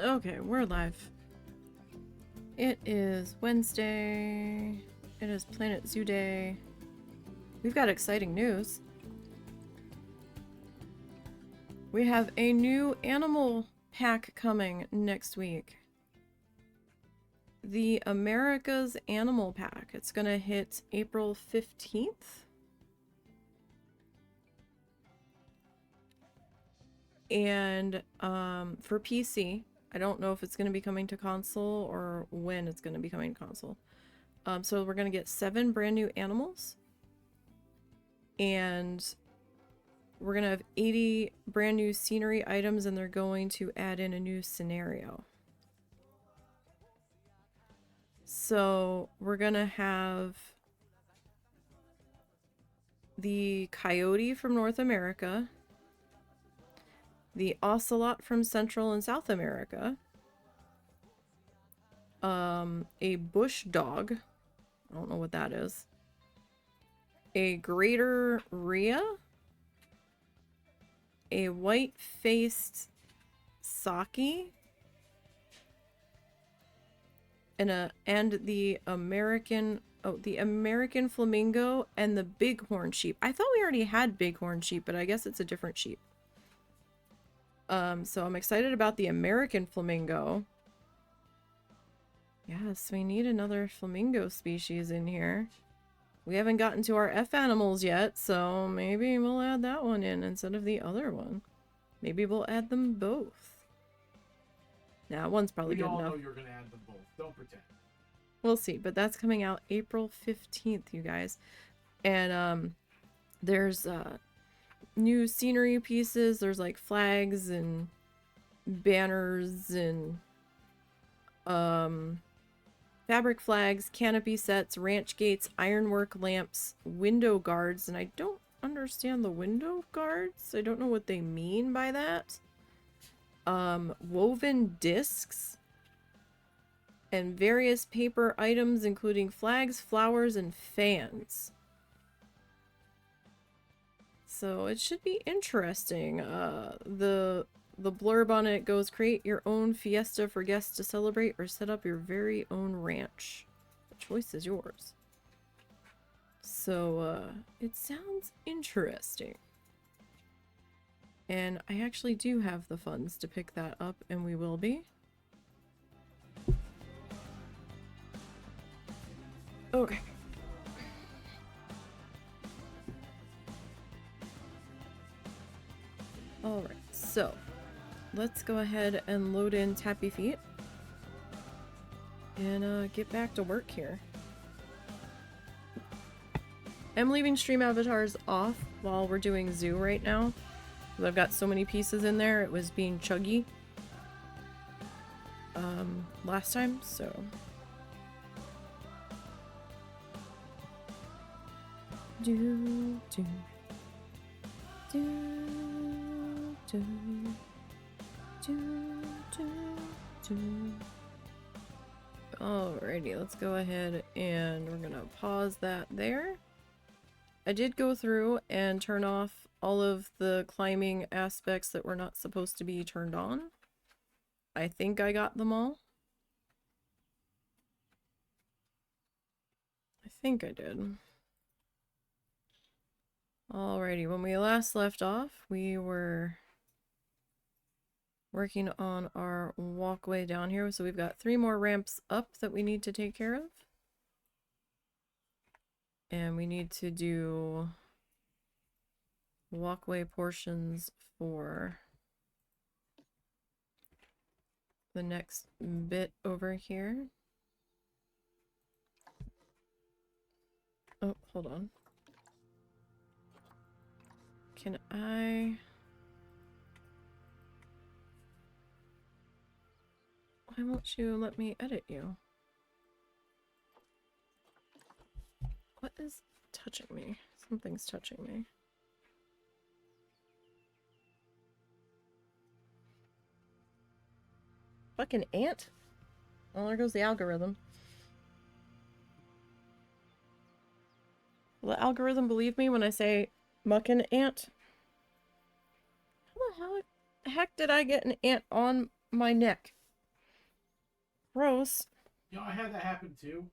Okay, we're live. It is Wednesday. It is Planet Zoo Day. We've got exciting news. We have a new animal pack coming next week. The America's Animal Pack. It's gonna hit April 15th. And for PC, I don't know if it's going to be coming to console or when it's going to be coming to console. So we're going to get 7 brand new animals. And we're going to have 80 brand new scenery items, and they're going to add in a new scenario. So we're going to have the coyote from North America, the ocelot from Central and South America, a bush dog, I don't know what that is, a greater rhea, a white-faced saki, and the American flamingo and the bighorn sheep. I thought we already had bighorn sheep, but I guess it's a different sheep. So I'm excited about the American flamingo. Yes, we need another flamingo species in here. We haven't gotten to our F animals yet, so maybe we'll add that one in instead of the other one. Maybe we'll add them both. Nah, one's probably good enough. We all know you're gonna add them both. Don't pretend. We'll see, but that's coming out April 15th, you guys. And there's new scenery pieces. There's like flags and banners and fabric flags, canopy sets, ranch gates, ironwork lamps, window guards, and I don't understand the window guards. I don't know what they mean by that. Woven discs and various paper items including flags, flowers, and fans. So it should be interesting. The blurb on it goes, create your own fiesta for guests to celebrate or set up your very own ranch. The choice is yours. So it sounds interesting. And I actually do have the funds to pick that up, and we will be. Okay. Alright, so let's go ahead and load in Tappy Feet and get back to work here. I'm leaving stream avatars off while we're doing zoo right now. I've got so many pieces in there, it was being chuggy last time, so Alrighty, let's go ahead and we're gonna pause that there. I did go through and turn off all of the climbing aspects that were not supposed to be turned on. I think I got them all. I think I did. Alrighty, when we last left off, we were working on our walkway down here. So we've got 3 more ramps up that we need to take care of. And we need to do walkway portions for the next bit over here. Oh, hold on. Can I... Why won't you let me edit you? What is touching me? Something's touching me. Fucking ant? Well, there goes the algorithm. Will the algorithm believe me when I say mucking ant? How the heck did I get an ant on my neck? Gross. You know, I had that happen too.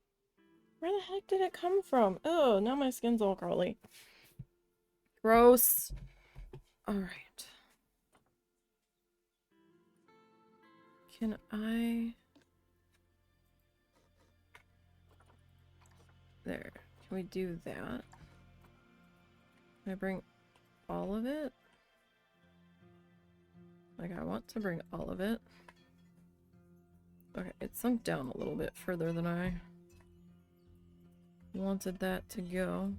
Where the heck did it come from? Oh, now my skin's all crawly. Gross. Alright. Can I... There. Can we do that? Can I bring all of it? Like, I want to bring all of it. Okay, it sunk down a little bit further than I wanted that to go.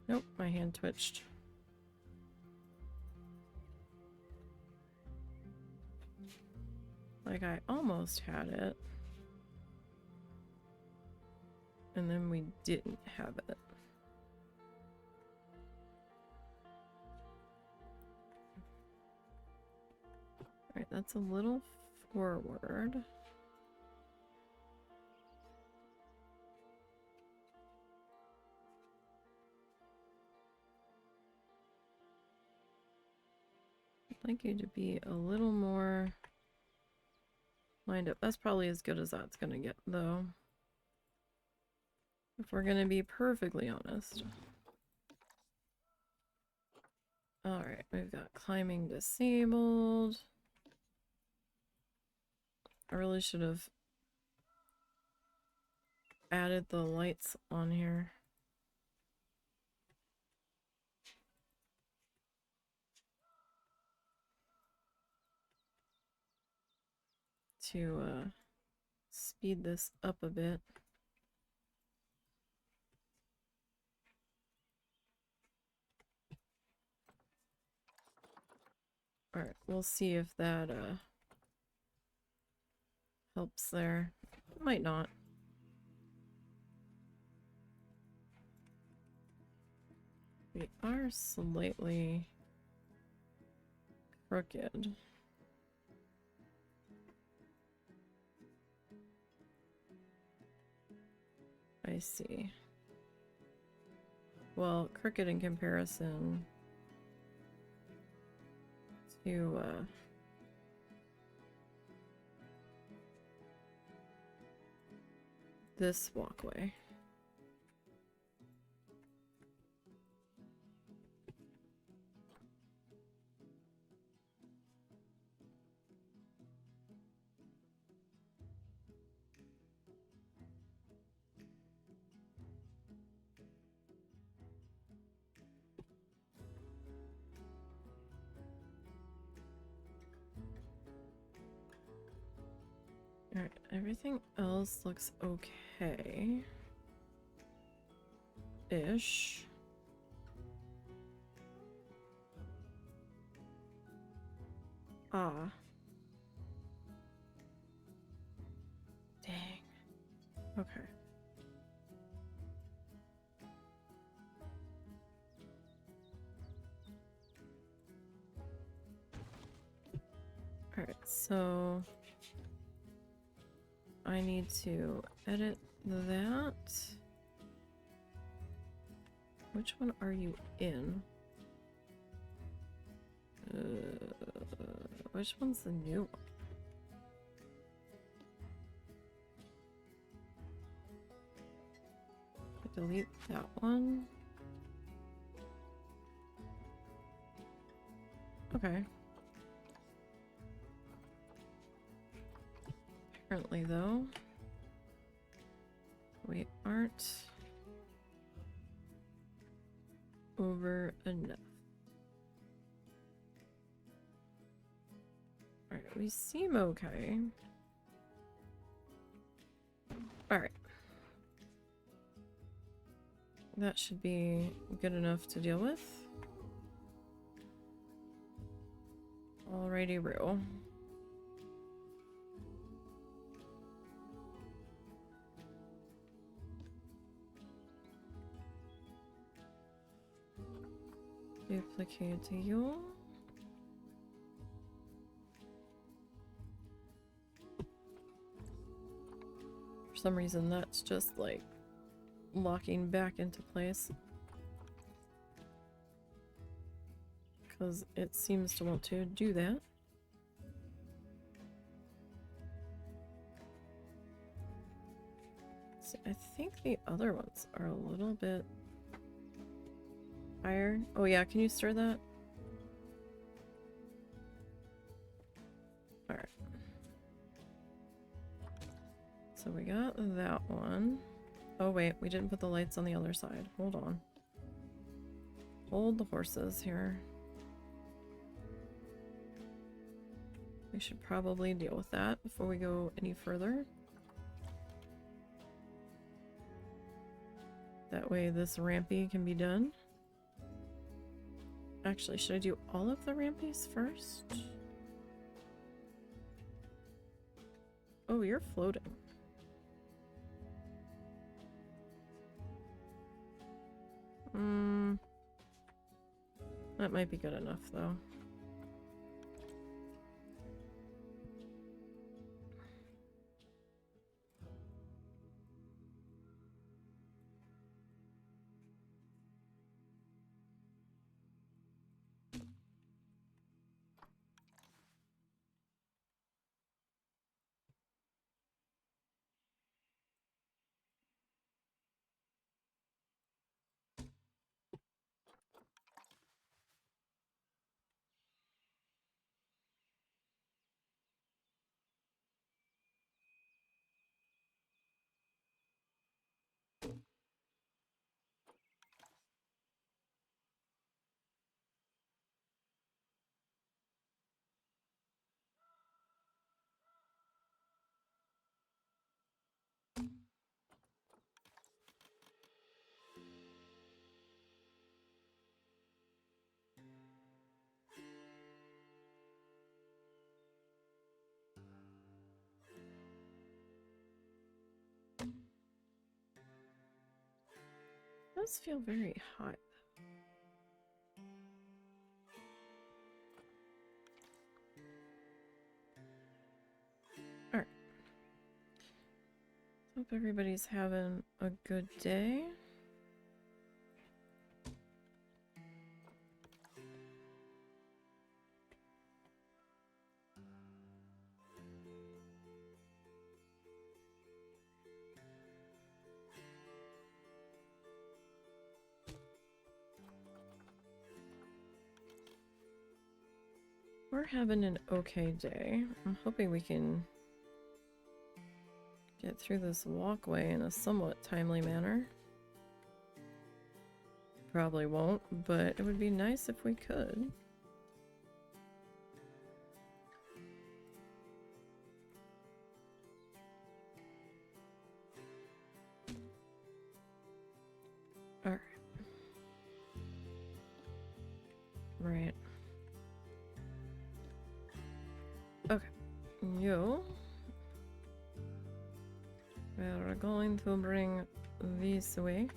Nope, my hand twitched. Like, I almost had it. And then we didn't have it. Alright, that's a little forward. I'd like you to be a little more lined up. That's probably as good as that's gonna get, though. If we're gonna be perfectly honest. Alright, we've got climbing disabled. I really should have added the lights on here. To speed this up a bit. Alright, we'll see if that helps there. Might not. We are slightly crooked. I see. Well, crooked in comparison to this walkway. Alright, everything else looks okay. Ish. Ah. Dang. Okay. Alright, so I need to edit that. Which one are you in? Which one's the new one? Delete that one. Okay. Apparently, though, we aren't over enough. Alright, we seem okay. Alright. That should be good enough to deal with. Alrighty, Roo. Duplicate you. For some reason that's just like locking back into place. Because it seems to want to do that. See, I think the other ones are a little bit higher. Oh yeah, can you stir that? Alright. So we got that one. Oh wait, we didn't put the lights on the other side. Hold on. Hold the horses here. We should probably deal with that before we go any further. That way this rampy can be done. Actually, should I do all of the rampies first? Oh, you're floating. That might be good enough though. It does feel very hot. Alright. Hope everybody's having a good day. We're having an okay day. I'm hoping we can get through this walkway in a somewhat timely manner. Probably won't, but it would be nice if we could. Alright. Right. Okay. You. We're going to bring this way.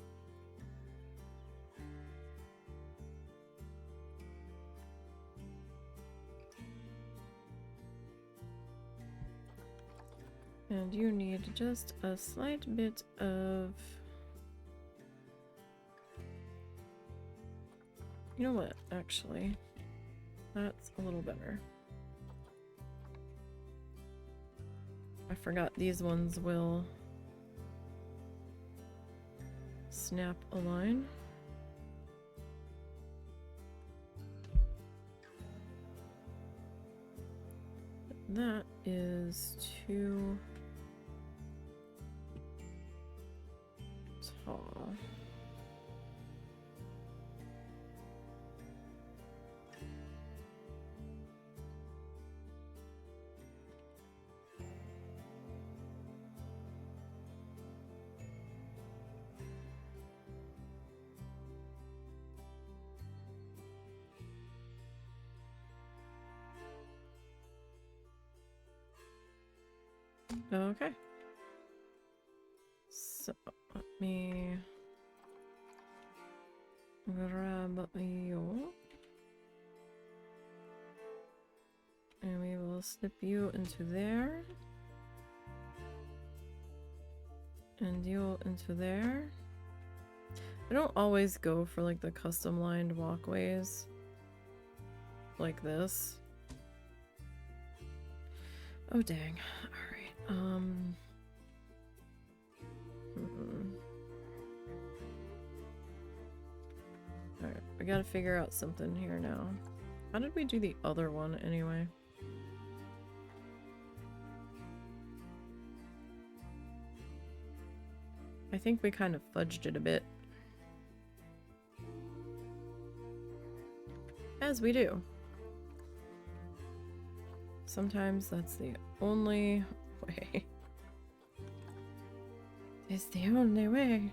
And you need just a slight bit of... You know what, actually, that's a little better. I forgot these ones will snap a line. That is too tall. Okay. So let me grab you. And we will slip you into there. And you into there. I don't always go for like the custom lined walkways like this. Oh dang. Alright. Alright, we gotta figure out something here now. How did we do the other one anyway? I think we kind of fudged it a bit. As we do. Sometimes that's the only way. It's the only way.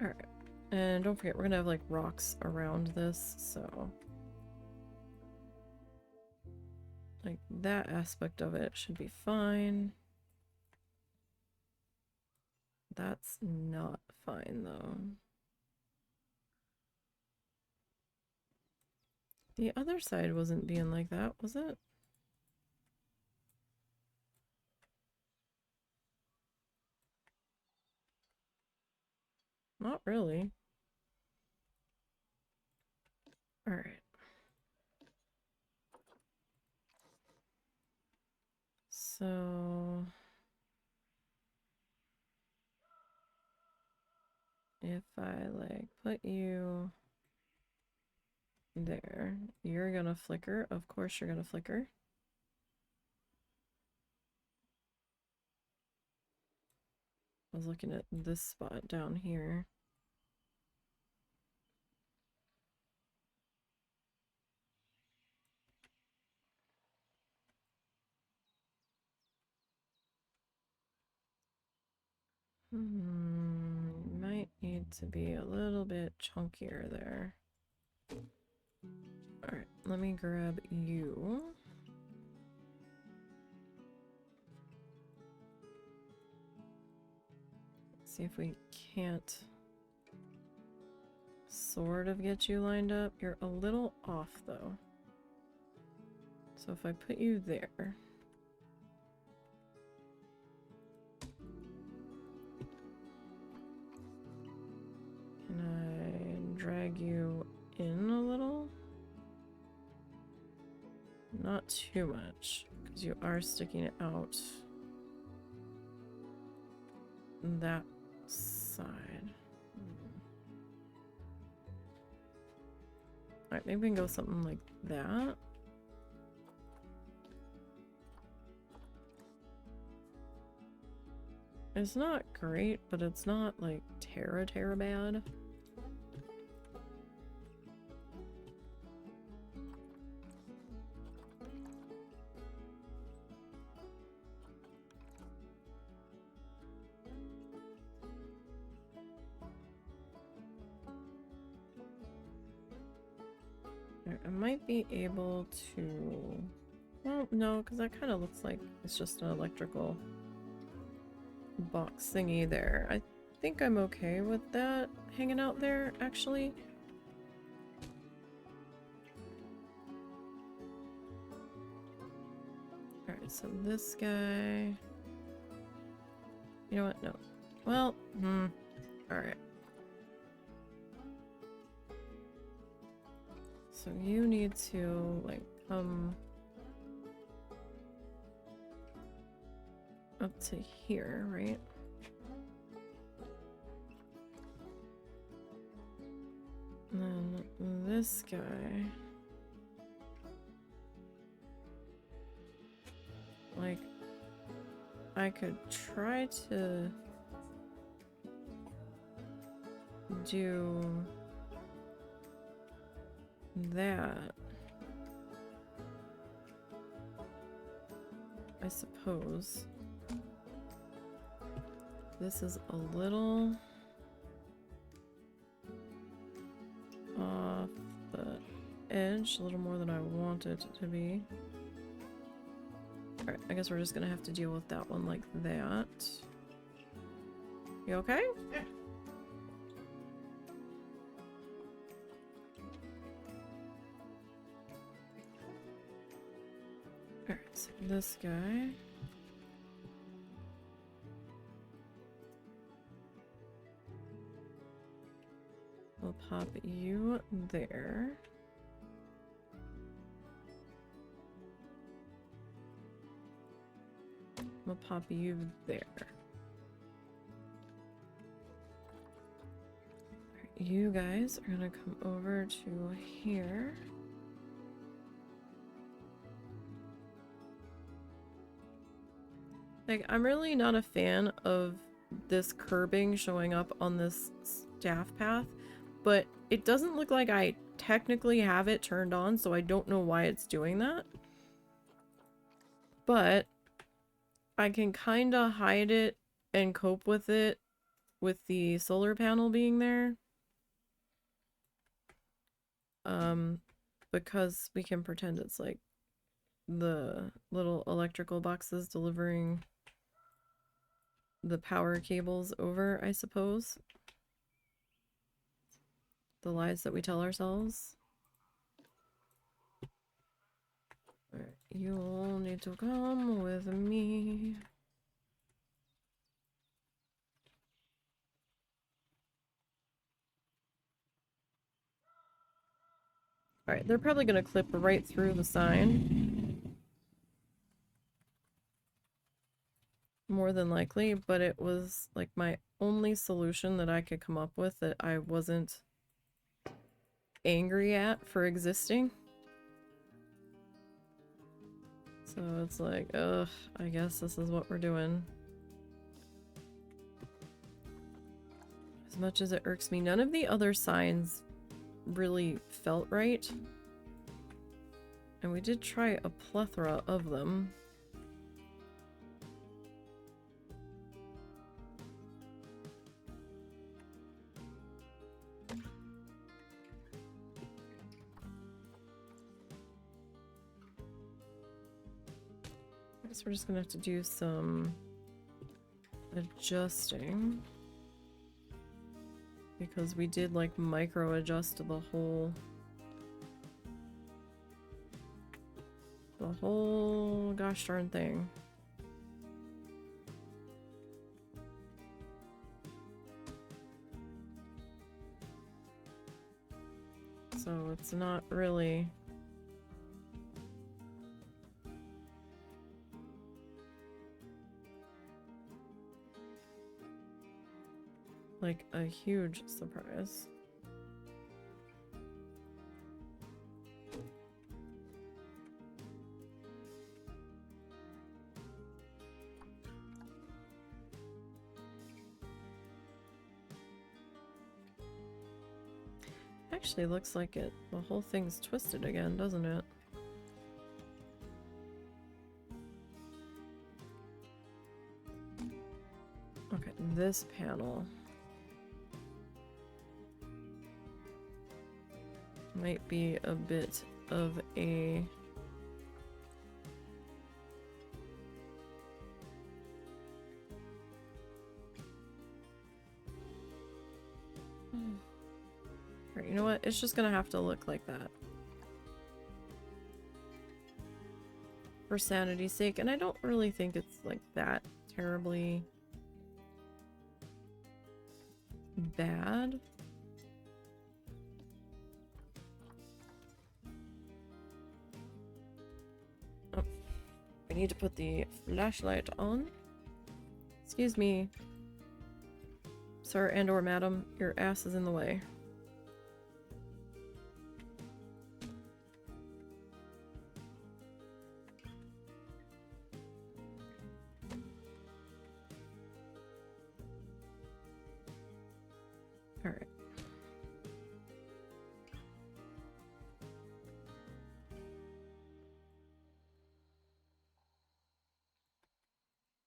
Alright. And don't forget, we're gonna have like rocks around this, so like that aspect of it should be fine. That's not fine though. The other side wasn't being like that, was it? Not really. Alright. So if I like put you there, you're gonna flicker. Of course you're gonna flicker. I was looking at this spot down here. Might need to be a little bit chunkier there. Alright, let me grab you. See if we can't sort of get you lined up. You're a little off though. So if I put you there. Can I drag you in a little? Not too much, because you are sticking it out that side. Alright, maybe we can go something like that. It's not great, but it's not like terra bad. I might be able to... Well, no, because that kind of looks like it's just an electrical box thingy there. I think I'm okay with that hanging out there, actually. Alright, so this guy... You know what? No. Well, alright. So you need to, like, come up to here, right? And then this guy... Like, I could try to do that, I suppose. This is a little off the edge, a little more than I want it to be. Alright, I guess we're just gonna have to deal with that one like that. You okay? Yeah. Alright, so this guy. We'll pop you there. We'll pop you there. Alright, you guys are gonna come over to here. Like, I'm really not a fan of this curbing showing up on this staff path, but it doesn't look like I technically have it turned on, so I don't know why it's doing that. But I can kind of hide it and cope with it with the solar panel being there. Because we can pretend it's like the little electrical boxes delivering the power cables over, I suppose. The lies that we tell ourselves. Alright, you'll need to come with me. Alright, they're probably gonna clip right through the sign. More than likely, but it was like my only solution that I could come up with that I wasn't angry at for existing. So it's like, ugh, I guess this is what we're doing. As much as it irks me, none of the other signs really felt right. And we did try a plethora of them. I guess we're just gonna have to do some adjusting. Because we did like micro adjust the whole gosh darn thing. So it's not really like a huge surprise. Actually looks like the whole thing's twisted again, doesn't it? Okay, this panel might be a bit of a Alright, you know what? It's just gonna have to look like that. For sanity's sake, and I don't really think it's like that terribly bad. Oh, I need to put the flashlight on. Excuse me, sir and or madam, your ass is in the way. Alright.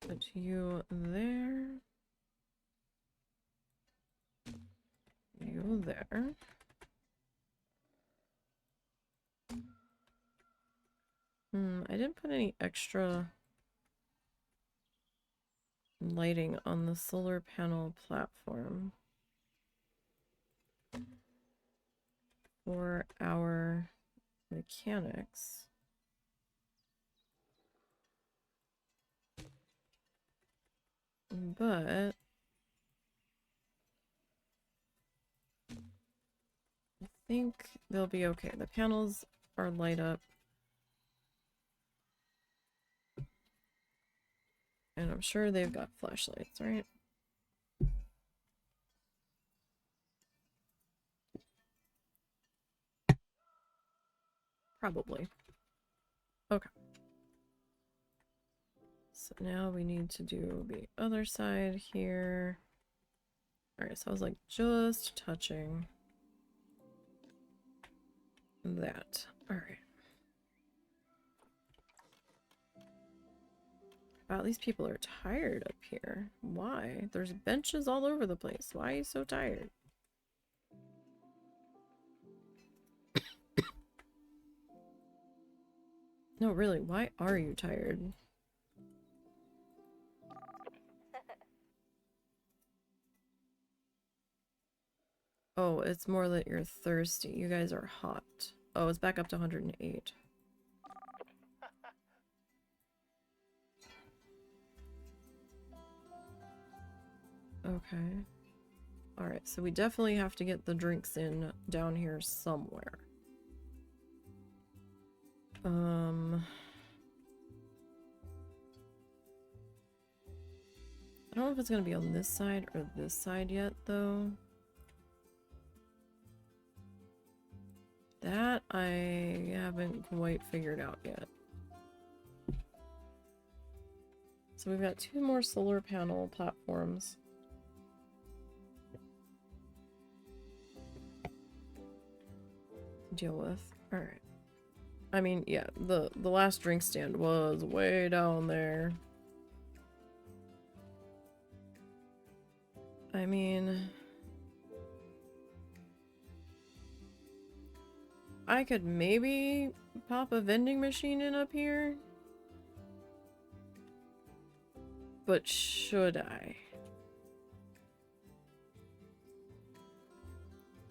Put you there. You there. I didn't put any extra lighting on the solar panel platform for our mechanics. But I think they'll be okay. The panels are light up. And I'm sure they've got flashlights, right? Probably. Okay. So now we need to do the other side here. Alright, so I was like just touching that. Alright. Wow, these people are tired up here. Why? There's benches all over the place. Why are you so tired? No, really, why are you tired? Oh, it's more that you're thirsty. You guys are hot. Oh, it's back up to 108. Okay. Alright, so we definitely have to get the drinks in down here somewhere. I don't know if it's gonna be on this side or this side yet, though. That I haven't quite figured out yet. So we've got 2 more solar panel platforms. To deal with. Alright. I mean, yeah, the last drink stand was way down there. I mean, I could maybe pop a vending machine in up here. But should I?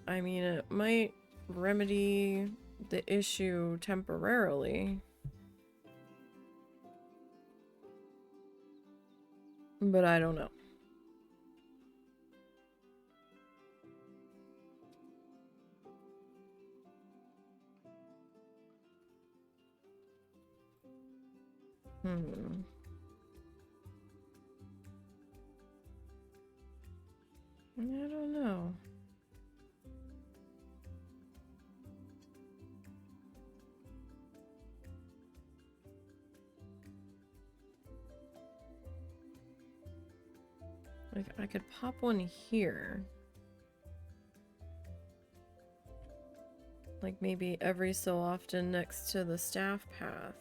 I mean, it might remedy the issue temporarily. But I don't know. I don't know. Like, I could pop one here. Like, maybe every so often next to the staff path.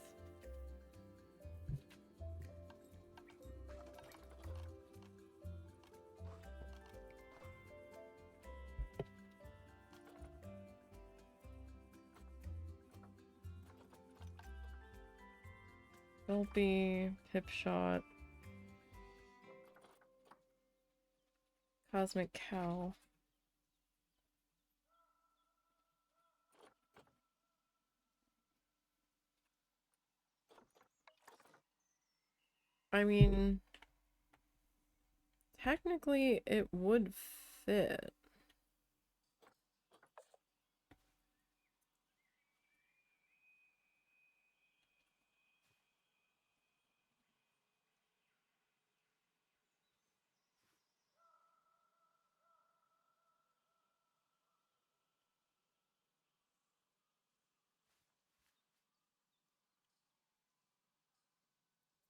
Kelpie, Pip Shot, Cosmic Cow. I mean, technically it would fit.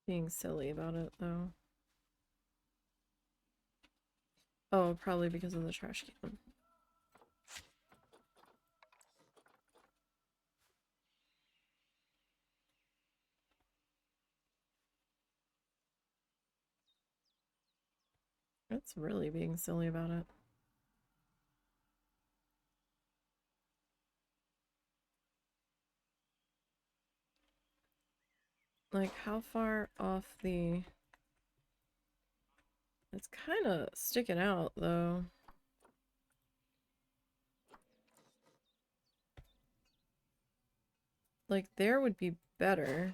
Being silly about it, though. Oh, probably because of the trash can. That's really being silly about it. Like, how far off the... It's kind of sticking out, though. Like, there would be better.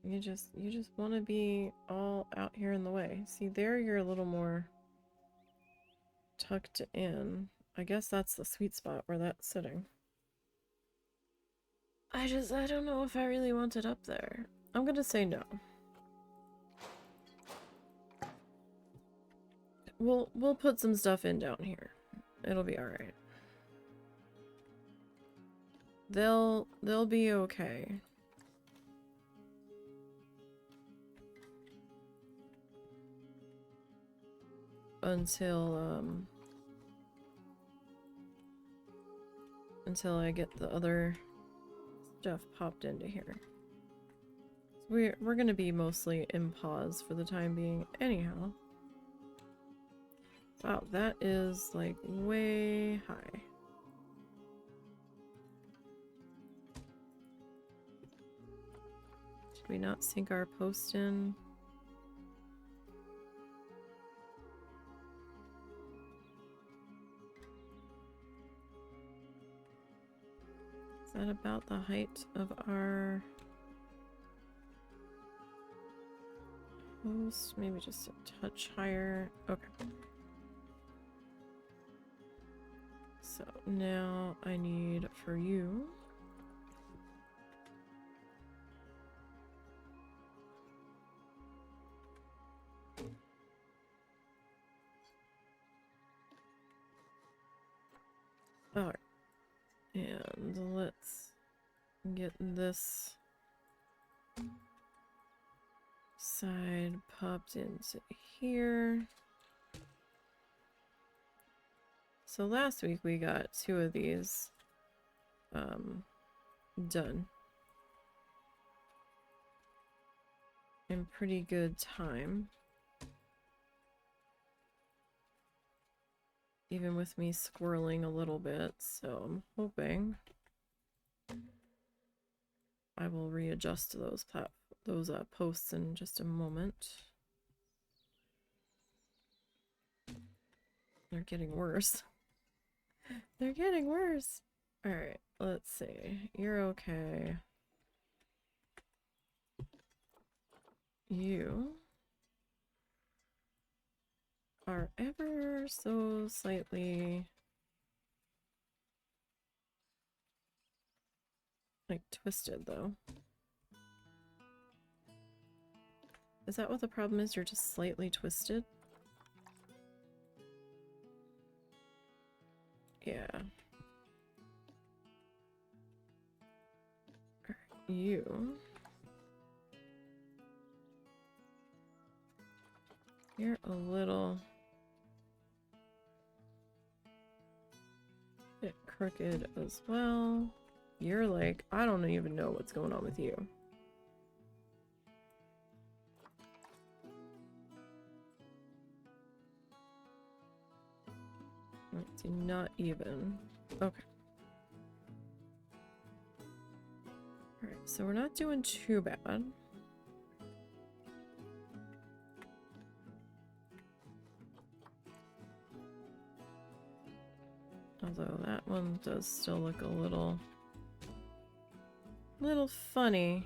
You just want to be all out here in the way. See, there you're a little more tucked in. I guess that's the sweet spot where that's sitting. I don't know if I really want it up there. I'm gonna say no. We'll put some stuff in down here. It'll be alright. They'll be okay. Until I get the other stuff popped into here. So we're gonna be mostly in pause for the time being anyhow. Wow, that is like way high. Should we not sink our post in? Is that about the height of our post? Maybe just a touch higher. Okay. So now I need for you. Alright. And let's get this side popped into here. So last week we got 2 of these done in pretty good time. Even with me squirreling a little bit, so I'm hoping I will readjust to those posts in just a moment. They're getting worse. They're getting worse. Alright, let's see. You're okay. You are ever so slightly like twisted though. Is that what the problem is? You're just slightly twisted? Yeah. You. You're a little bit crooked as well. You're like, I don't even know what's going on with you. Let's see, not even. Okay. Alright, so we're not doing too bad. Although that one does still look a little funny.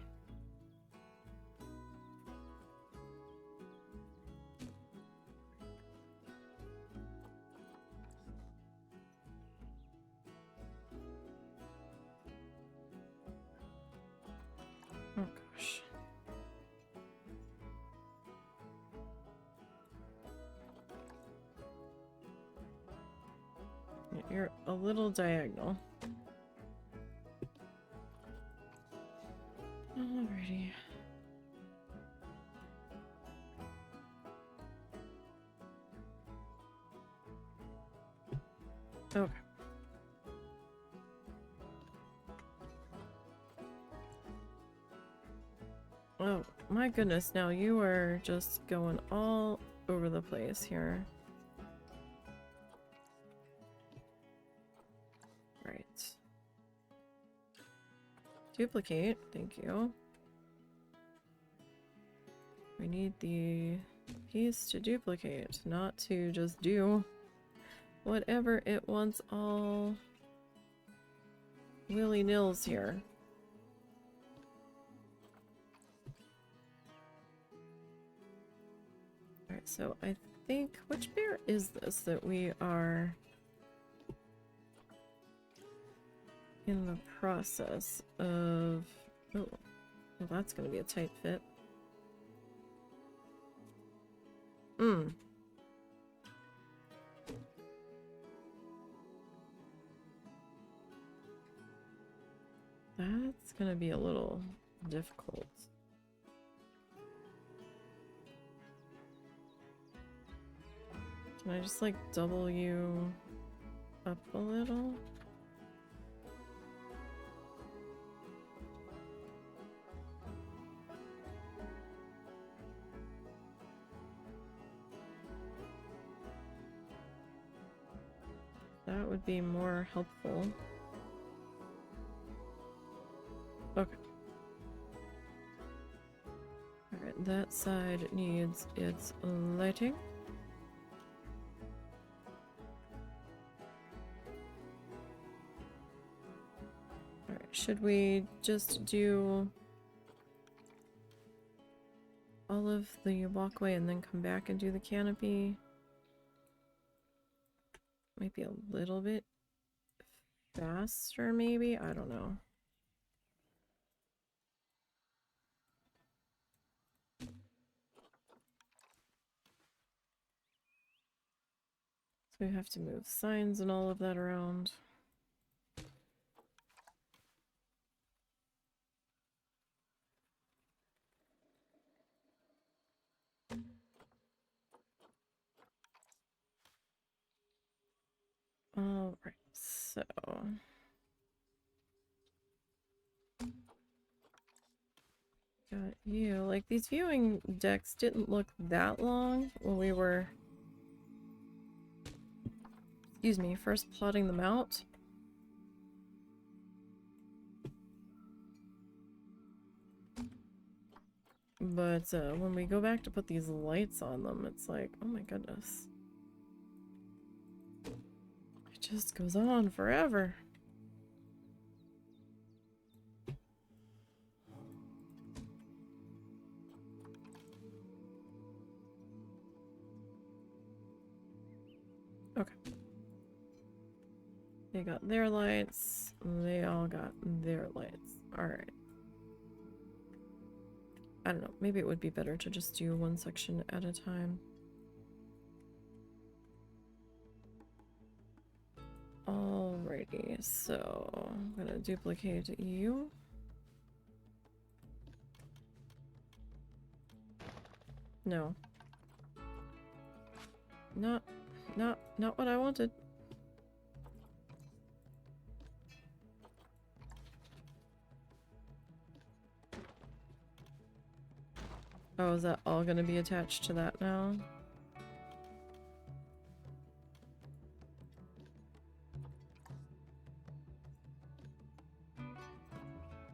Oh gosh. You're a little diagonal. Alrighty. Okay. Oh, my goodness, now you are just going all over the place here. Right. Duplicate, thank you. We need the piece to duplicate, not to just do whatever it wants all willy-nills here. Alright, so I think, which bear is this that we are in the process of... Oh, well that's gonna be a tight fit. That's gonna be a little difficult. Can I just like double you up a little? That would be more helpful. Okay. Alright, that side needs its lighting. Alright, should we just do all of the walkway and then come back and do the canopy? Might be a little bit faster, maybe? I don't know. So we have to move signs and all of that around. Alright, so... got you. Like, these viewing decks didn't look that long when we were... excuse me, first plotting them out. But when we go back to put these lights on them, it's like, oh my goodness. It just goes on forever. Okay. They got their lights. They all got their lights. Alright. I don't know. Maybe it would be better to just do one section at a time. Alrighty, so I'm gonna duplicate you. No. Not what I wanted. Oh, is that all gonna be attached to that now?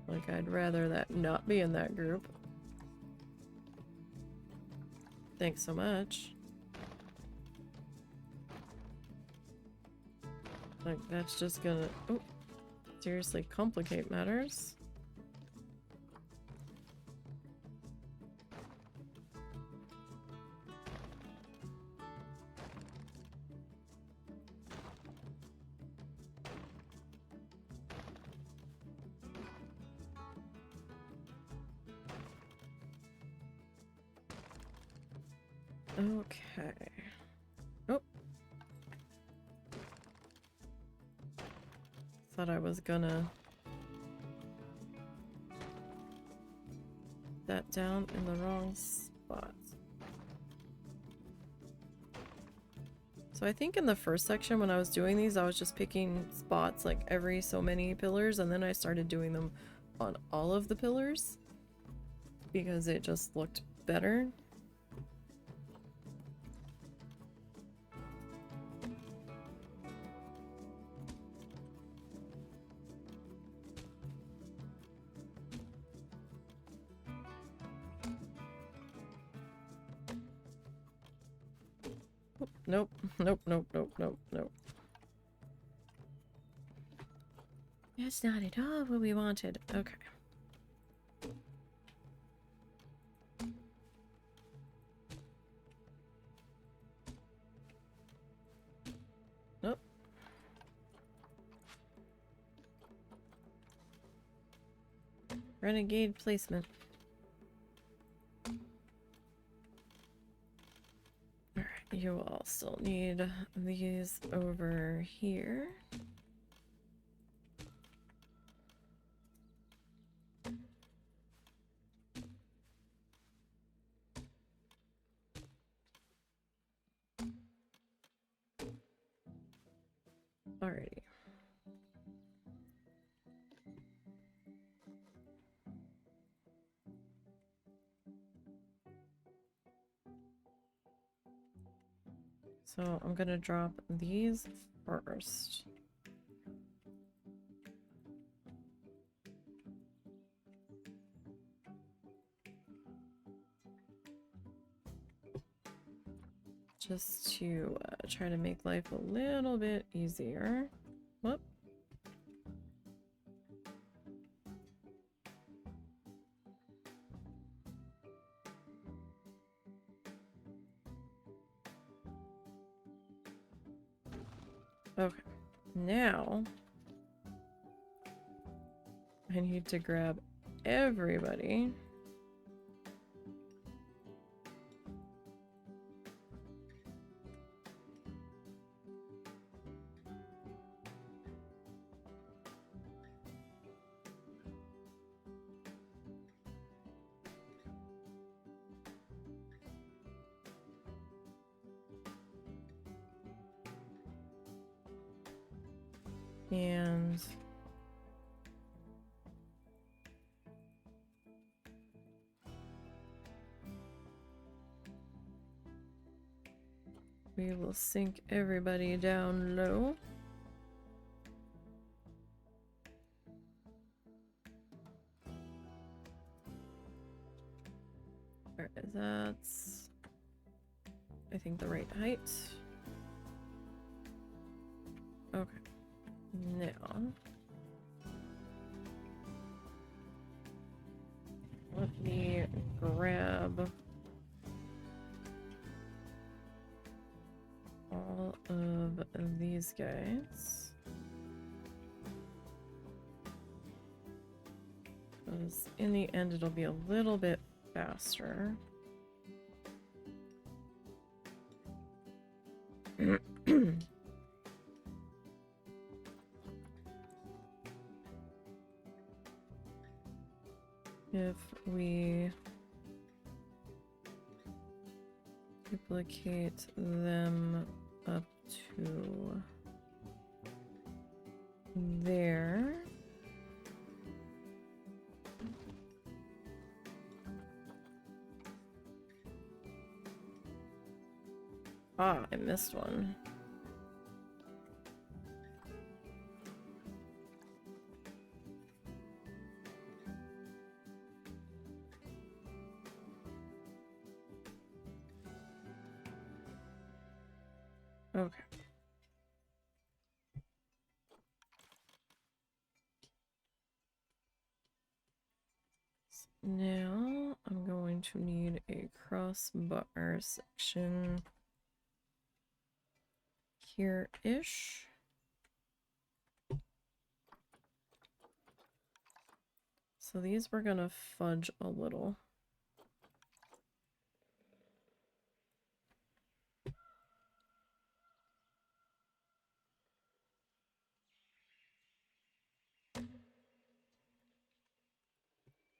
Like, I'd rather that not be in that group. Thanks so much. Like, that's just gonna, oh, seriously complicate matters. Okay. Oh. Thought I was gonna that down in the wrong spot. So I think in the first section when I was doing these, I was just picking spots like every so many pillars, and then I started doing them on all of the pillars because it just looked better. Nope, nope, nope, nope, nope, nope. That's not at all what we wanted. Okay. Nope. Renegade placement. Alright, you all still need these over here. Alrighty. So I'm gonna drop these first. Just to try to make life a little bit easier. Whoop. Okay, now I need to grab everybody. And we will sink everybody down low. Alright, that's, I think, the right height. Okay. Now, let me grab all of these guys. Because in the end, it'll be a little bit faster. If we duplicate them up to there. Ah, I missed one. Okay. So now I'm going to need a crossbar section here-ish. So these we're gonna fudge a little.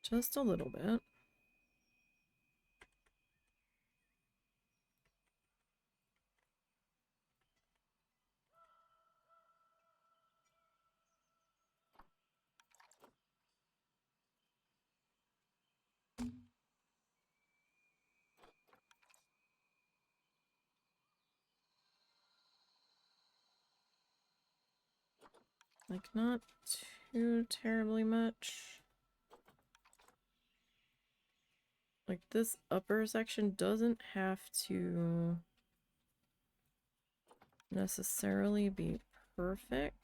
Just a little bit. Like, not too terribly much. Like, this upper section doesn't have to necessarily be perfect.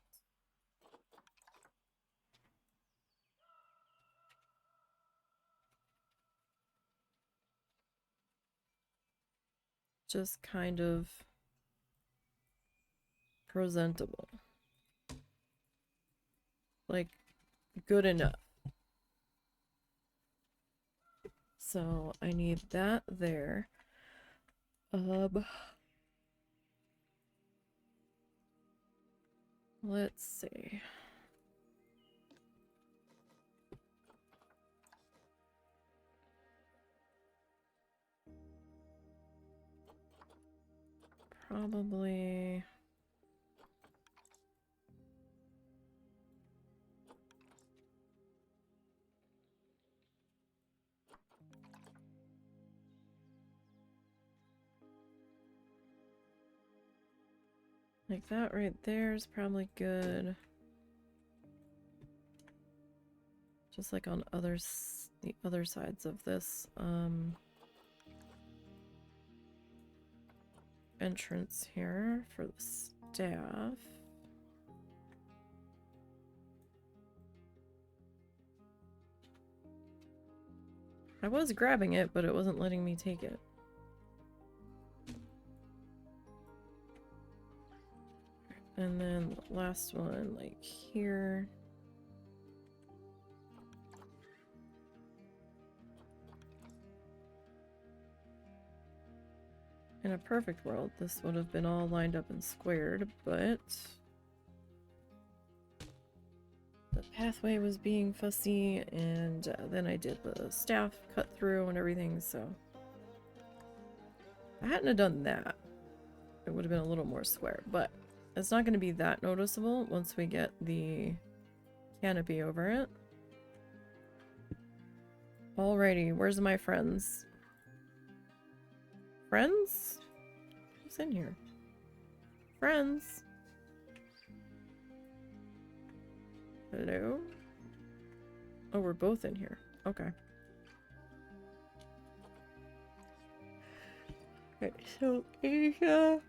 Just kind of presentable. Like, good enough. So I need that there. Let's see. Probably like that right there is probably good. Just like on the other sides of this entrance here for the staff. I was grabbing it, but it wasn't letting me take it. And then the last one, like here. In a perfect world, this would have been all lined up and squared, but the pathway was being fussy, and then I did the staff cut through and everything, so if I hadn't have done that, it would have been a little more square, but it's not going to be that noticeable once we get the canopy over it. Alrighty, where's my friends? Friends? Who's in here? Friends? Hello? Oh, we're both in here. Okay. Okay, so Asia...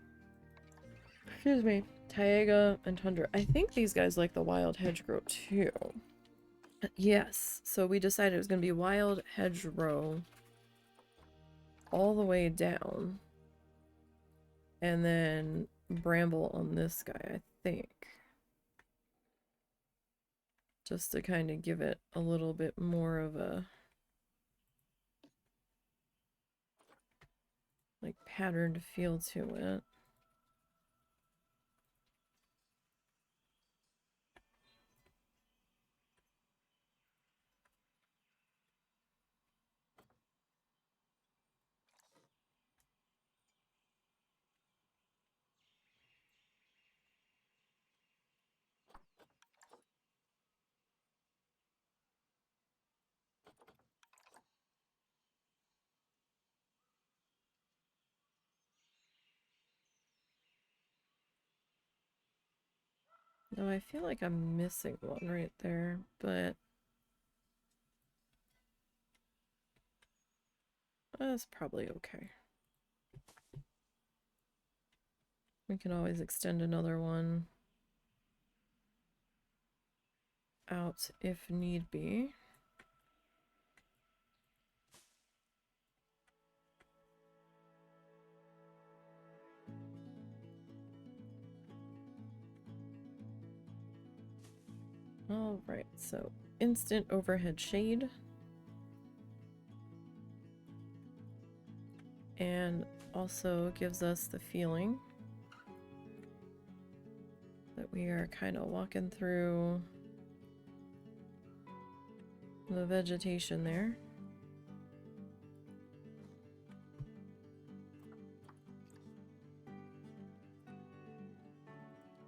Excuse me. Taiga and Tundra. I think these guys like the wild hedgerow too. Yes, so we decided it was going to be wild hedgerow all the way down. And then bramble on this guy, I think. Just to kind of give it a little bit more of a like patterned feel to it. No, I feel like I'm missing one right there, but that's probably okay. We can always extend another one out if need be. Alright, so instant overhead shade. And also gives us the feeling that we are kind of walking through the vegetation there.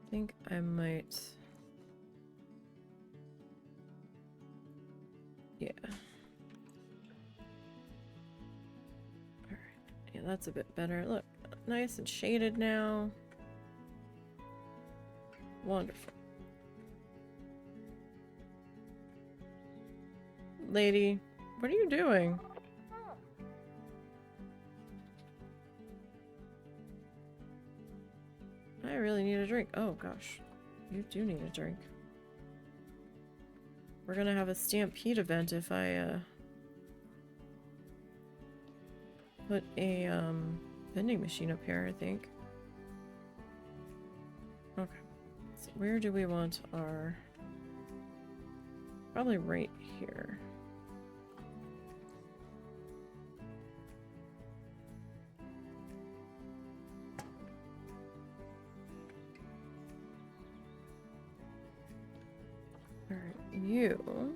I think I might... Yeah. Alright. Yeah, that's a bit better. Look, nice and shaded now. Wonderful. lady. What are you doing? I really need a drink. Oh gosh. You do need a drink. We're gonna have a stampede event if I put a vending machine up here, I think. Okay. So where do we want our... Probably right here. Alright, you...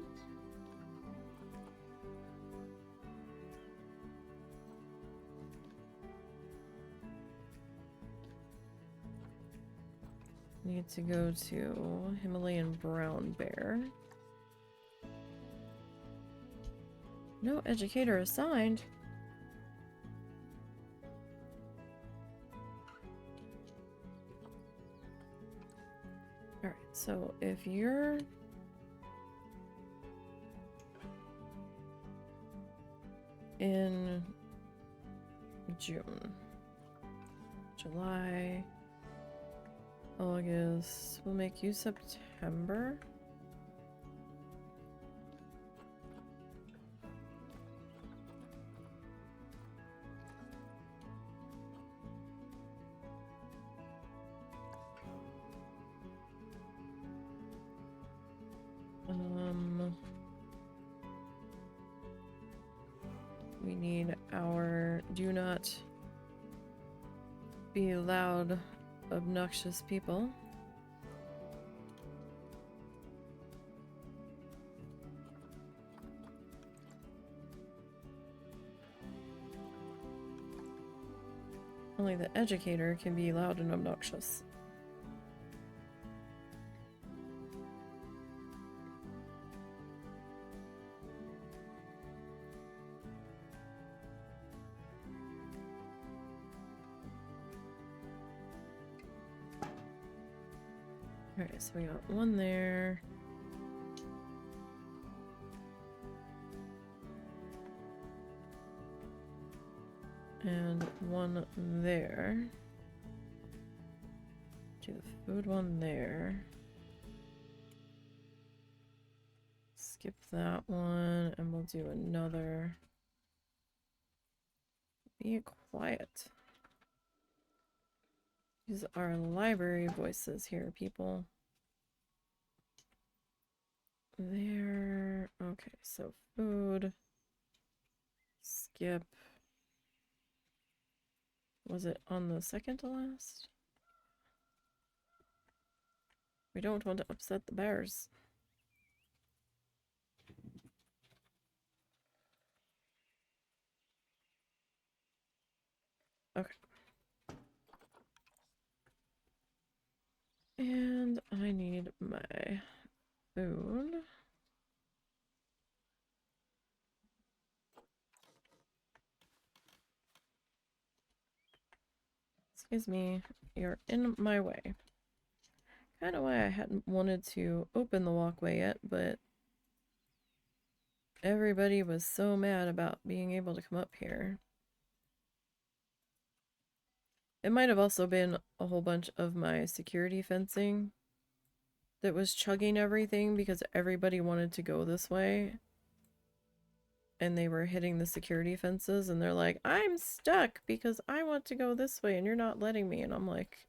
need to go to Himalayan brown bear. No educator assigned. Alright, so if you're in June, July, August, we'll make you September. We need our do not be loud, obnoxious people. Only the educator can be loud and obnoxious. Alright, so we got one there. And one there. Do the food one there. Skip that one, and we'll do another. Be quiet. These are library voices here, people. There. Okay, so food. Skip. Was it on the second to last? We don't want to upset the bears. Okay. And I need my food. Excuse me, you're in my way. Kind of why I hadn't wanted to open the walkway yet, but everybody was so mad about being able to come up here. It might have also been a whole bunch of my security fencing that was chugging everything because everybody wanted to go this way. And they were hitting the security fences and they're like, I'm stuck because I want to go this way and you're not letting me. And I'm like,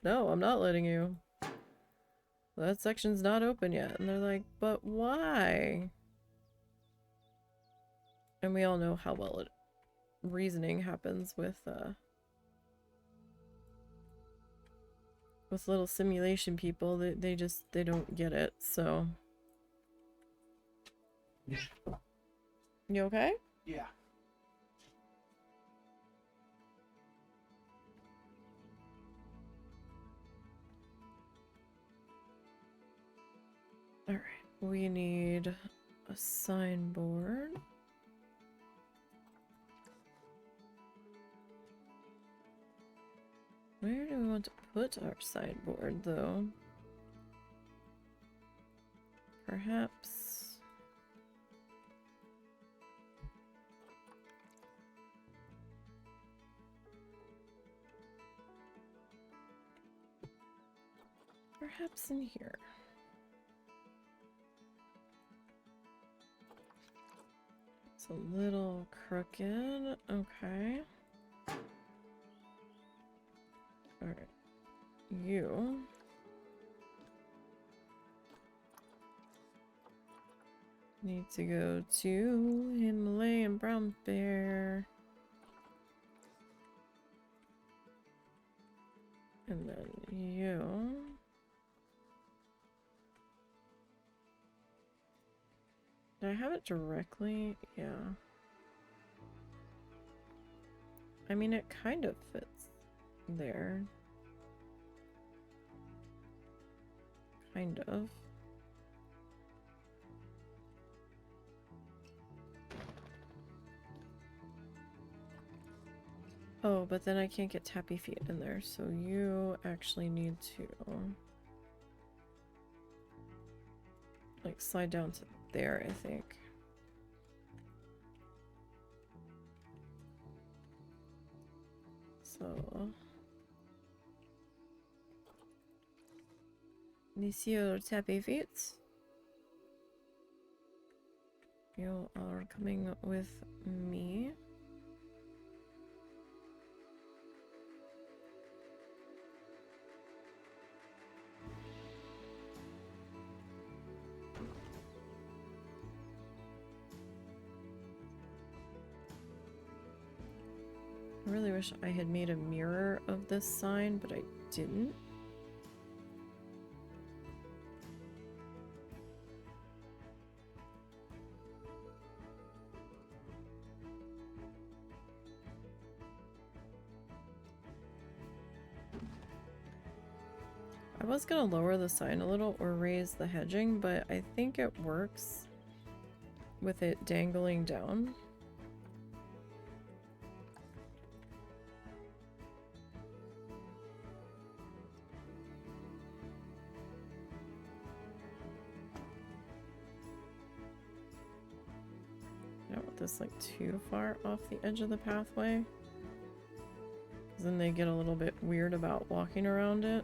no, I'm not letting you. That section's not open yet. And they're like, but why? And we all know how well reasoning happens with little simulation people. They don't get it, so. You okay? Yeah. Alright, we need a signboard. Where do we want to put our signboard, though? Perhaps perhaps in here. It's a little crooked. Okay. Alright. You. Need to go to Himalayan brown bear. And then you. Did I have it directly? Yeah. I mean, it kind of fits there. Kind of. Oh, but then I can't get Tappy feet in there, so you actually need to like slide down to there, I think. So Monsieur Tappy feet. You are coming with me. I really wish I had made a mirror of this sign, but I didn't. I was gonna lower the sign a little or raise the hedging, but I think it works with it dangling down. I don't want this like too far off the edge of the pathway, because then they get a little bit weird about walking around it.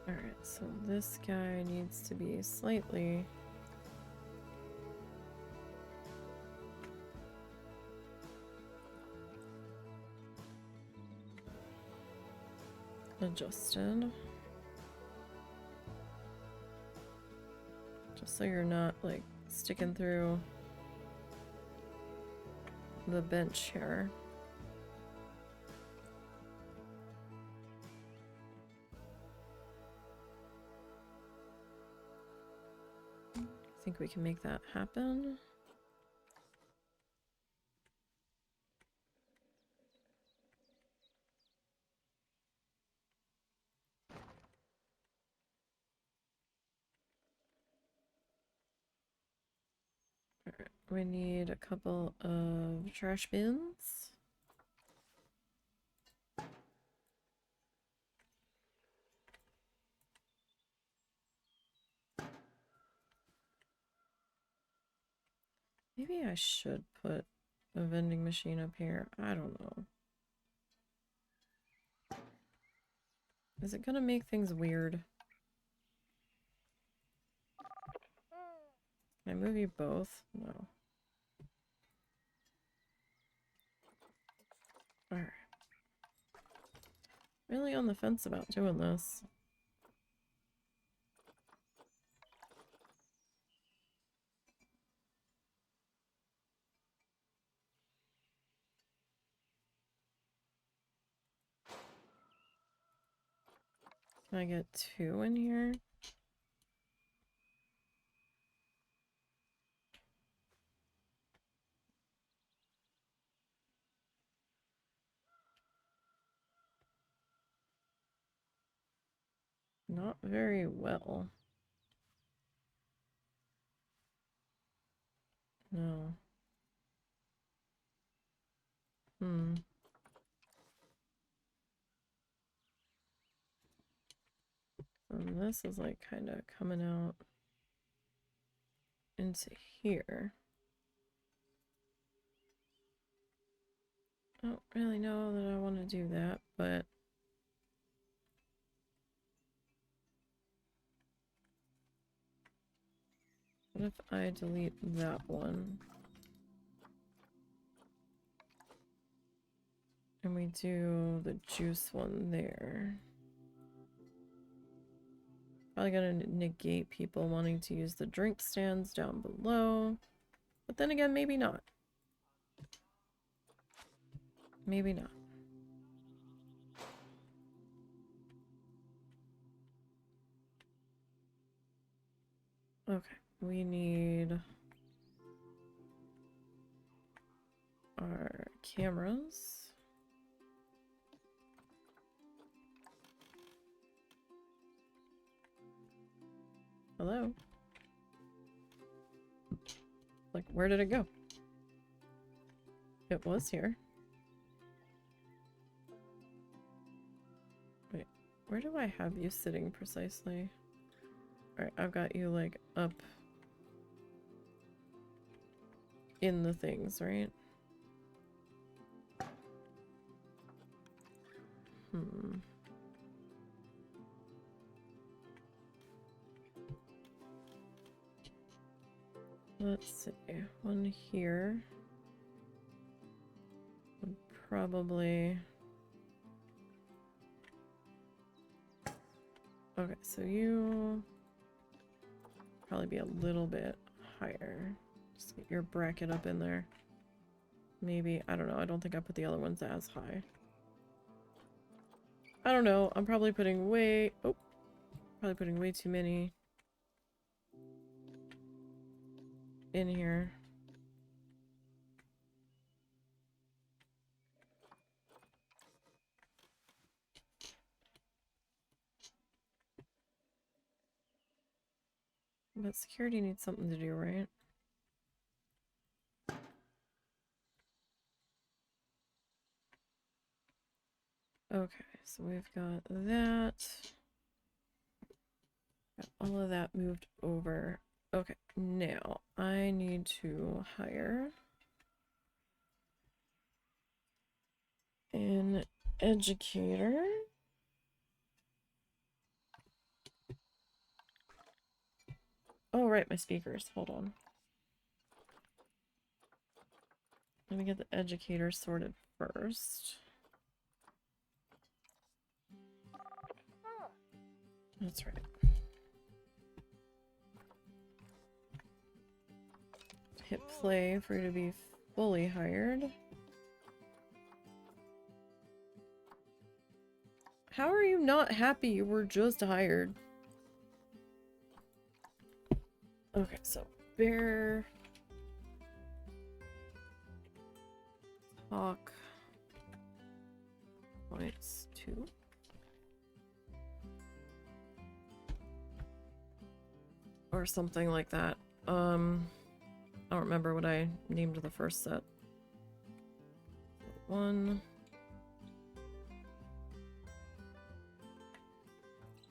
Alright, so this guy needs to be slightly adjusted. Just so you're not like sticking through the bench here. I think we can make that happen. Alright, we need a couple of trash bins. Maybe I should put a vending machine up here. I don't know. Is it gonna make things weird? Can I move you both? No. Alright. Really on the fence about doing this. Can I get 2 in here? Not very well. No. Hmm. And this is like kind of coming out into here. I don't really know that I want to do that, but what if I delete that one? And we do the juice one there. Probably gonna negate people wanting to use the drink stands down below. But then again, maybe not. Maybe not. Okay, we need our cameras. Hello? Like, where did it go? It was here. Wait, where do I have you sitting precisely? Alright, I've got you, like, up in the things, right? Hmm. Let's see. One here would probably... Okay, so you probably be a little bit higher. Just get your bracket up in there. Maybe, I don't know. I don't think I put the other ones as high. I don't know. I'm probably putting way too many in here. But security needs something to do, right? Okay, so we've got that. Got all of that moved over. Okay, now I need to hire an educator. Oh, right, my speakers. Hold on. Let me get the educator sorted first. That's right. Hit play for you to be fully hired. How are you not happy you were just hired? Okay, so bear talk points 2. Or something like that. I don't remember what I named the first set. 1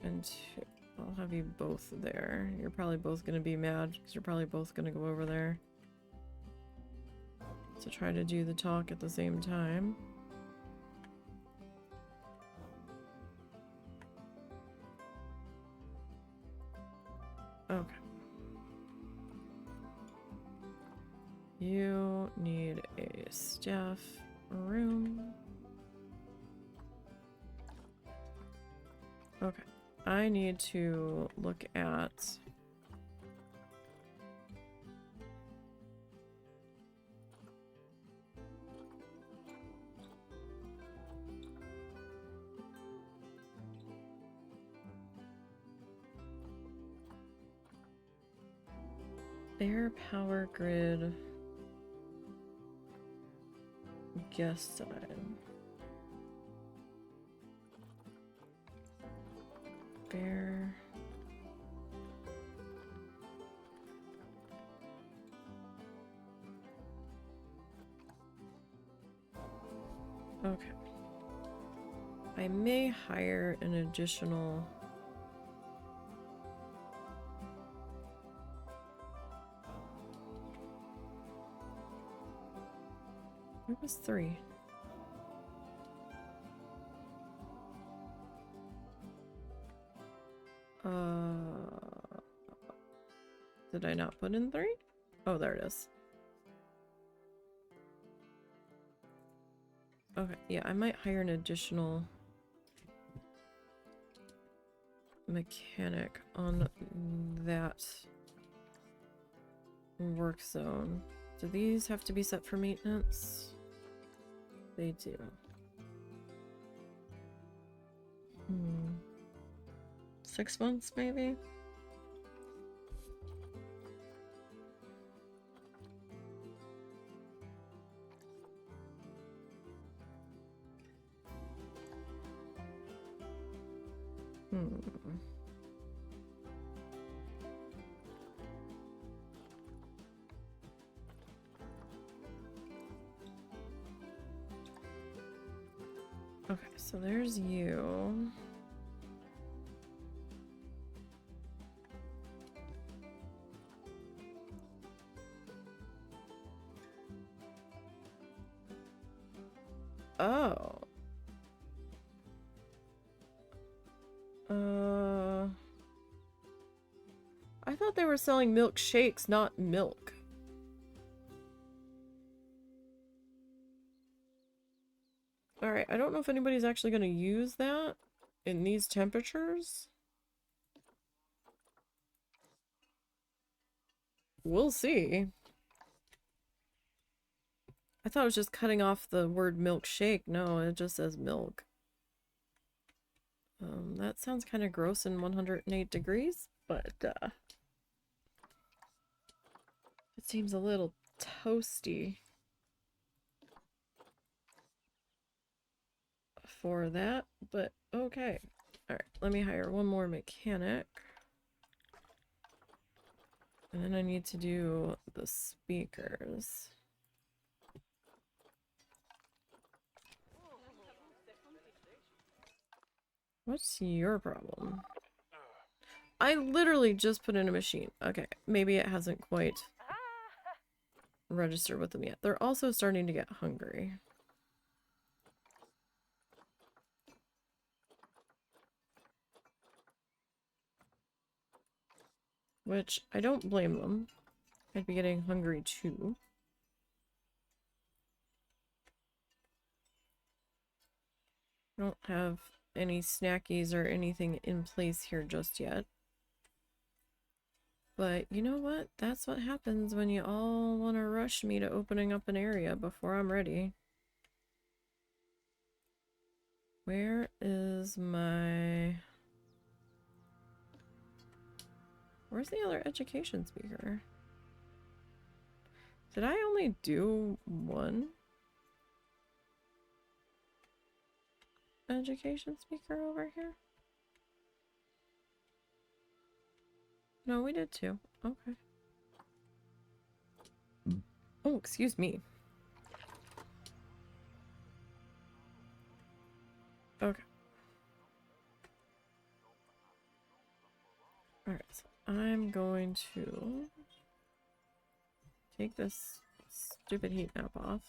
and 2. I'll have you both there. You're probably both gonna be mad because you're probably both gonna go over there to try to do the talk at the same time. Okay. You need a staff room. Okay. I need to look at Air Power Grid guest side. Bear. Okay. I may hire an additional... Where was 3? Did I not put in 3? Oh, there it is. Okay, yeah, I might hire an additional mechanic on that work zone. Do these have to be set for maintenance? They do. 6 months, maybe? Okay, so there's you. Oh. I thought they were selling milkshakes, not milk. Alright, I don't know if anybody's actually going to use that in these temperatures. We'll see. I thought it was just cutting off the word milkshake. No, it just says milk. That sounds kind of gross in 108 degrees, but it seems a little toasty for that, but okay. Alright, let me hire one more mechanic. And then I need to do the speakers. What's your problem? I literally just put in a machine. Okay, maybe it hasn't quite registered with them yet. They're also starting to get hungry. Which, I don't blame them. I'd be getting hungry too. I don't have any snackies or anything in place here just yet. But you know what? That's what happens when you all want to rush me to opening up an area before I'm ready. Where is my... Where's the other education speaker? Did I only do one education speaker over here? No, we did 2. Okay. Oh, excuse me. Okay. Alright, so I'm going to take this stupid heat map off.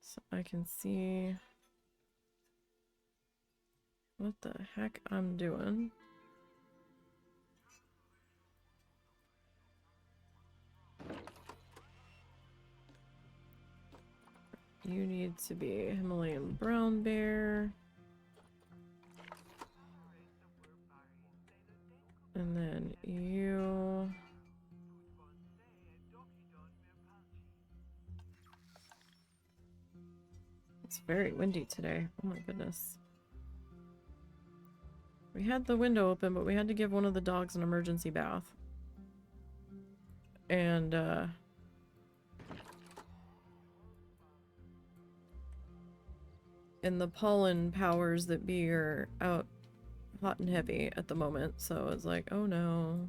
So I can see what the heck I'm doing. You need to be Himalayan brown bear. And then you... It's very windy today. Oh my goodness. We had the window open, but we had to give one of the dogs an emergency bath. And, and the pollen powers that be are out hot and heavy at the moment, so it's like, oh no.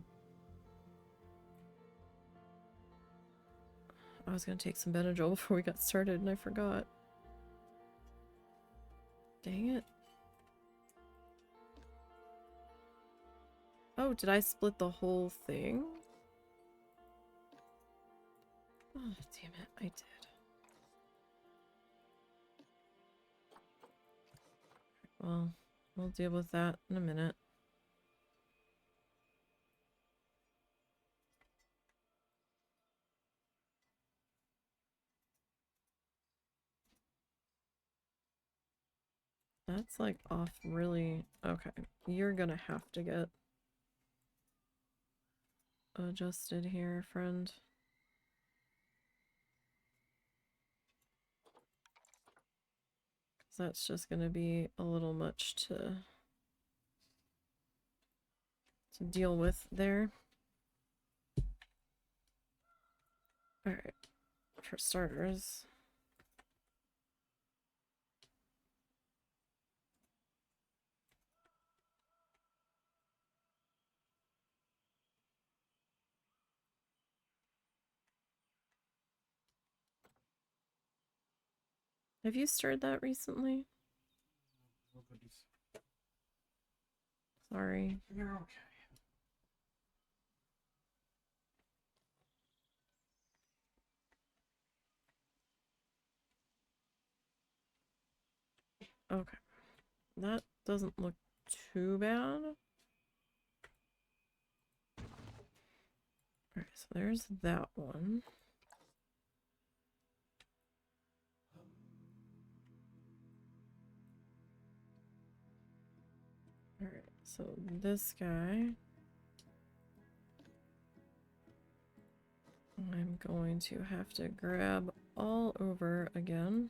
I was gonna take some Benadryl before we got started and I forgot. Dang it. Oh, did I split the whole thing? Oh, damn it, I did. Well, we'll deal with that in a minute. That's like off really... Okay, you're gonna have to get adjusted here, friend. Because that's just gonna be a little much to deal with there. Alright, for starters... Have you stirred that recently? Oh, goodness. Sorry. You're okay. Okay. That doesn't look too bad. Alright, so there's that one. Alright, so this guy... I'm going to have to grab all over again.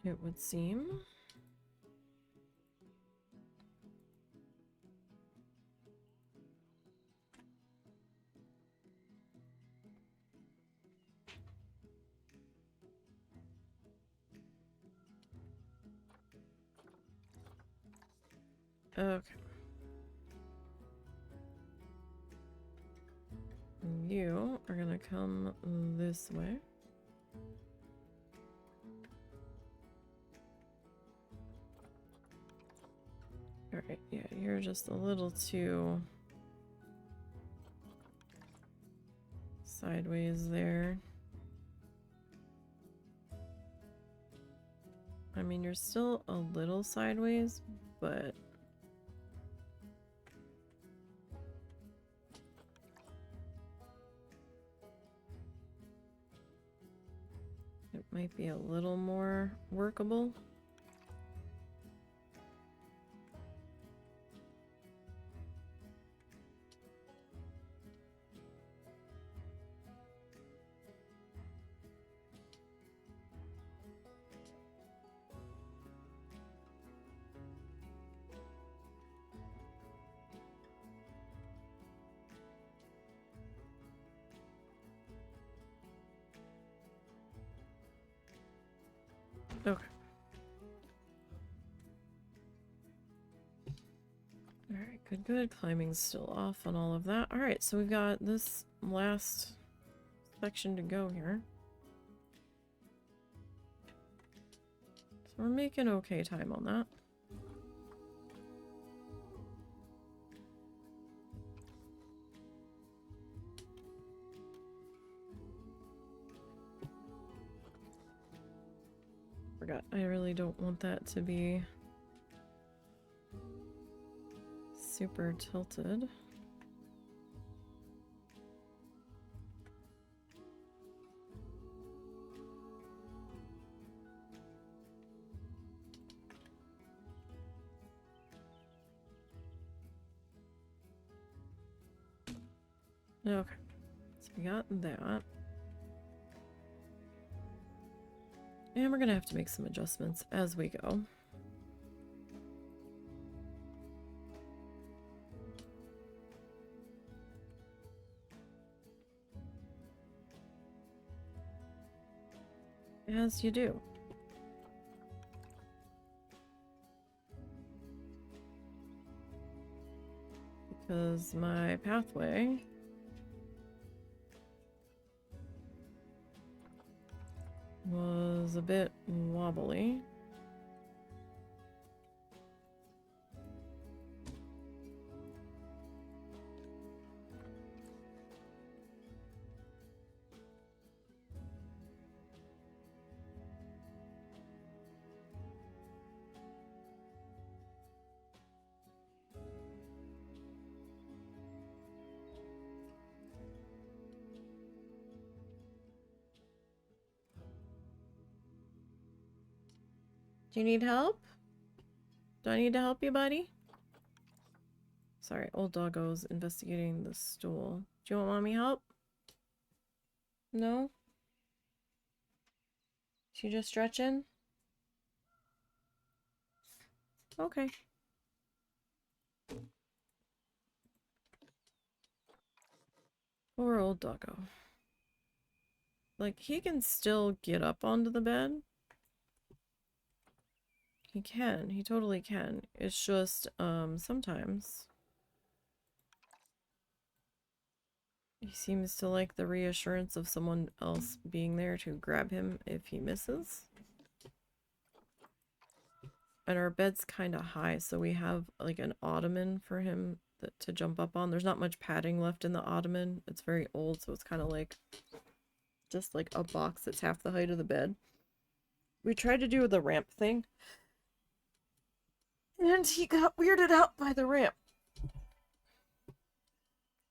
It would seem. Okay. You are gonna come this way. Alright, yeah, you're just a little too sideways there. I mean, you're still a little sideways, but... it might be a little more workable. Okay. Alright, good, good. Climbing's still off on all of that. Alright, so we've got this last section to go here. So we're making okay time on that. Forgot, I really don't want that to be super tilted. Okay, so we got that. And we're gonna have to make some adjustments as we go. As you do. Because my pathway was a bit wobbly. Do you need help? Do I need to help you, buddy? Sorry, old doggo's investigating the stool. Do you want mommy help? No? She just stretching? Okay. Poor old doggo. Like, he can still get up onto the bed. He can. He totally can. It's just, sometimes he seems to like the reassurance of someone else being there to grab him if he misses. And our bed's kind of high, so we have like an ottoman for him to jump up on. There's not much padding left in the ottoman. It's very old, so it's kind of like just like a box that's half the height of the bed. We tried to do the ramp thing, and he got weirded out by the ramp.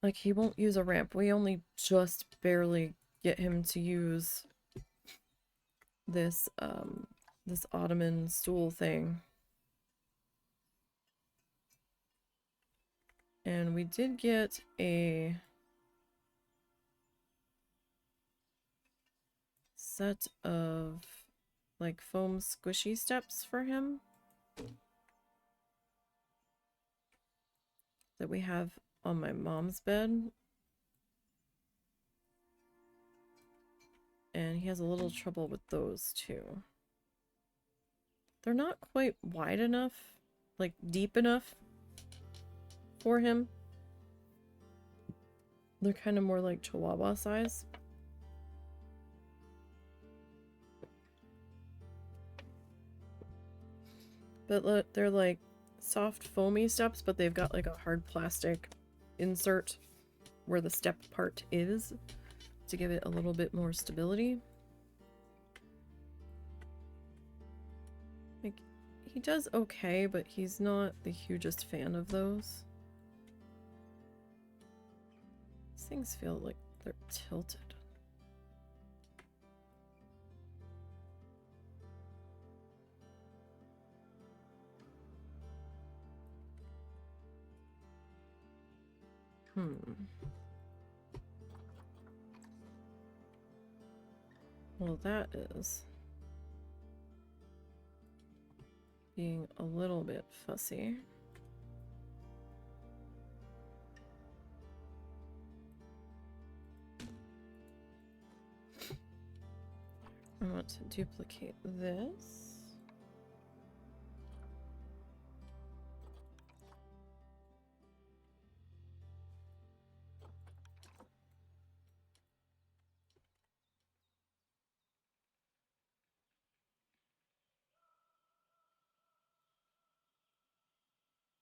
Like, he won't use a ramp. We only just barely get him to use this, this ottoman stool thing. And we did get a set of, like, foam squishy steps for him that we have on my mom's bed. And he has a little trouble with those too. They're not quite wide enough, like deep enough for him. They're kind of more like Chihuahua size. But they're like soft foamy steps, but they've got like a hard plastic insert where the step part is to give it a little bit more stability. Like, he does okay, but he's not the hugest fan of those. These things feel like they're tilted. Well, that is being a little bit fussy. I want to duplicate this.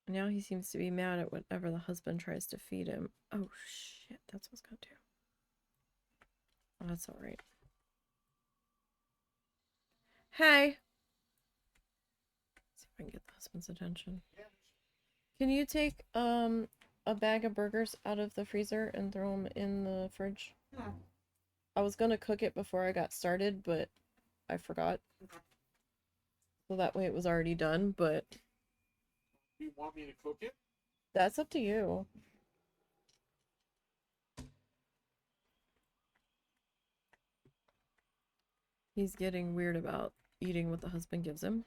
Now he seems to be mad at whatever the husband tries to feed him. Oh shit, that's what's gonna do. Oh, that's alright. Hey! Let's see if I can get the husband's attention. Can you take a bag of burgers out of the freezer and throw them in the fridge? Yeah. I was gonna cook it before I got started, but I forgot. So that way it was already done, but Do you want me to cook it? that's up to you. He's getting weird about eating what the husband gives him.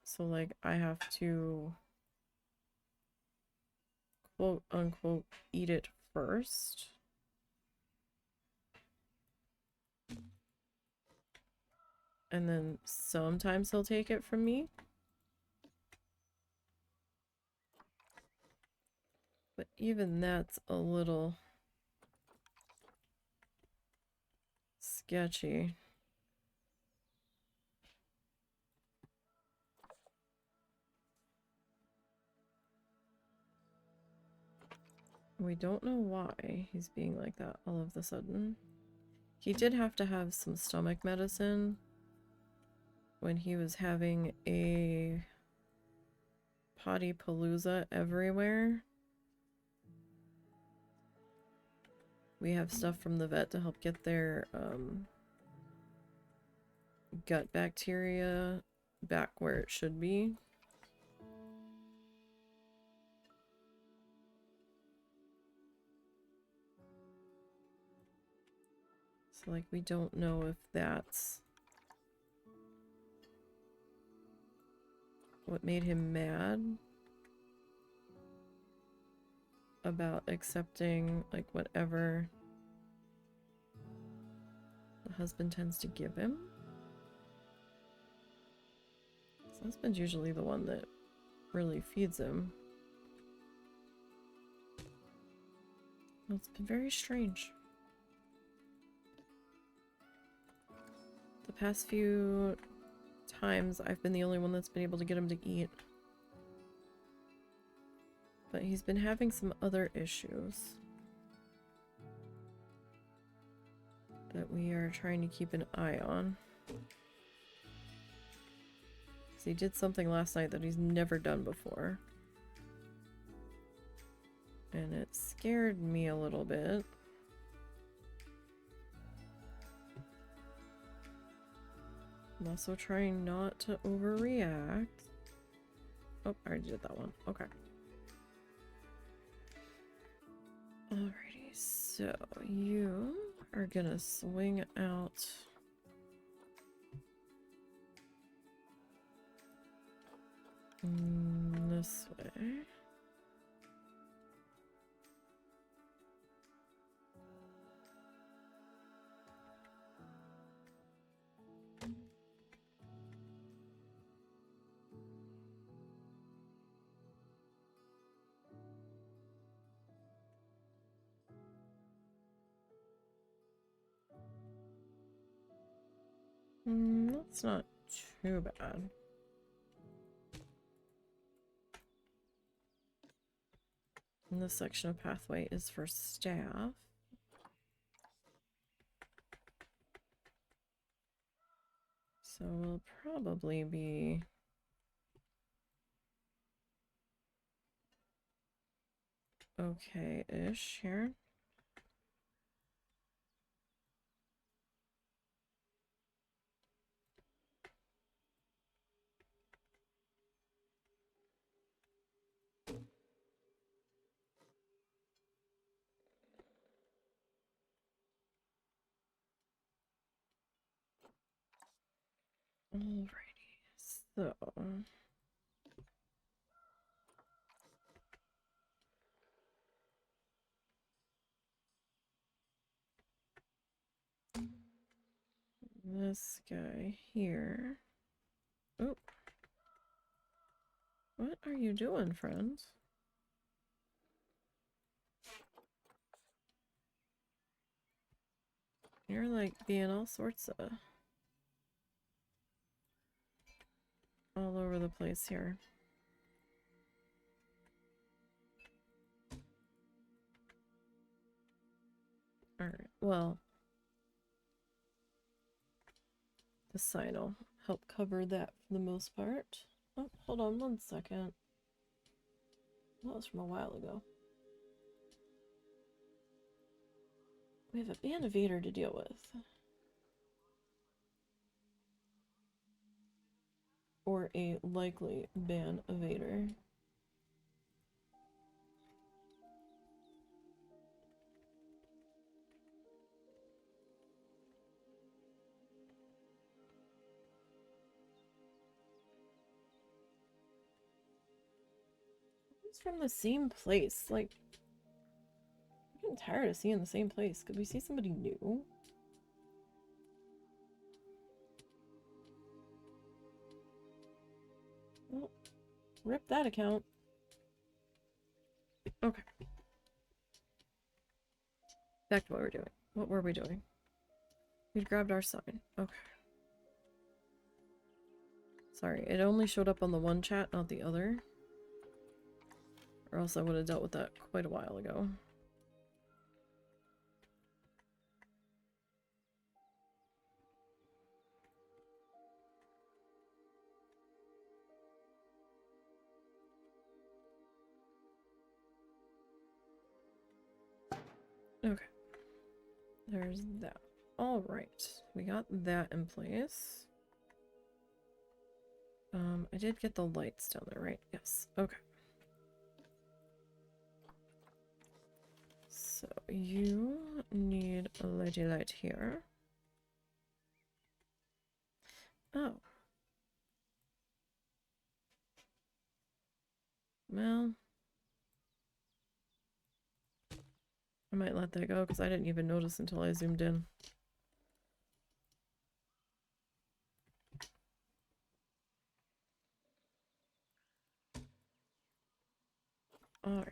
So, like, I have to quote unquote eat it first. And then sometimes he'll take it from me. But even that's a little sketchy. We don't know why he's being like that all of a sudden. He did have to have some stomach medicine when he was having a potty palooza everywhere. We have stuff from the vet to help get their gut bacteria back where it should be. So, like, we don't know if that's what made him mad about accepting, like, whatever the husband tends to give him. His husband's usually the one that really feeds him. Well, it's been very strange. The past few times I've been the only one that's been able to get him to eat. But he's been having some other issues that we are trying to keep an eye on. Because he did something last night that he's never done before. And it scared me a little bit. I'm also trying not to overreact. Oh, I already did that one. Okay. Alrighty, so you are gonna swing out this way. That's not too bad. And this section of pathway is for staff. So we'll probably be okay-ish here. Alrighty, so this guy here. Oh, what are you doing, friend? You're like being all sorts of all over the place here. Alright, well, the sign will help cover that for the most part. Oh, hold on one second. That was from a while ago. We have a band evader to deal with. Or a likely ban evader. It's from the same place. Like, I'm getting tired of seeing the same place. Could we see somebody new? Rip that account. Okay. Back to what we're doing. What were we doing? We grabbed our sign. Okay. Sorry, it only showed up on the one chat, not the other. Or else I would have dealt with that quite a while ago. Okay. There's that. Alright. We got that in place. I did get the lights down there, right? Yes. Okay. So you need a lady light here. Oh. Well. I might let that go because I didn't even notice until I zoomed in. Alright.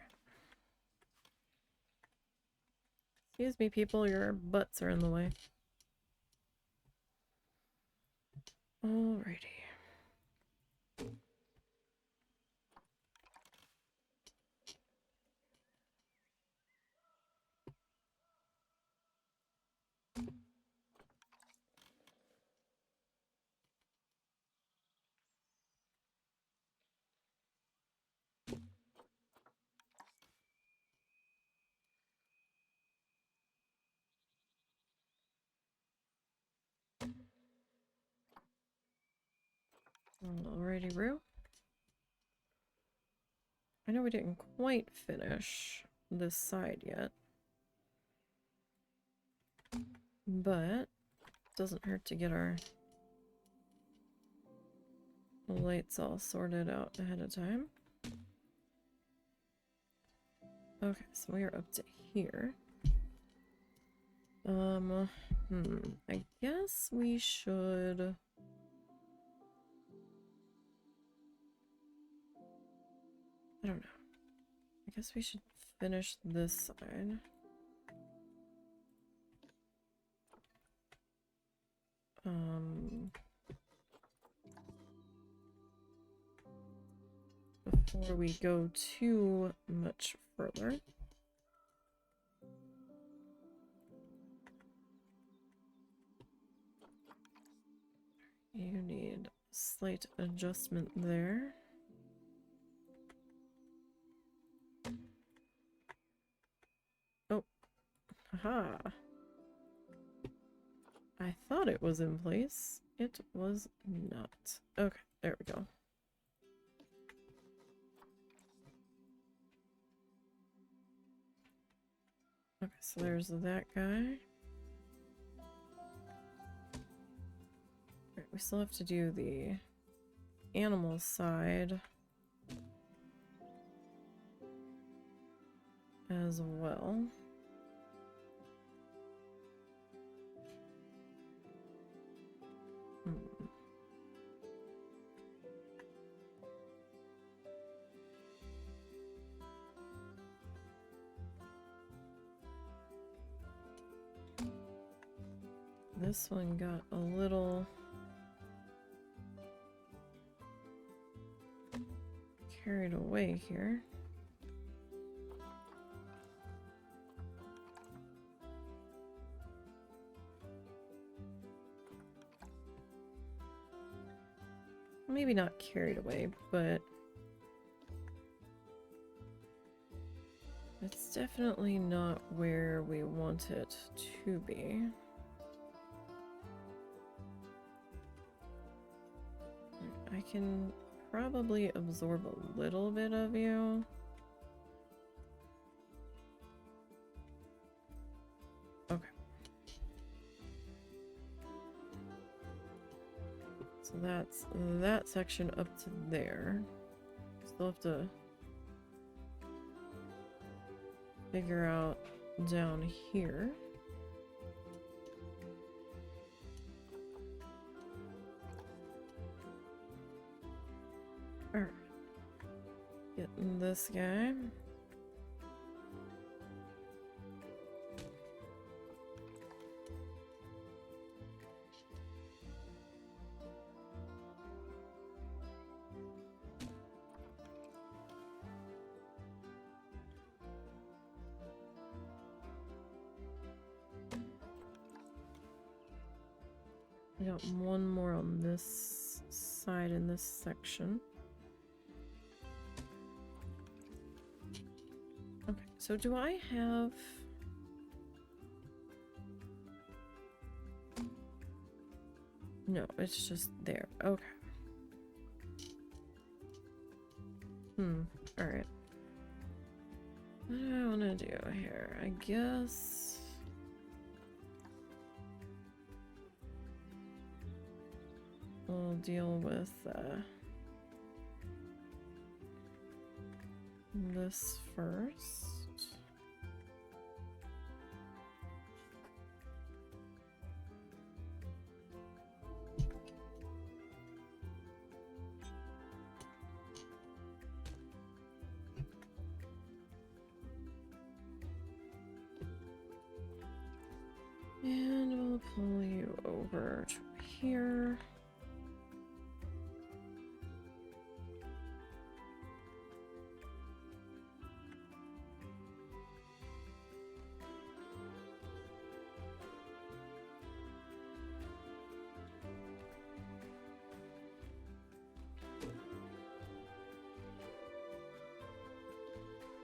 Excuse me, people, your butts are in the way. Alrighty. Alrighty, Roo. I know we didn't quite finish this side yet. But it doesn't hurt to get our lights all sorted out ahead of time. Okay, so we are up to here. I guess we should... I don't know. I guess we should finish this side. Before we go too much further. You need a slight adjustment there. Oh, haha. I thought it was in place. It was not. Okay, there we go. Okay, so there's that guy. Right, we still have to do the animal side as well. This one got a little carried away here. Maybe not carried away, but it's definitely not where we want it to be. I can probably absorb a little bit of you. Okay. So that's that section up to there. Still have to figure out down here. Alright. this guy. I got one more on this side in this section. Okay, so do I have... No, it's just there. Okay. Alright. What do I want to do here? I guess... we'll deal with this first. And we'll pull you over to here.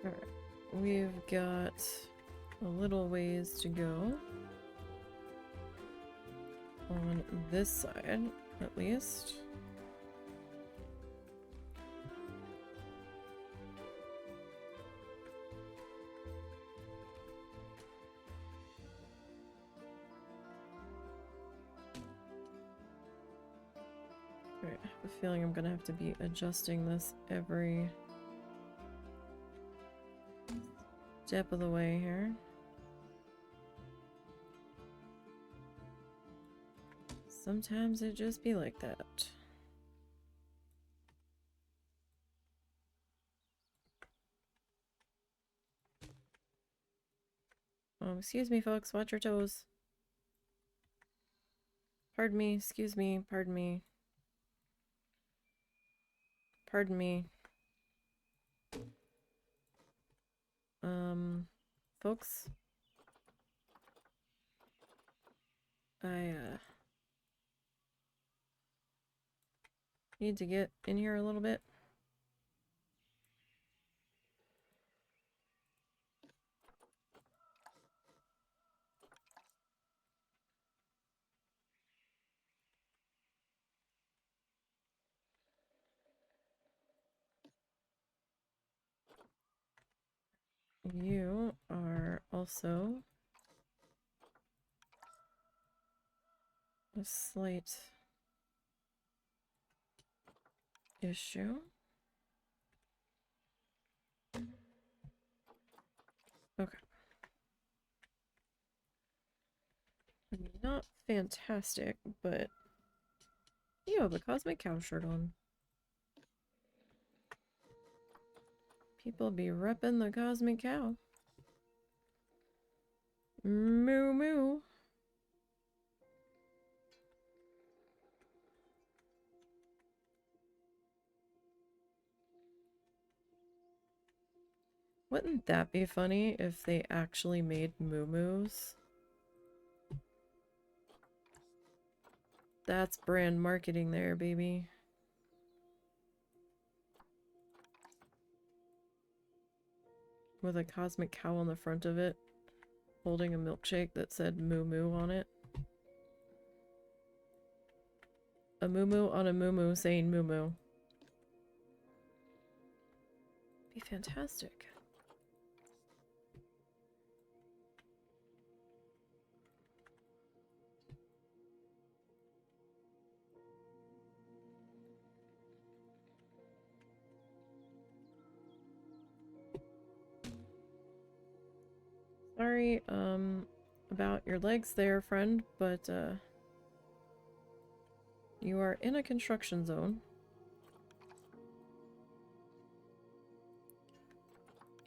Alright, we've got a little ways to go on this side, at least. Alright, I have a feeling I'm gonna have to be adjusting this every step of the way here. Sometimes it just be like that. Oh, excuse me, folks. Watch your toes. Pardon me. Excuse me. Pardon me. Pardon me. Folks? I, need to get in here a little bit. You are also a slight issue. Okay. Not fantastic, but you have a Cosmic Cow shirt on. People be repping the Cosmic Cow. Moo moo. Wouldn't that be funny if they actually made moo-moos? That's brand marketing there, baby. With a Cosmic Cow on the front of it, holding a milkshake that said moo moo on it. A moo moo on a moo moo saying moo moo. Be fantastic. Sorry, about your legs there, friend, but, you are in a construction zone.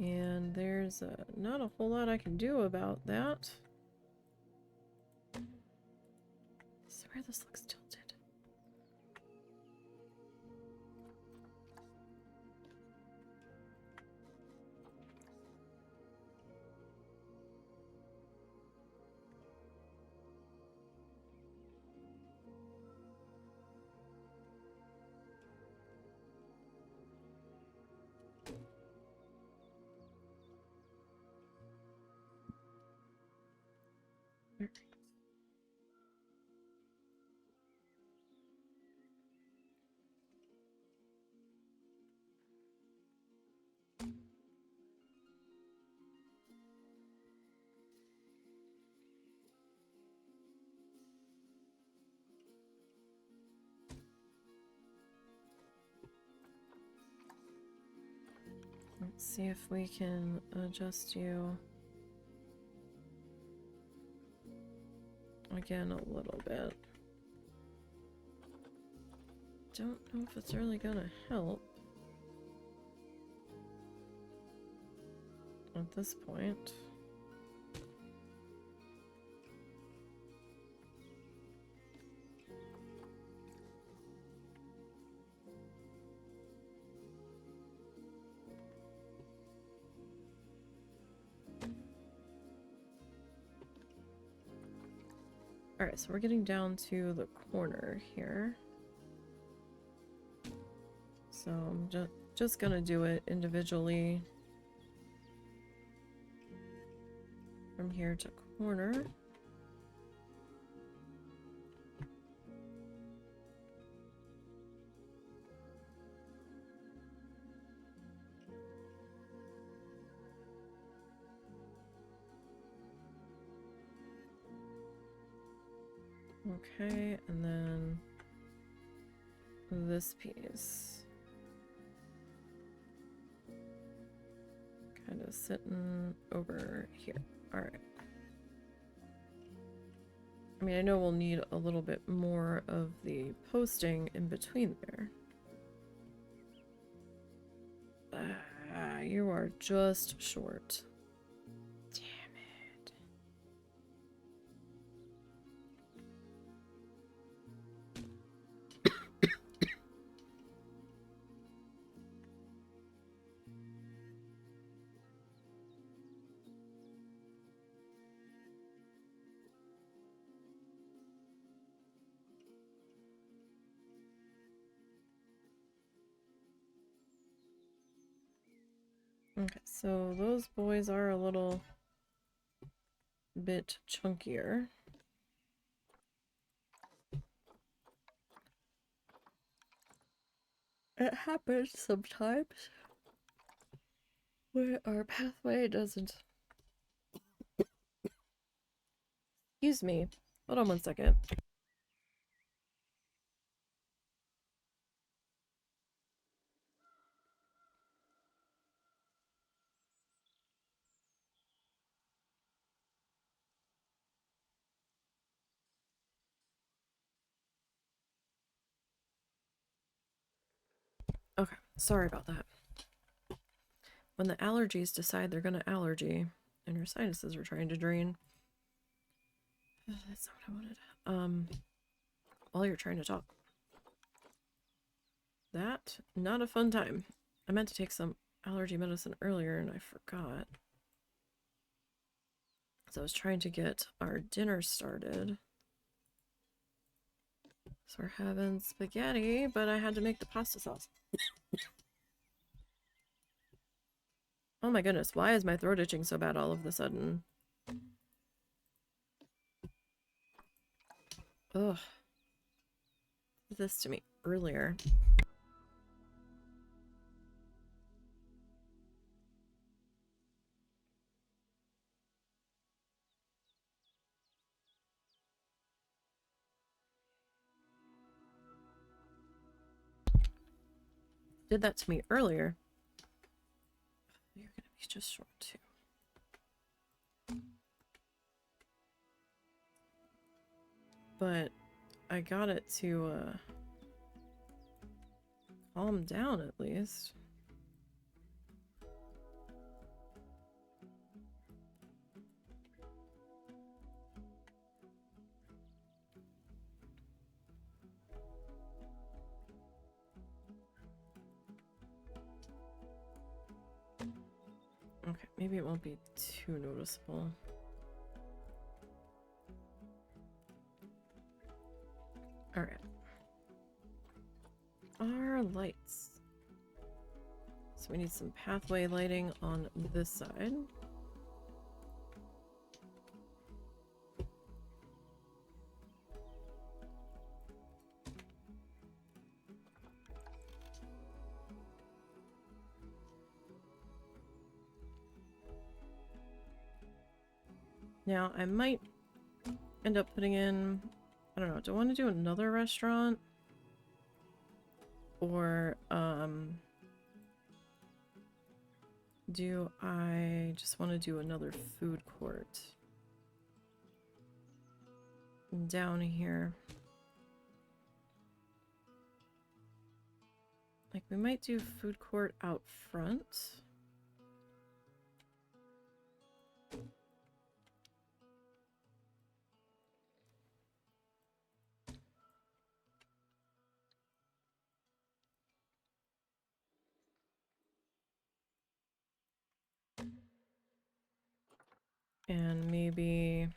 And there's not a whole lot I can do about that. I swear this looks tilted. Let's see if we can adjust you again a little bit. Don't know if it's really gonna help at this point. Alright, so we're getting down to the corner here. So I'm just gonna do it individually from here to corner. Okay, and then this piece. Kind of sitting over here. Alright. I mean, I know we'll need a little bit more of the posting in between there. You are just short. Damn it. Okay, so those boys are a little bit chunkier. It happens sometimes where our pathway doesn't. Excuse me. Hold on 1 second. Okay, sorry about that. When the allergies decide they're gonna allergy and your sinuses are trying to drain. That's not what I wanted. While you're trying to talk. That, not a fun time. I meant to take some allergy medicine earlier and I forgot. So I was trying to get our dinner started. So we're having spaghetti, but I had to make the pasta sauce. Oh my goodness, why is my throat itching so bad all of a sudden? Ugh. Did this to me earlier. Did that to me earlier. You're gonna be just short too. But I got it to calm down at least. Okay, maybe it won't be too noticeable. Alright. Our lights. So we need some pathway lighting on this side. Now, I might end up putting in, I don't know, do I want to do another restaurant? Or, do I just want to do another food court? Down here. Like, we might do food court out front. And maybe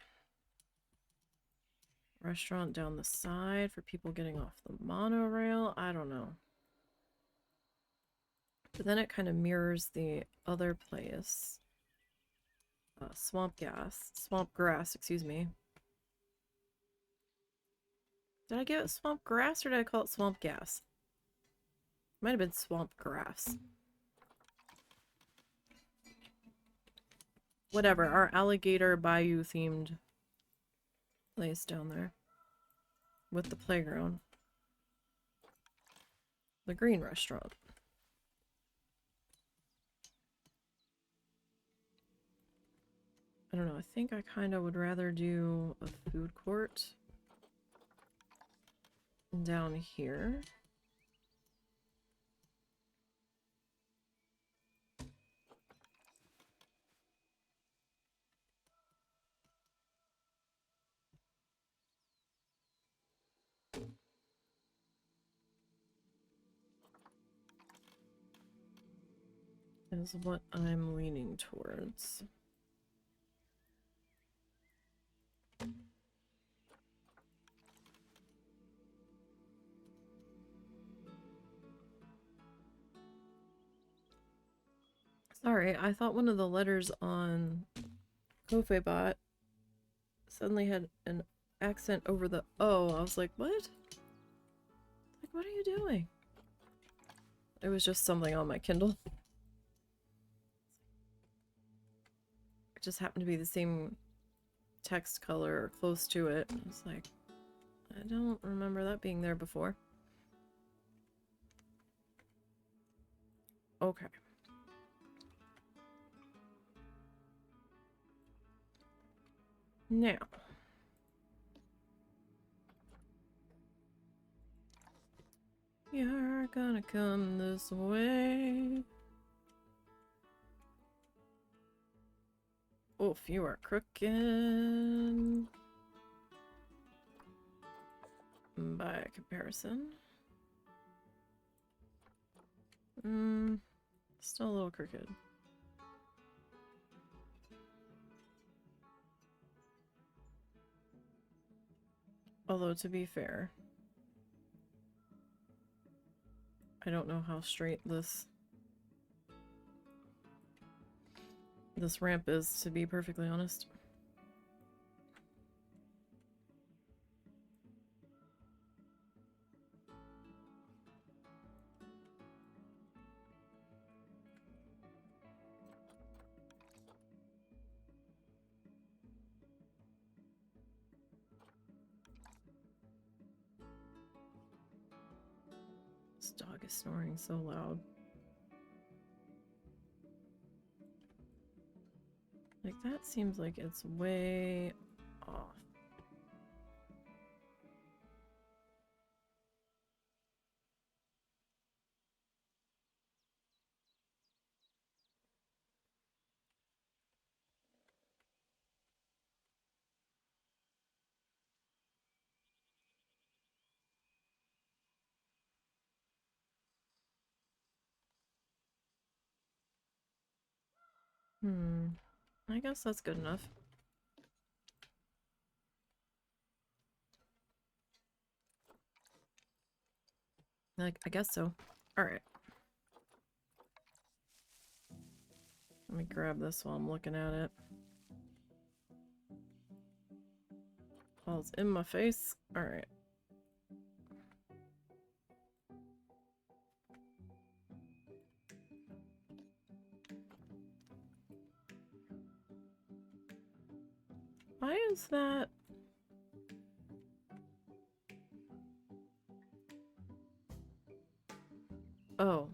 restaurant down the side for people getting off the monorail. I don't know. But then it kind of mirrors the other place. Swamp grass, excuse me. Did I get swamp grass or did I call it swamp gas? Might have been swamp grass. Whatever, our alligator bayou themed place down there. With the playground. The green restaurant. I don't know, I think I kind of would rather do a food court down here. Is what I'm leaning towards. Sorry, I thought one of the letters on Kofebot suddenly had an accent over the O. I was like, what? Like, what are you doing? It was just something on my Kindle. It just happened to be the same text color or close to it. I was like, I don't remember that being there before. Okay. Now. You're gonna come this way. Oof, you are crooked. By comparison. Still a little crooked. Although, to be fair, I don't know how straight this ramp is, to be perfectly honest. This dog is snoring so loud. Like, that seems like it's way off. I guess that's good enough. Like, I guess so. Alright. Let me grab this while I'm looking at it. While it's in my face. Alright. Why is that? Oh.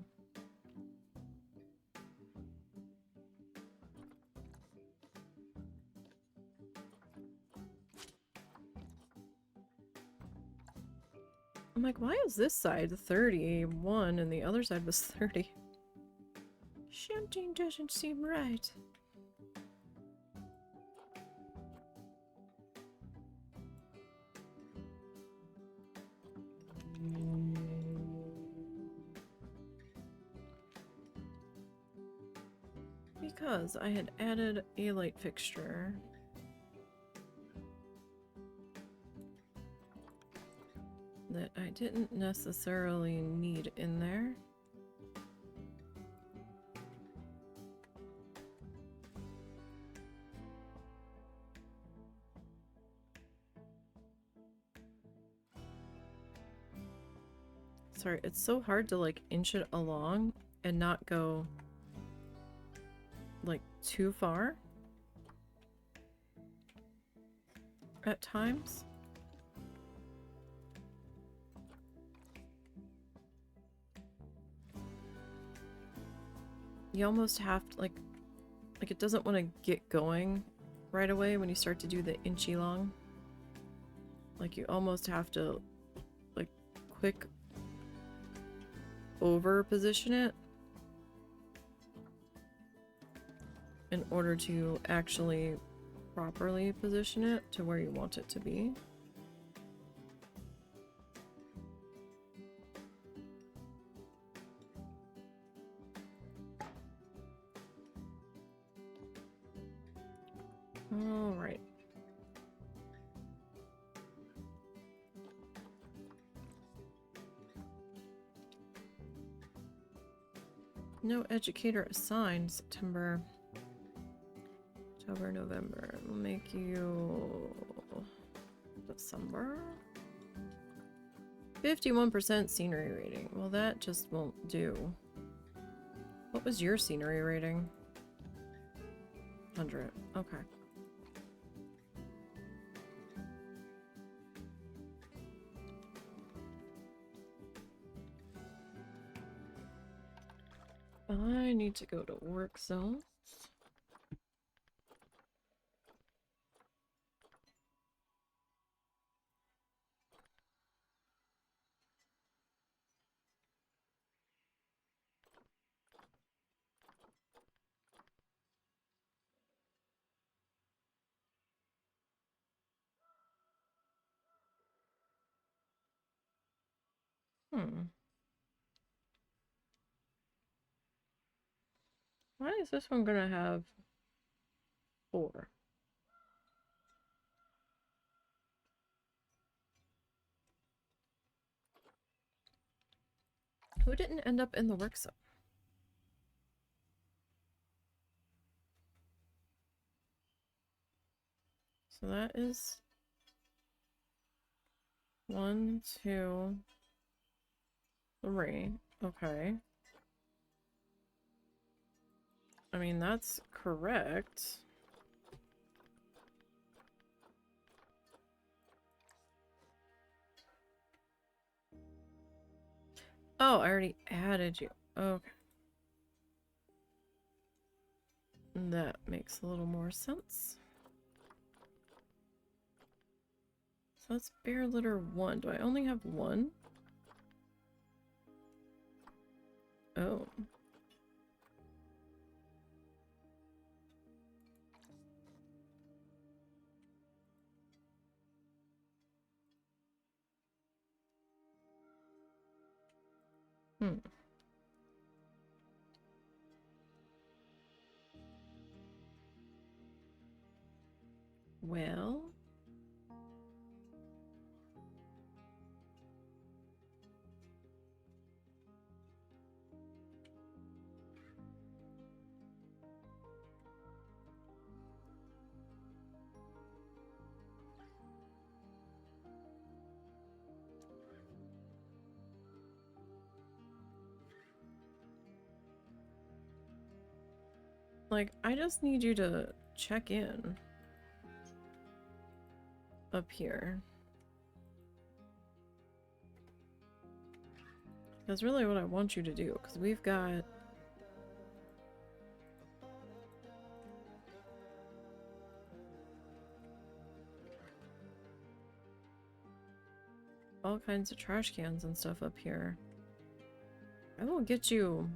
I'm like, why is this side 31 and the other side was 30? Something doesn't seem right. Because I had added a light fixture. That I didn't necessarily need in there. Sorry, it's so hard to like inch it along and not go like too far at times. You almost have to like it doesn't want to get going right away when you start to do the inchy long. Like you almost have to like quick over position it in order to actually properly position it to where you want it to be. All right. No educator assigned. September, October, November. We'll make you December. 51% scenery rating. Well, that just won't do. What was your scenery rating? 100. Okay. I need to go to work zones. Why is this one gonna have 4? Who didn't end up in the work zone? So that is 1, 2, 3. Okay. I mean, that's correct. Oh, I already added you. Okay. That makes a little more sense. So that's bear litter 1. Do I only have 1? Oh. Well... Like, I just need you to check in up here. That's really what I want you to do, because we've got all kinds of trash cans and stuff up here. I will get you.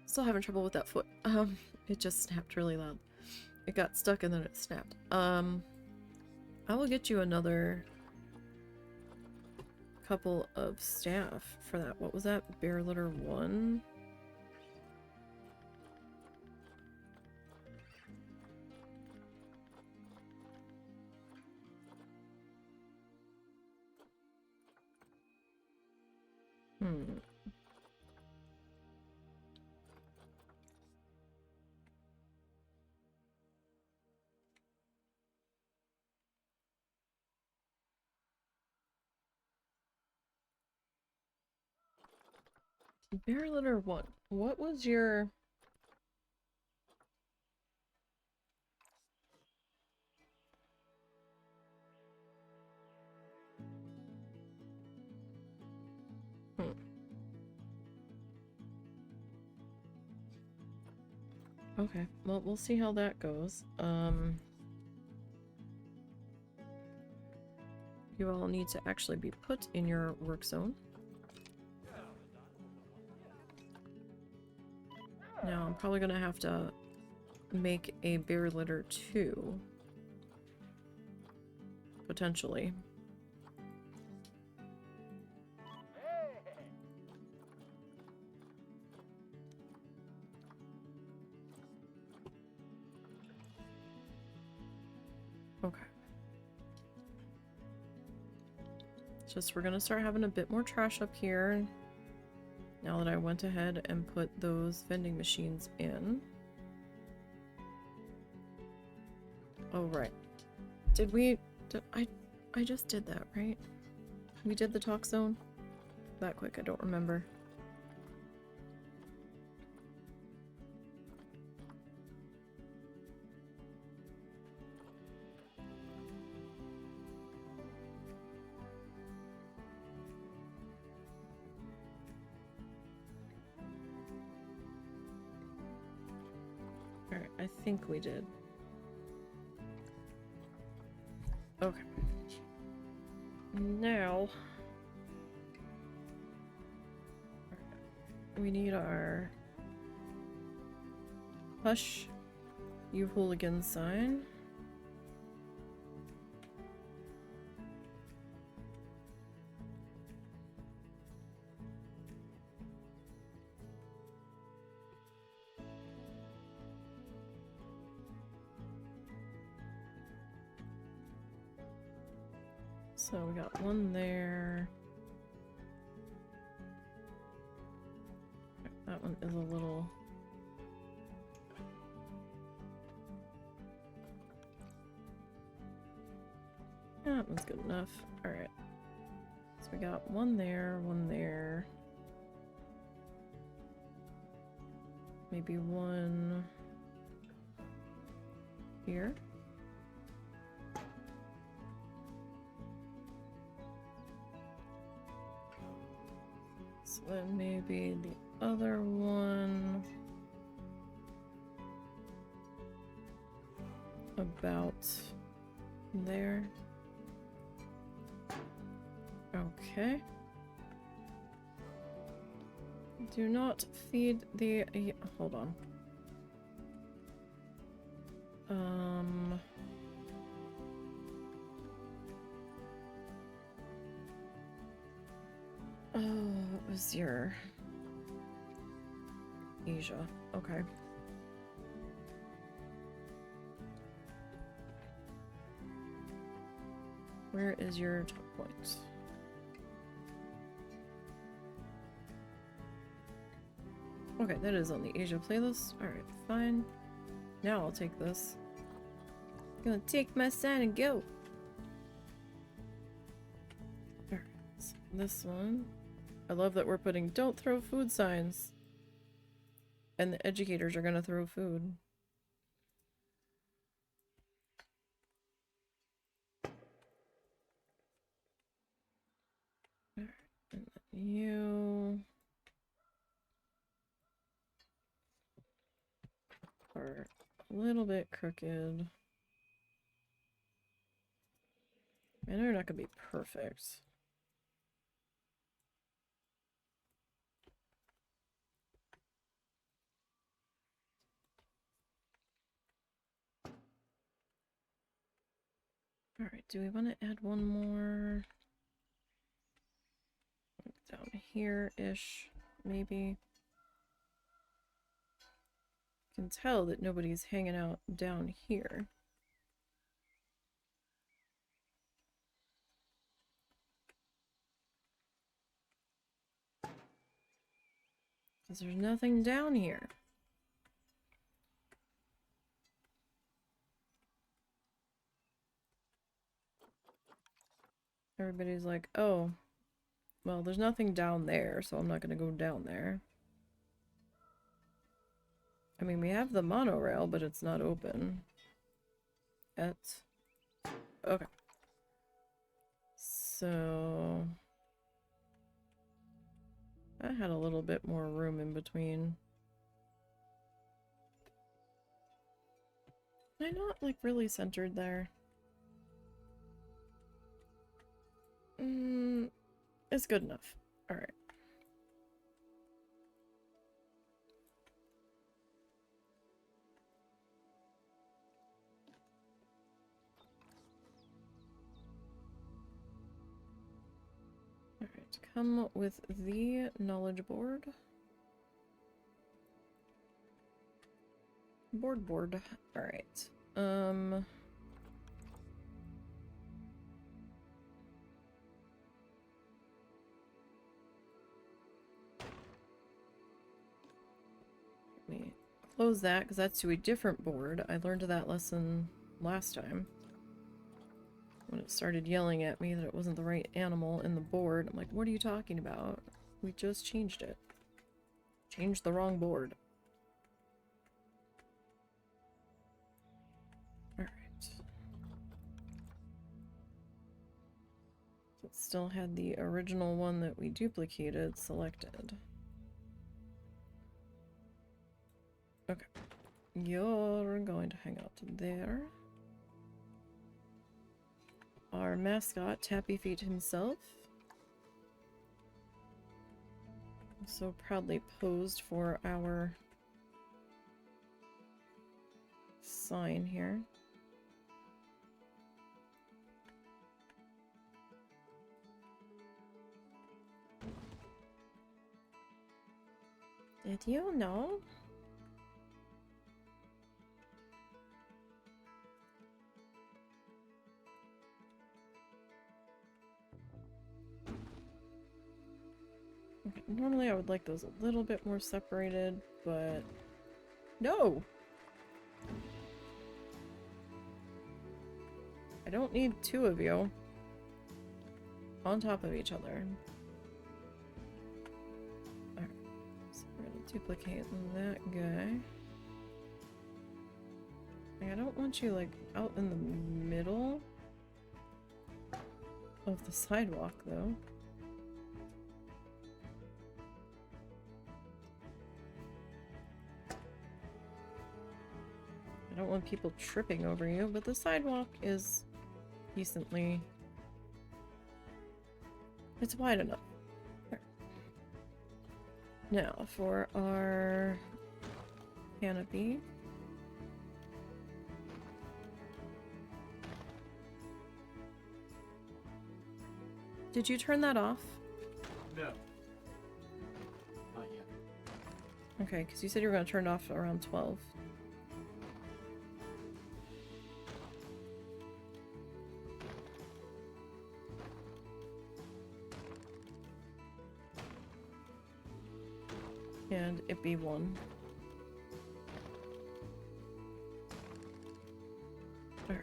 Still having trouble with that foot. It just snapped really loud. It got stuck and then it snapped. I will get you another couple of staff for that. What was that? Bear litter 1? Bear litter 1. What was your... Okay, well, we'll see how that goes. You all need to actually be put in your work zone. Now, I'm probably gonna have to make a bear litter 2. Potentially. Okay. It's just we're gonna start having a bit more trash up here. Now that I went ahead and put those vending machines in. Oh, right. Did we... I just did that, right? We did the talk zone? That quick, I don't remember. Alright, I think we did. Okay. Now... we need our... Hush, you hooligan sign. So we got one there. That one is a little... yeah, that one's good enough. Alright. So we got one there, one there. Maybe one here. So then maybe the other one about there. Okay. Do not feed the... hold on. Oh, what was your... Asia. Okay. Where is your top point? Okay, that is on the Asia playlist. Alright, fine. Now I'll take this. Gonna take my sign and go. Alright, so this one. I love that we're putting don't throw food signs. And the educators are gonna throw food. Alright, and then you are a little bit crooked. I know you're not gonna be perfect. Alright, do we want to add one more? Down here-ish, maybe. You can tell that nobody's hanging out down here. Because there's nothing down here. Everybody's like, oh, well, there's nothing down there, so I'm not going to go down there. I mean, we have the monorail, but it's not open. Okay. So... I had a little bit more room in between. Am I not, like, really centered there? It's good enough. Alright. Alright, come with the knowledge board. Board. Alright. Let me close that, because that's to a different board. I learned that lesson last time. When it started yelling at me that it wasn't the right animal in the board. I'm like, what are you talking about? We just changed it. Changed the wrong board. Alright. It still had the original one that we duplicated selected. Okay. You're going to hang out there. Our mascot, Tappy Feet himself. So proudly posed for our sign here. Did you know? Okay, normally I would like those a little bit more separated, but no! I don't need two of you on top of each other. Alright, so we're gonna duplicate that guy. I don't want you, like, out in the middle of the sidewalk, though. I don't want people tripping over you, but the sidewalk is decently... it's wide enough. There. Now, for our canopy... Did you turn that off? No. Not yet. Okay, because you said you were going to turn it off around 12. And Ep.40. Alright.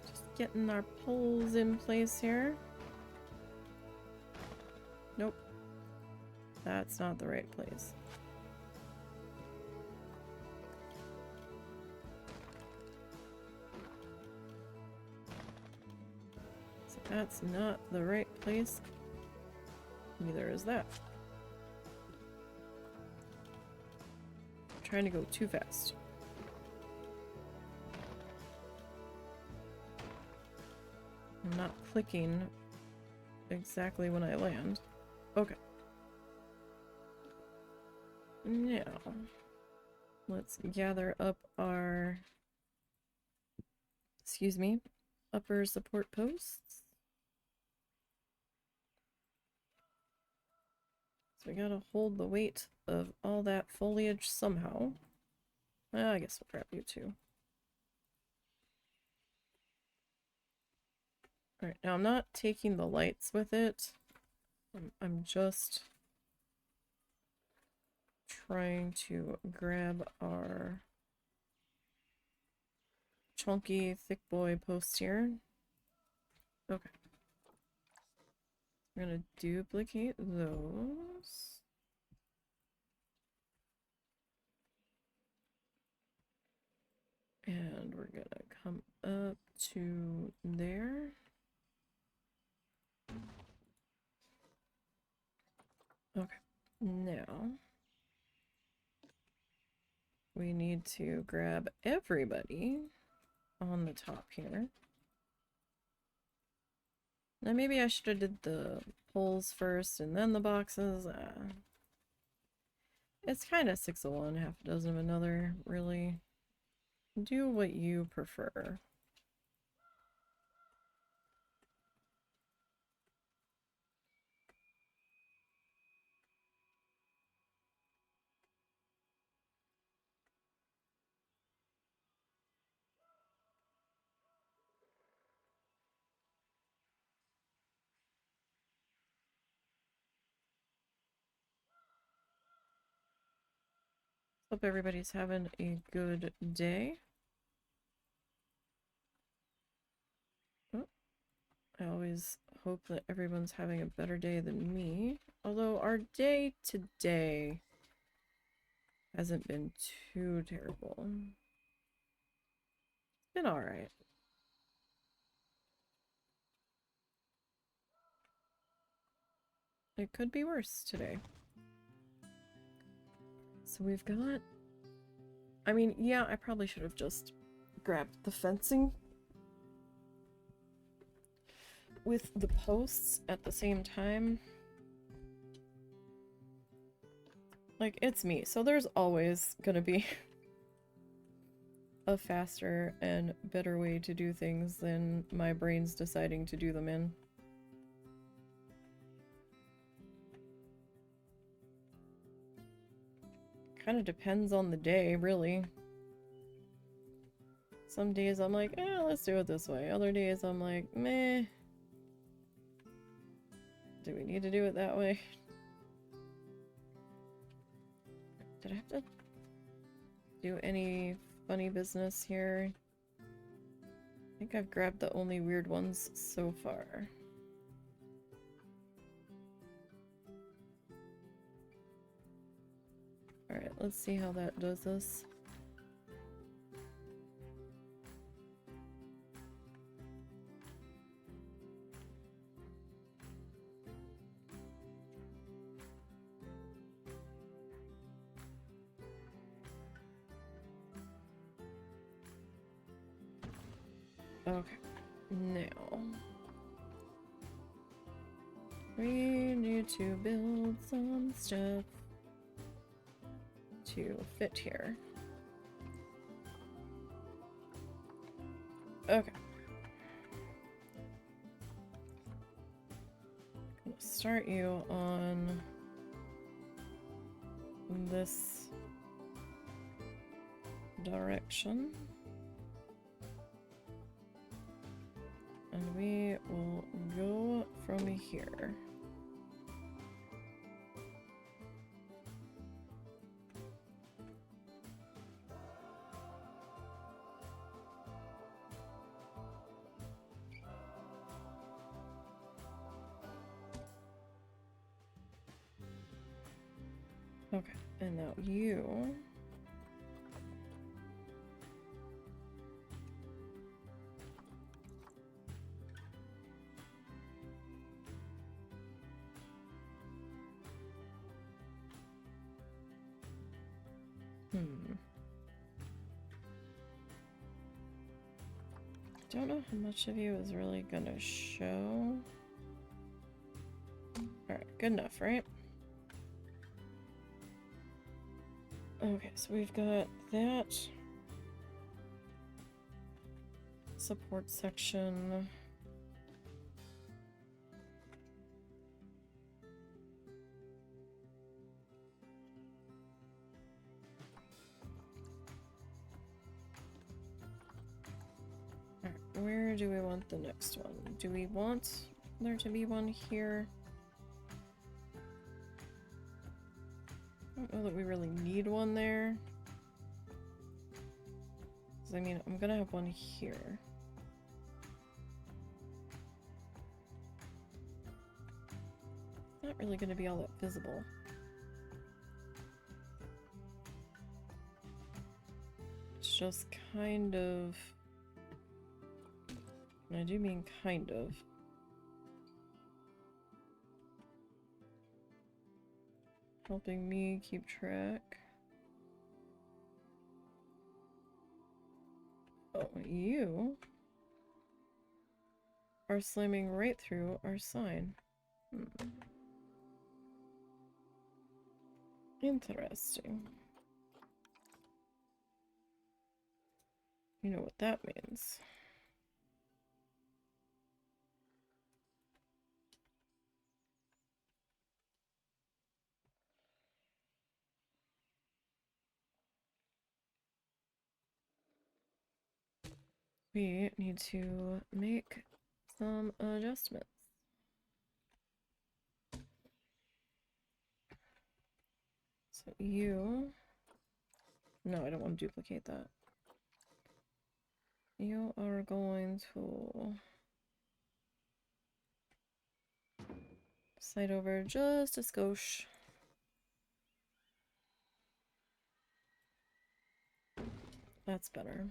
Just getting our poles in place here. Nope. That's not the right place. So that's not the right place. Neither is that. I'm trying to go too fast. I'm not clicking exactly when I land. Okay. Now, let's gather up our, excuse me, upper support posts. So we gotta hold the weight of all that foliage somehow. I guess we'll grab you too. Alright, now I'm not taking the lights with it. I'm just trying to grab our chunky thick boy posts here. Okay. We're gonna duplicate those. And we're gonna come up to there. Okay, now we need to grab everybody on the top here. Now maybe I should have did the poles first and then the boxes. It's kind of 6 of one, half a dozen of another, really. Do what you prefer. Hope everybody's having a good day. Oh, I always hope that everyone's having a better day than me. Although our day today hasn't been too terrible. It's been alright. It could be worse today. So we've got... I mean, yeah, I probably should have just grabbed the fencing with the posts at the same time. Like, it's me, so there's always gonna be a faster and better way to do things than my brain's deciding to do them in. Kind of depends on the day, really. Some days I'm like, let's do it this way. Other days I'm like, meh. Do we need to do it that way? Did I have to do any funny business here? I think I've grabbed the only weird ones so far. Alright, let's see how that does us. Okay, now we need to build some stuff to fit here. Okay. I'm gonna start you on this direction. And we will go from here. Okay, and now you. Don't know how much of you is really gonna show. Alright, good enough, right? Okay, so we've got that support section. Alright, where do we want the next one? Do we want there to be one here? I don't know that we really need one there. 'Cause I mean, I'm gonna have one here. Not really gonna be all that visible. It's just kind of... And I do mean kind of. Helping me keep track. Oh, you are slamming right through our sign. Interesting. You know what that means. We need to make some adjustments. So you... No, I don't want to duplicate that. You are going to slide over just a skosh. That's better.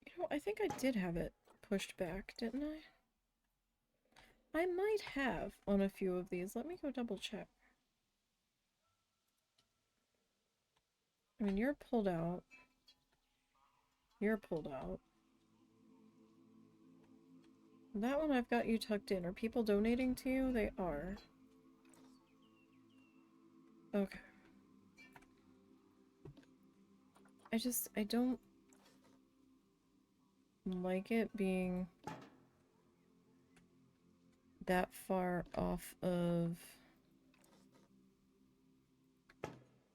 You know, I think I did have it pushed back, didn't I? I might have on a few of these. Let me go double check. I mean, you're pulled out. You're pulled out. That one I've got you tucked in. Are people donating to you? They are. Okay. I don't like it being that far off of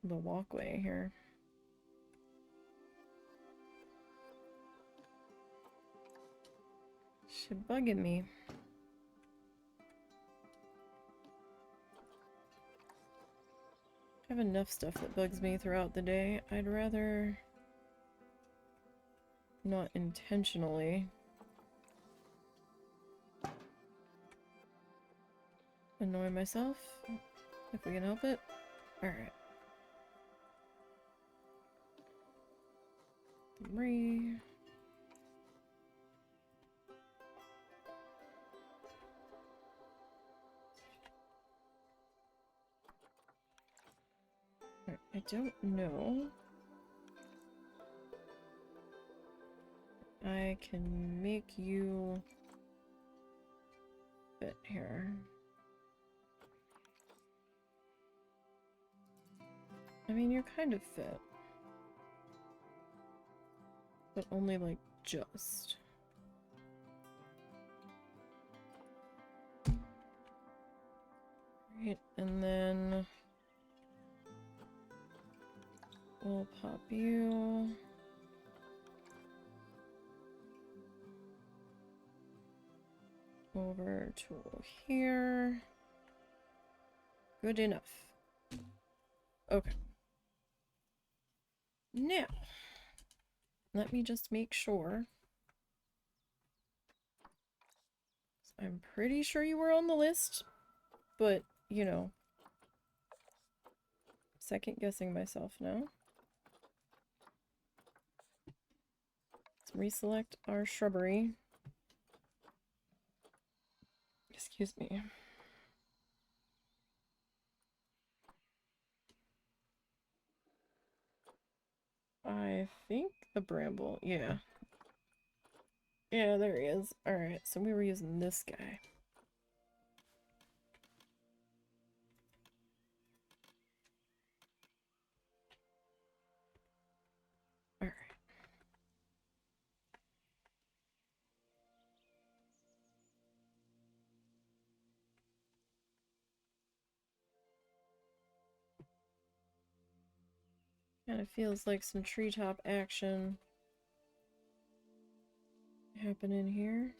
the walkway here. Should bugging me. I have enough stuff that bugs me throughout the day. I'd rather not intentionally annoy myself, if we can help it. Alright. 3. Right, I don't know. I can make you fit here. I mean, you're kind of fit. But only, like, just. Right, and then we'll pop you. Over to here. Good enough. Okay. Now, let me just make sure. I'm pretty sure you were on the list, but, you know, second guessing myself now. Let's reselect our shrubbery. Excuse me. I think the bramble, yeah. Yeah, there he is. Alright, so we were using this guy. Alright. Kind of feels like some treetop action happening here.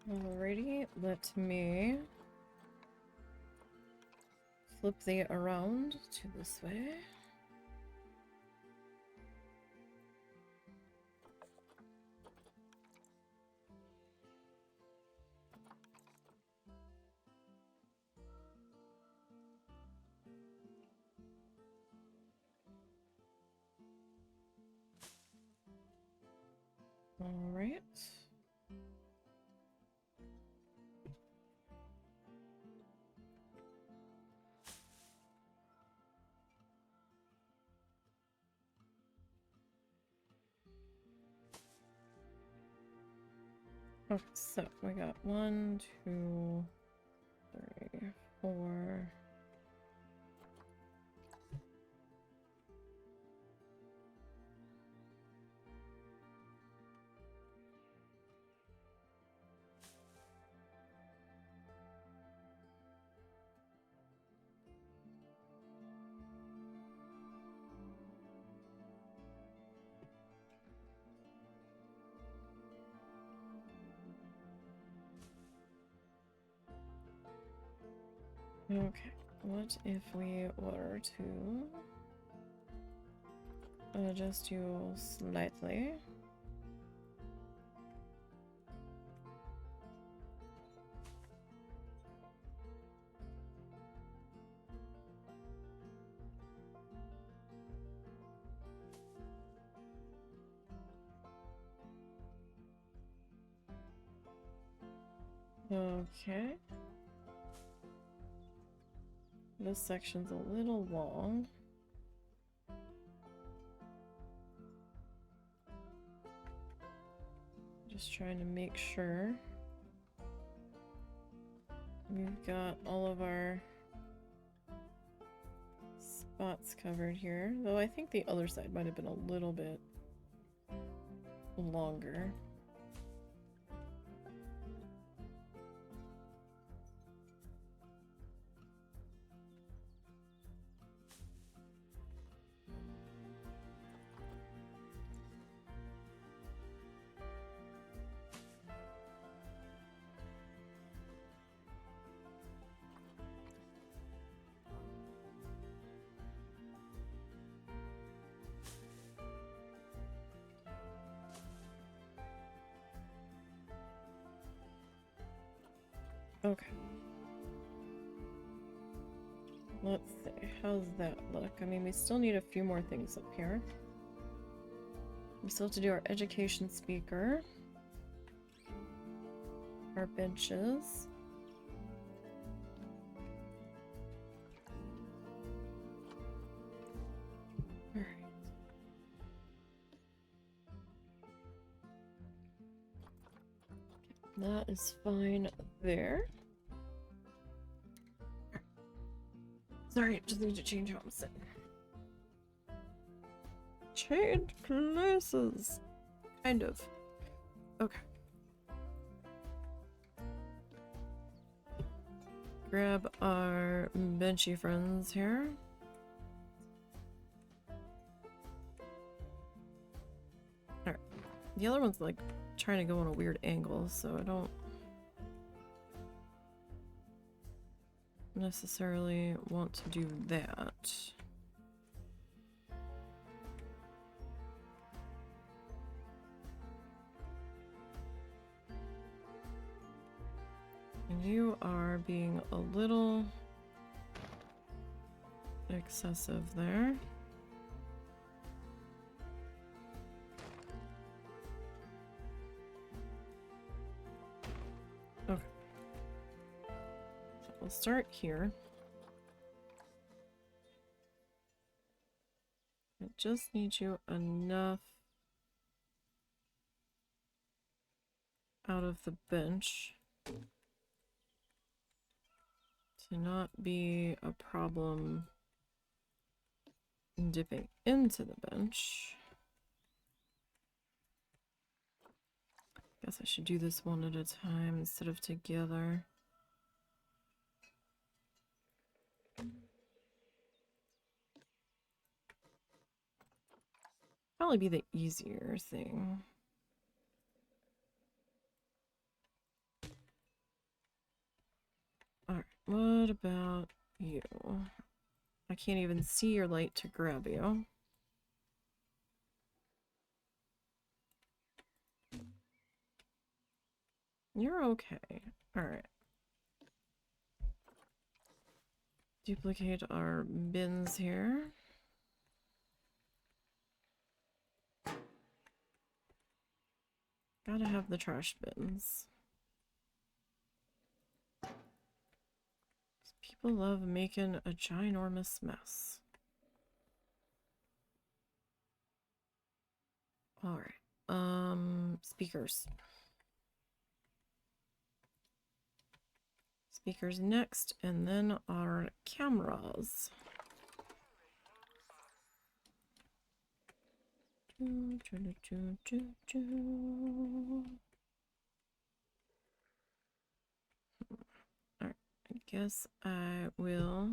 Alrighty, let me flip the around to this way. Alright. Okay, so we got 1, 2, 3, 4. Okay, what if we were to adjust you slightly? Okay. This section's a little long. Just trying to make sure we've got all of our spots covered here. Though I think the other side might have been a little bit longer. Okay. Let's see. How's that look? I mean, we still need a few more things up here. We still have to do our education speaker. Our benches. Alright. That is fine there. Sorry, just need to change how I'm sitting. Change places. Kind of. Okay. grab our benchy friends here. Alright. The other one's like trying to go on a weird angle, so I don't necessarily want to do that. And you are being a little excessive there. Okay. So we'll start here. I just need you enough out of the bench to not be a problem dipping into the bench. Guess I should do this one at a time instead of together. Probably be the easier thing. Alright, what about you? I can't even see your light to grab you. You're okay. Alright. Duplicate our bins here. Gotta have the trash bins. People love making a ginormous mess. Alright. Speakers. Speakers next, and then our cameras. Alright, I guess I will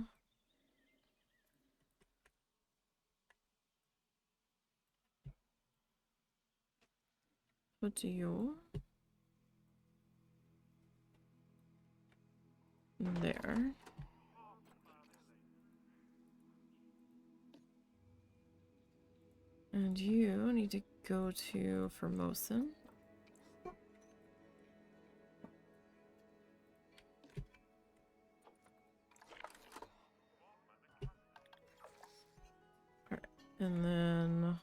put you there. And you need to go to Formosan. Alright, and then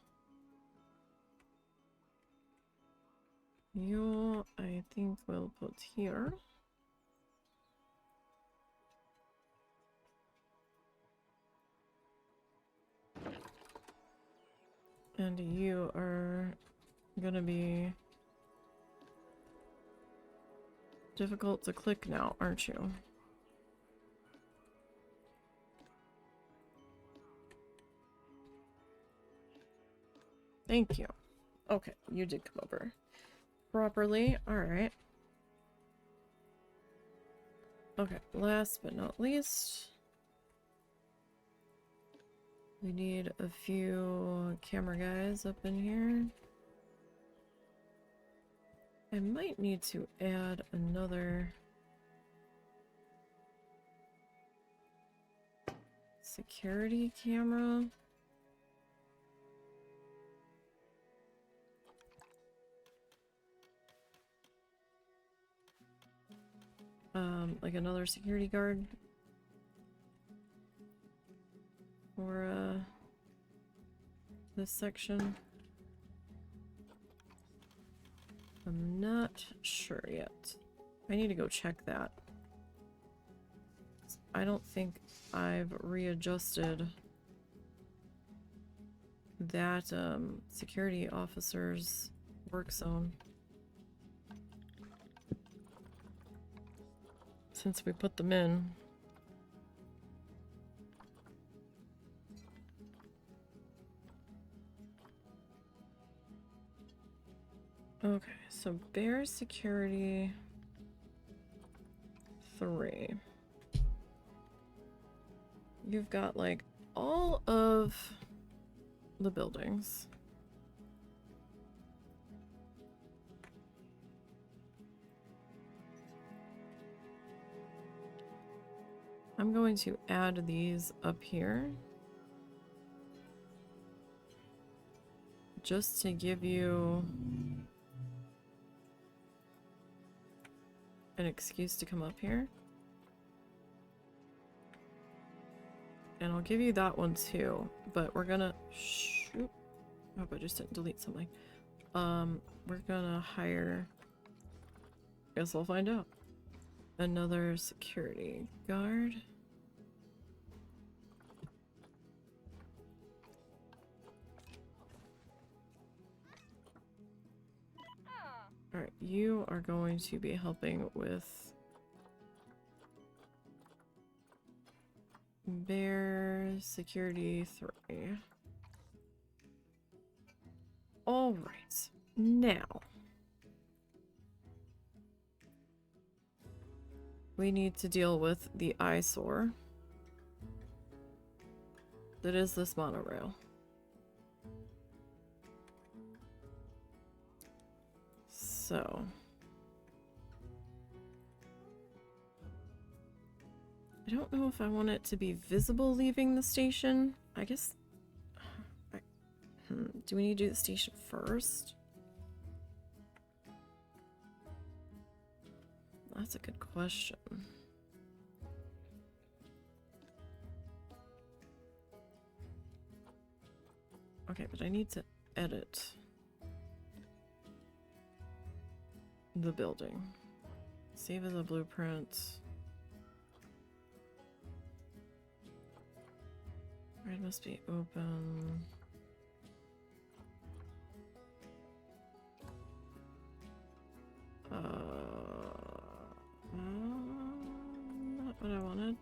you, I think we'll put here. And you are gonna be difficult to click now, aren't you? Thank you. Okay, you did come over properly. Alright. Okay, last but not least, we need a few camera guys up in here. I might need to add another security camera. Like another security guard for this section. I'm not sure yet. I need to go check that. I don't think I've readjusted that security officer's work zone since we put them in. Okay, so bear security 3. you've got like all of the buildings. I'm going to add these up here just to give you an excuse to come up here. And I'll give you that one too, but we're gonna shoot. I hope I just didn't delete something. We're gonna hire, guess I'll find out, another security guard. Alright, you are going to be helping with Bear Security 3. Alright, now we need to deal with the eyesore that is this monorail. So I don't know if I want it to be visible leaving the station. I guess do we need to do the station first? That's a good question. Okay, but I need to edit the building. Save as a blueprint. It must be open. Not what I wanted.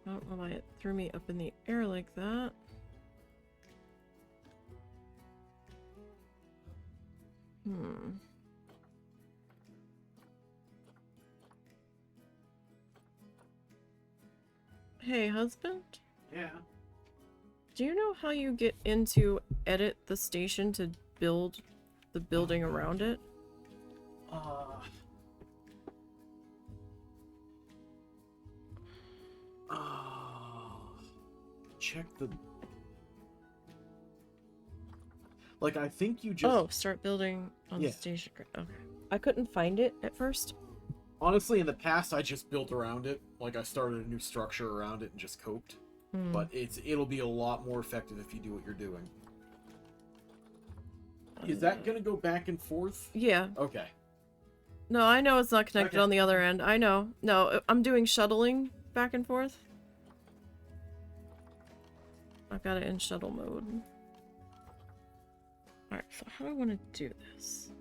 I don't know why it threw me up in the air like that. Hey, husband? Yeah. Do you know how you get into edit the station to build the building around it? Check the... Like, I think you just... Oh, start building on the station. Okay. I couldn't find it at first. Honestly, in the past, I just built around it. Like, I started a new structure around it and just coped. But it'll be a lot more effective if you do what you're doing. Is that gonna go back and forth? Yeah. Okay. No, I know it's not connected on the other end. I know. No, I'm doing shuttling back and forth. I've got it in shuttle mode. Alright, so how do I want to do this?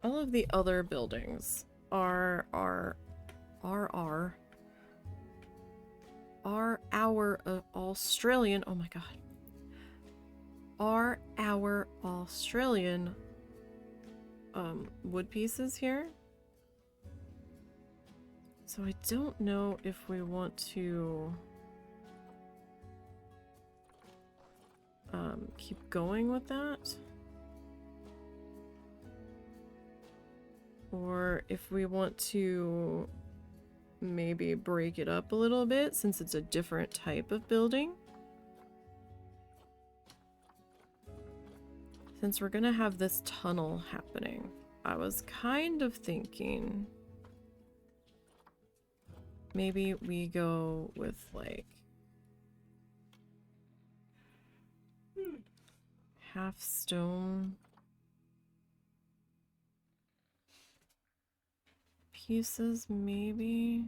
All of the other buildings are our Australian, oh my god, are our Australian wood pieces here. So I don't know if we want to keep going with that, or if we want to maybe break it up a little bit since it's a different type of building. Since we're gonna have this tunnel happening, I was kind of thinking maybe we go with like half stone pieces, maybe.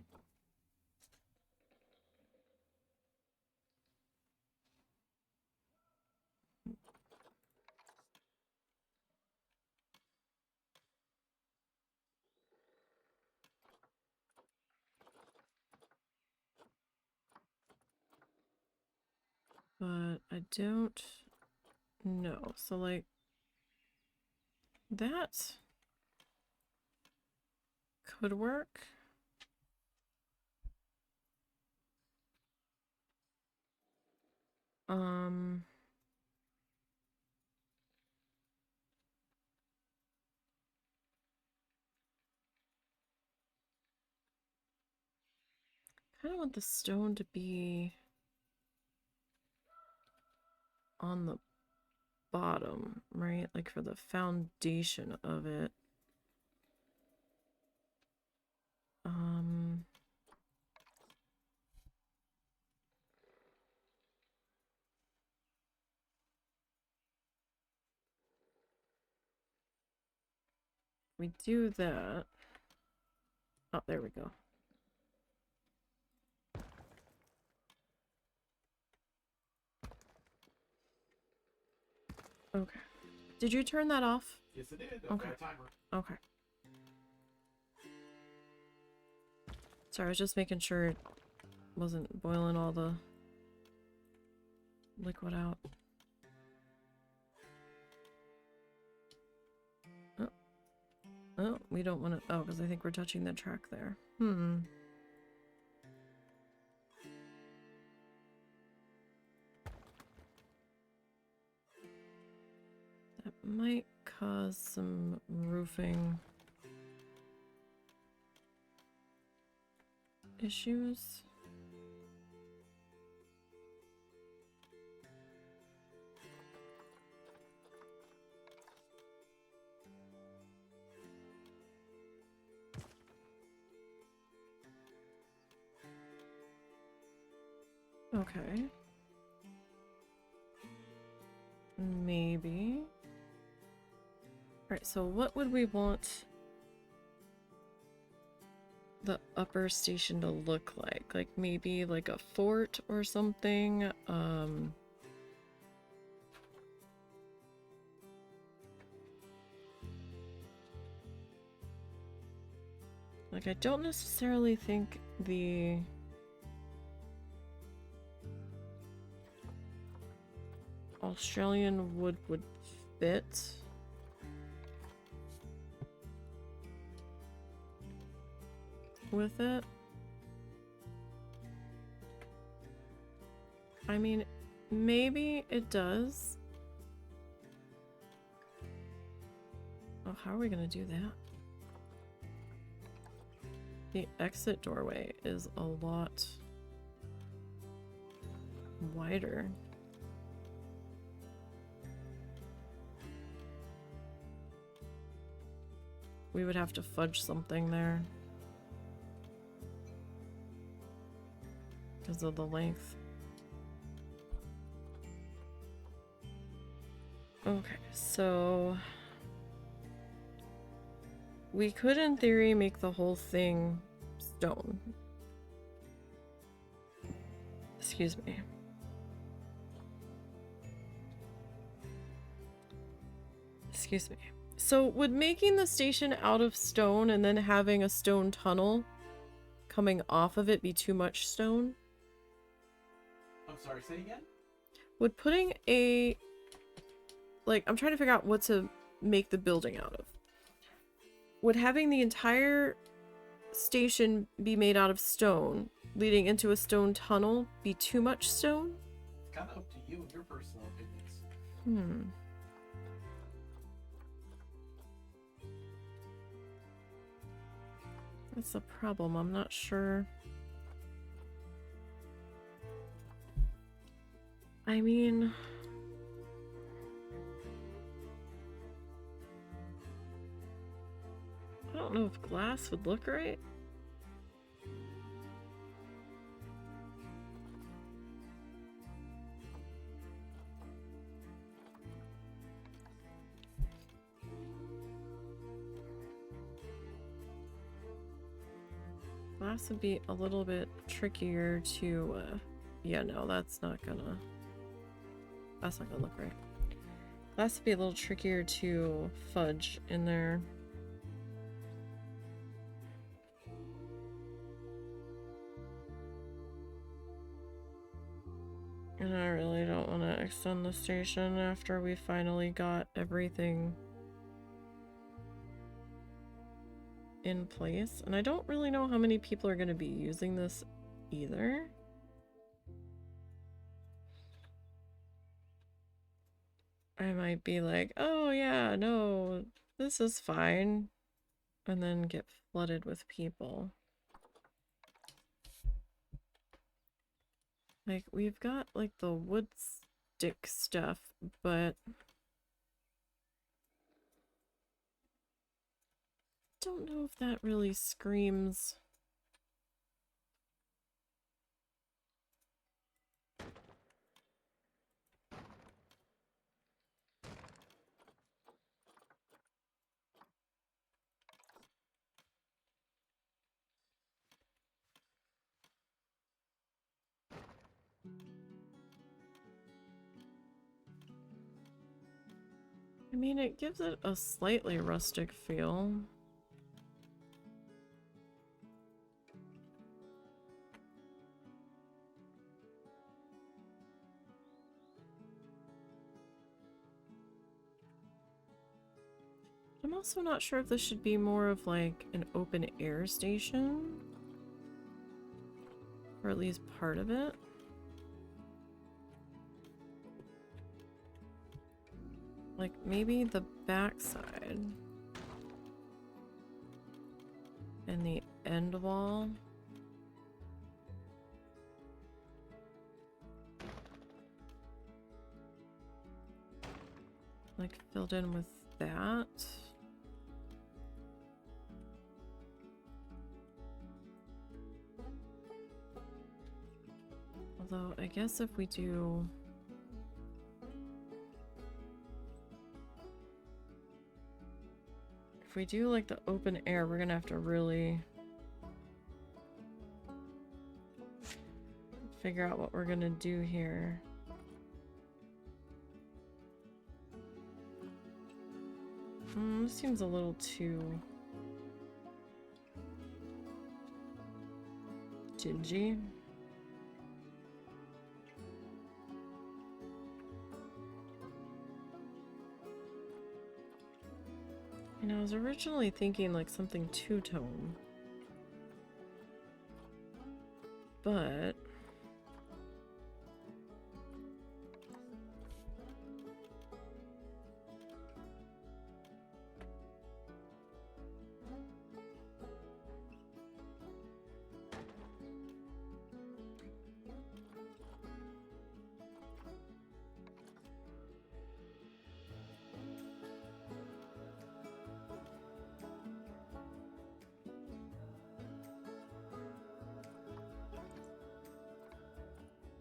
But I don't know. So like that could work. I kind of want the stone to be on the bottom, right? Like for the foundation of it. We do that. Oh, there we go. Okay. Did you turn that off? Yes, it did. Okay. Timer. Okay. Sorry, I was just making sure it wasn't boiling all the liquid out. Oh, oh we don't want to... Oh, because I think we're touching the track there. That might cause some roofing issues. Okay. Maybe. Alright, so what would we want the upper station to look like? Like maybe like a fort or something? Like I don't necessarily think the Australian wood would fit. With it. I mean, maybe it does. Oh, how are we gonna do that? The exit doorway is a lot wider. We would have to fudge something there. Because of the length. Okay, so... we could, in theory, make the whole thing stone. Excuse me. Excuse me. So, would making the station out of stone and then having a stone tunnel coming off of it be too much stone? I'm sorry, say again? Would putting a... like, I'm trying to figure out what to make the building out of. Would having the entire station be made out of stone, leading into a stone tunnel, be too much stone? It's kind of up to you and your personal opinions. That's the problem. I'm not sure. I mean... I don't know if glass would look right. Glass would be a little bit trickier to, yeah, no, that's not gonna look right. Glass would be a little trickier to fudge in there. And I really don't want to extend the station after we finally got everything in place. And I don't really know how many people are going to be using this either. I might be like, oh yeah, no, this is fine. And then get flooded with people. Like, we've got, like, the wood stick stuff, but don't know if that really screams. I mean, it gives it a slightly rustic feel. I'm also not sure if this should be more of like an open air station. Or at least part of it. Like maybe the backside. And the end wall. Like filled in with that. Although I guess if we do like the open air, we're gonna have to really figure out what we're gonna do here. This seems a little too dingy. And I was originally thinking like something two-tone. But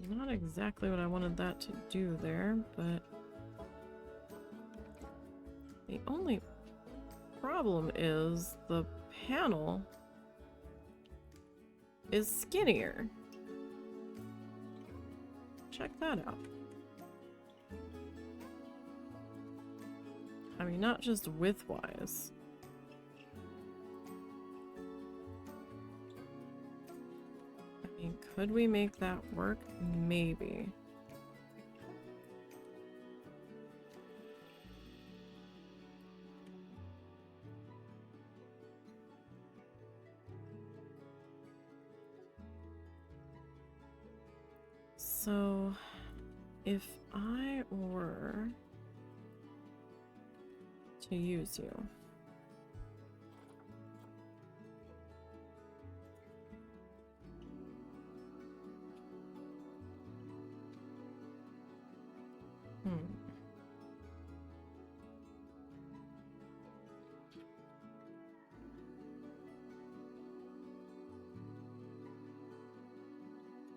not exactly what I wanted that to do there, but the only problem is the panel is skinnier. Check that out. I mean, not just width-wise. I mean, could we make that work? Maybe. So, if I were to use you,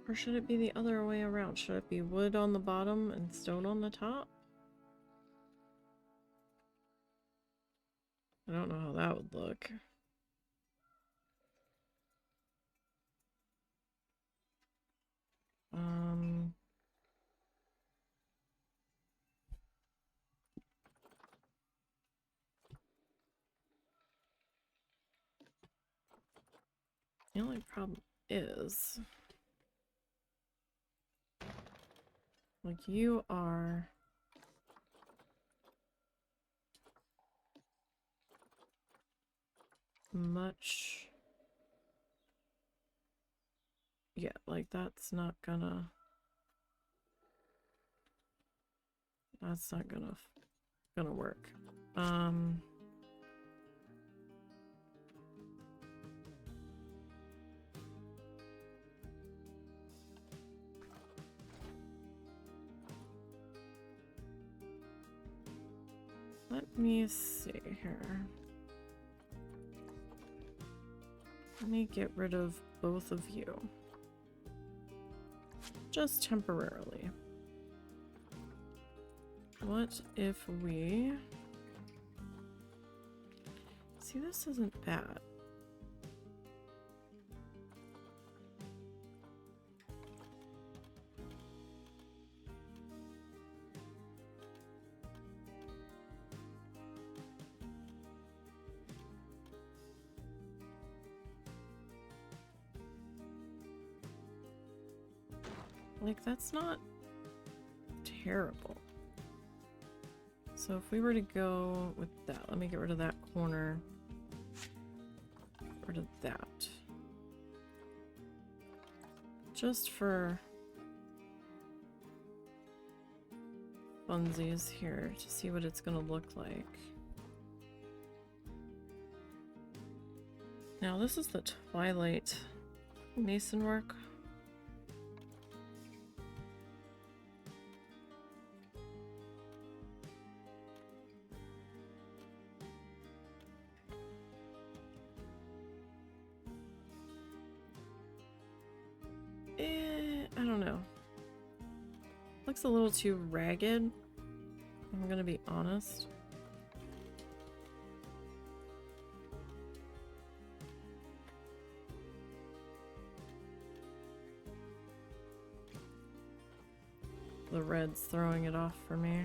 or should it be the other way around? Should it be wood on the bottom and stone on the top? I don't know how that would look. The only problem is, like, you are much. Yeah, like that's not gonna work. Let me see here. Let me get rid of both of you. Just temporarily. What if we... See, this isn't bad. Like, that's not terrible. So if we were to go with that, let me get rid of that corner. Get rid of that. Just for funsies here to see what it's gonna look like. Now this is the Twilight mason work. I don't know. Looks a little too ragged. I'm gonna be honest. The red's throwing it off for me.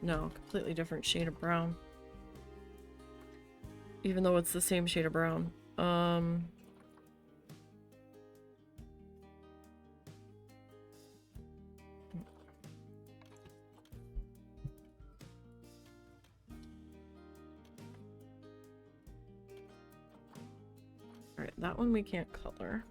No, completely different shade of brown. Even though it's the same shade of brown. Alright, that one we can't color.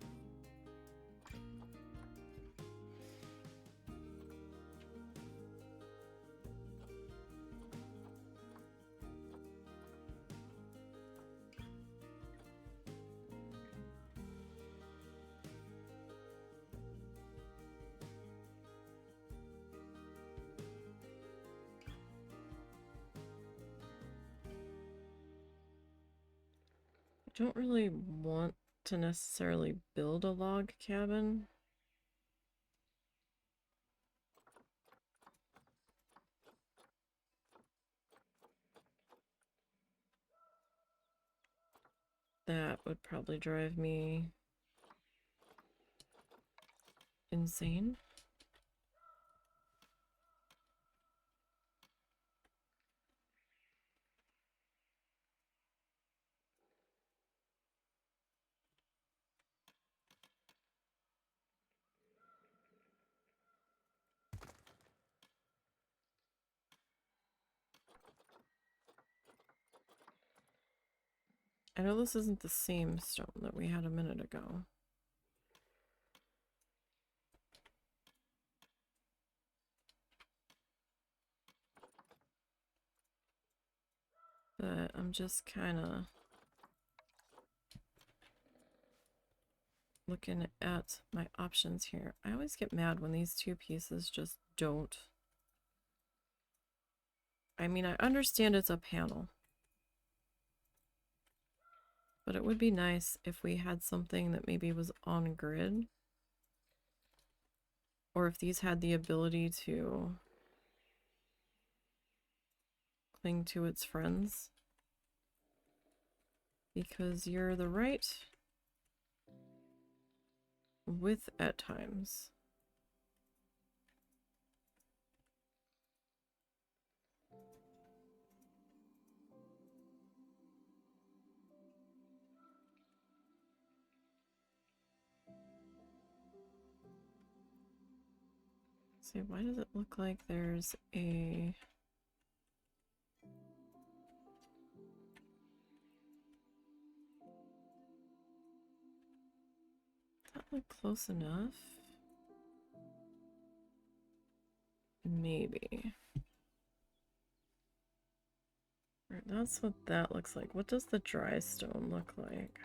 Don't really want to necessarily build a log cabin. That would probably drive me insane. I know this isn't the same stone that we had a minute ago. But I'm just kind of looking at my options here. I always get mad when these two pieces just don't. I mean, I understand it's a panel. But it would be nice if we had something that maybe was on grid. Or if these had the ability to cling to its friends. Because you're the right width at times. See, why does it look like there's a... that look close enough? Maybe. Right, that's what that looks like. What does the dry stone look like?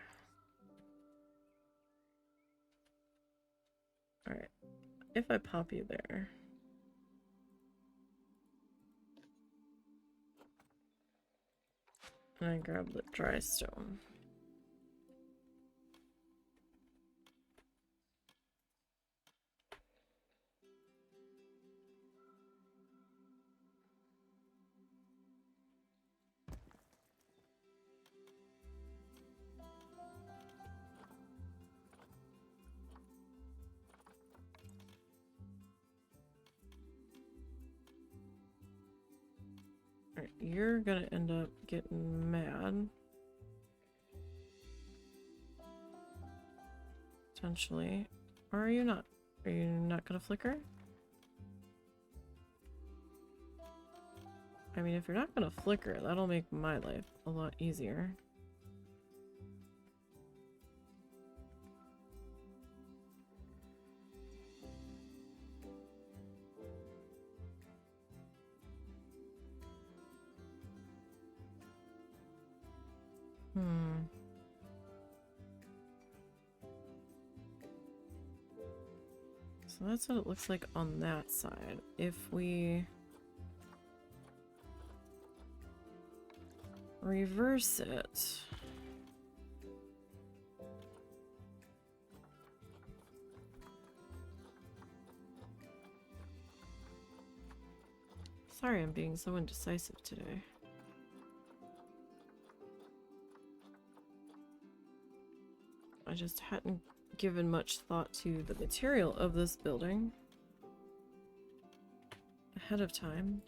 Alright, if I pop you there. And I grab the dry stone. Alright, you're gonna end up getting mad. Potentially. Or are you not? Are you not gonna flicker? I mean, if you're not gonna flicker, that'll make my life a lot easier. So that's what it looks like on that side. If we reverse it, sorry, I'm being so indecisive today. I just hadn't given much thought to the material of this building ahead of time.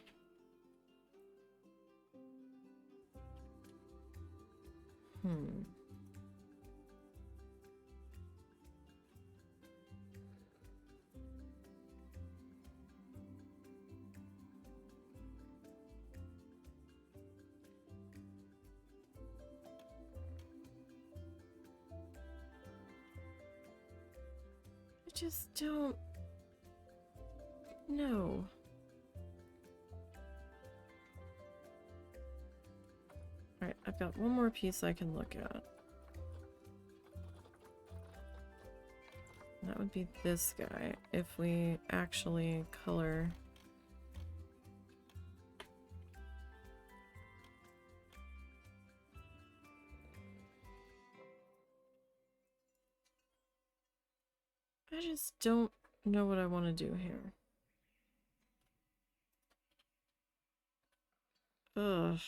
I just don't know. Alright, I've got one more piece I can look at. That would be this guy, if we actually color. I just don't know what I want to do here. Ugh.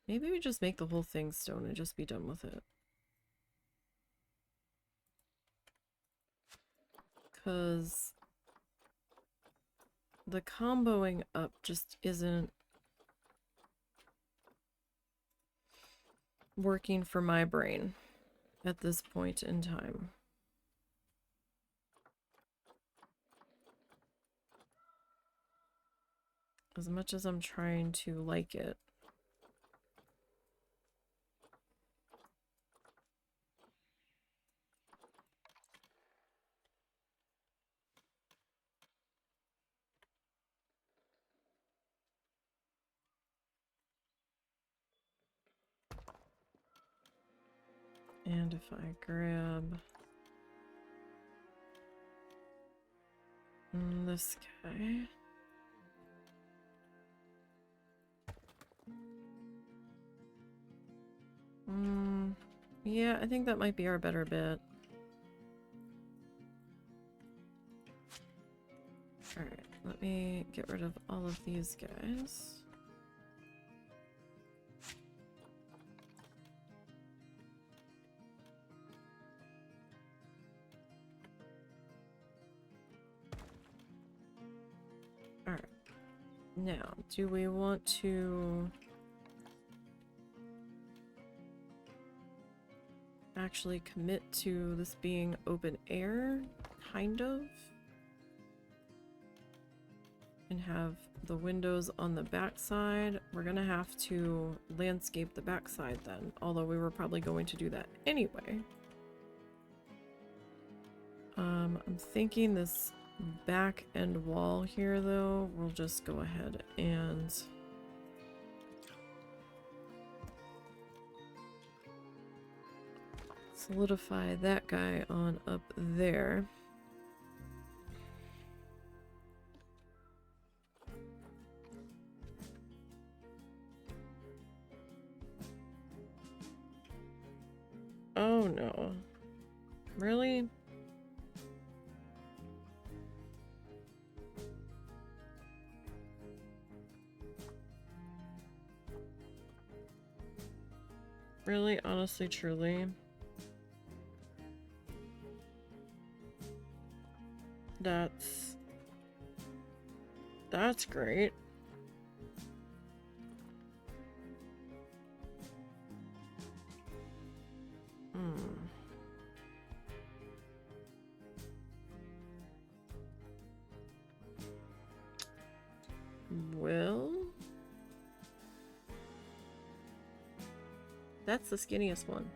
Maybe we just make the whole thing stone and just be done with it. Because the comboing up just isn't working for my brain at this point in time. As much as I'm trying to like it. And if I grab this guy. Yeah, I think that might be our better bet. Alright, let me get rid of all of these guys. Alright. Now, do we want to actually commit to this being open air? Kind of? can have the windows on the back side. We're gonna have to landscape the back side then, although we were probably going to do that anyway. I'm thinking this back end wall here though, we'll just go ahead and solidify that guy on up there. Oh no. Really? Really? Honestly, truly? That's great. Well, that's the skinniest one.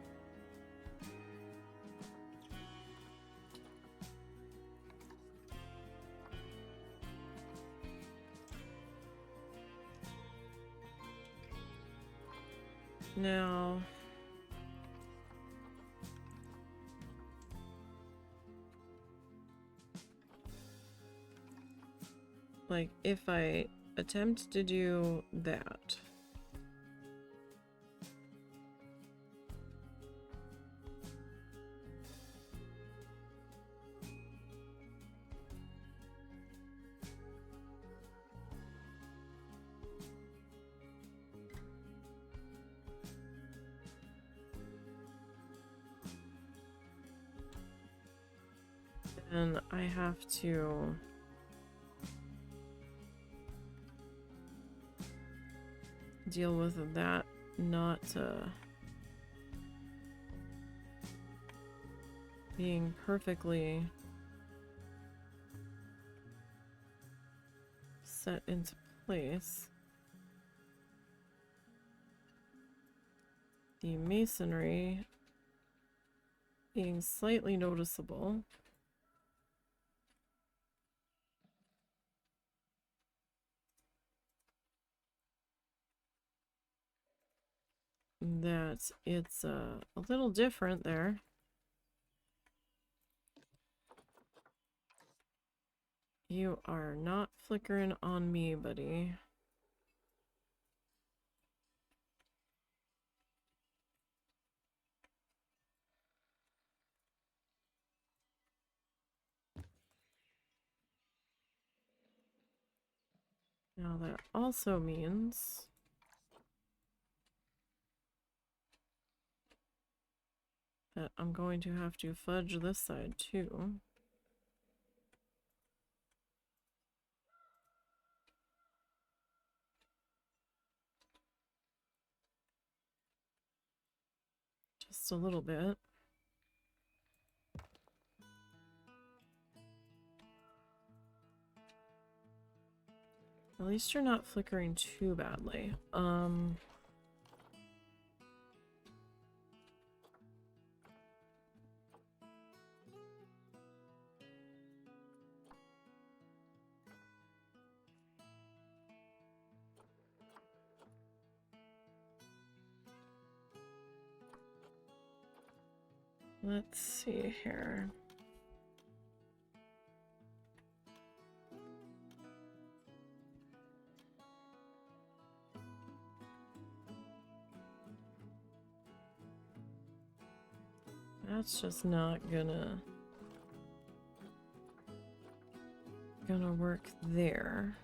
Now, like, if I attempt to do that, and I have to deal with that not being perfectly set into place. The masonry being slightly noticeable. That it's a little different there. You are not flickering on me, buddy. Now that also means that I'm going to have to fudge this side too. Just a little bit. At least you're not flickering too badly. Let's see here. That's just not gonna work there.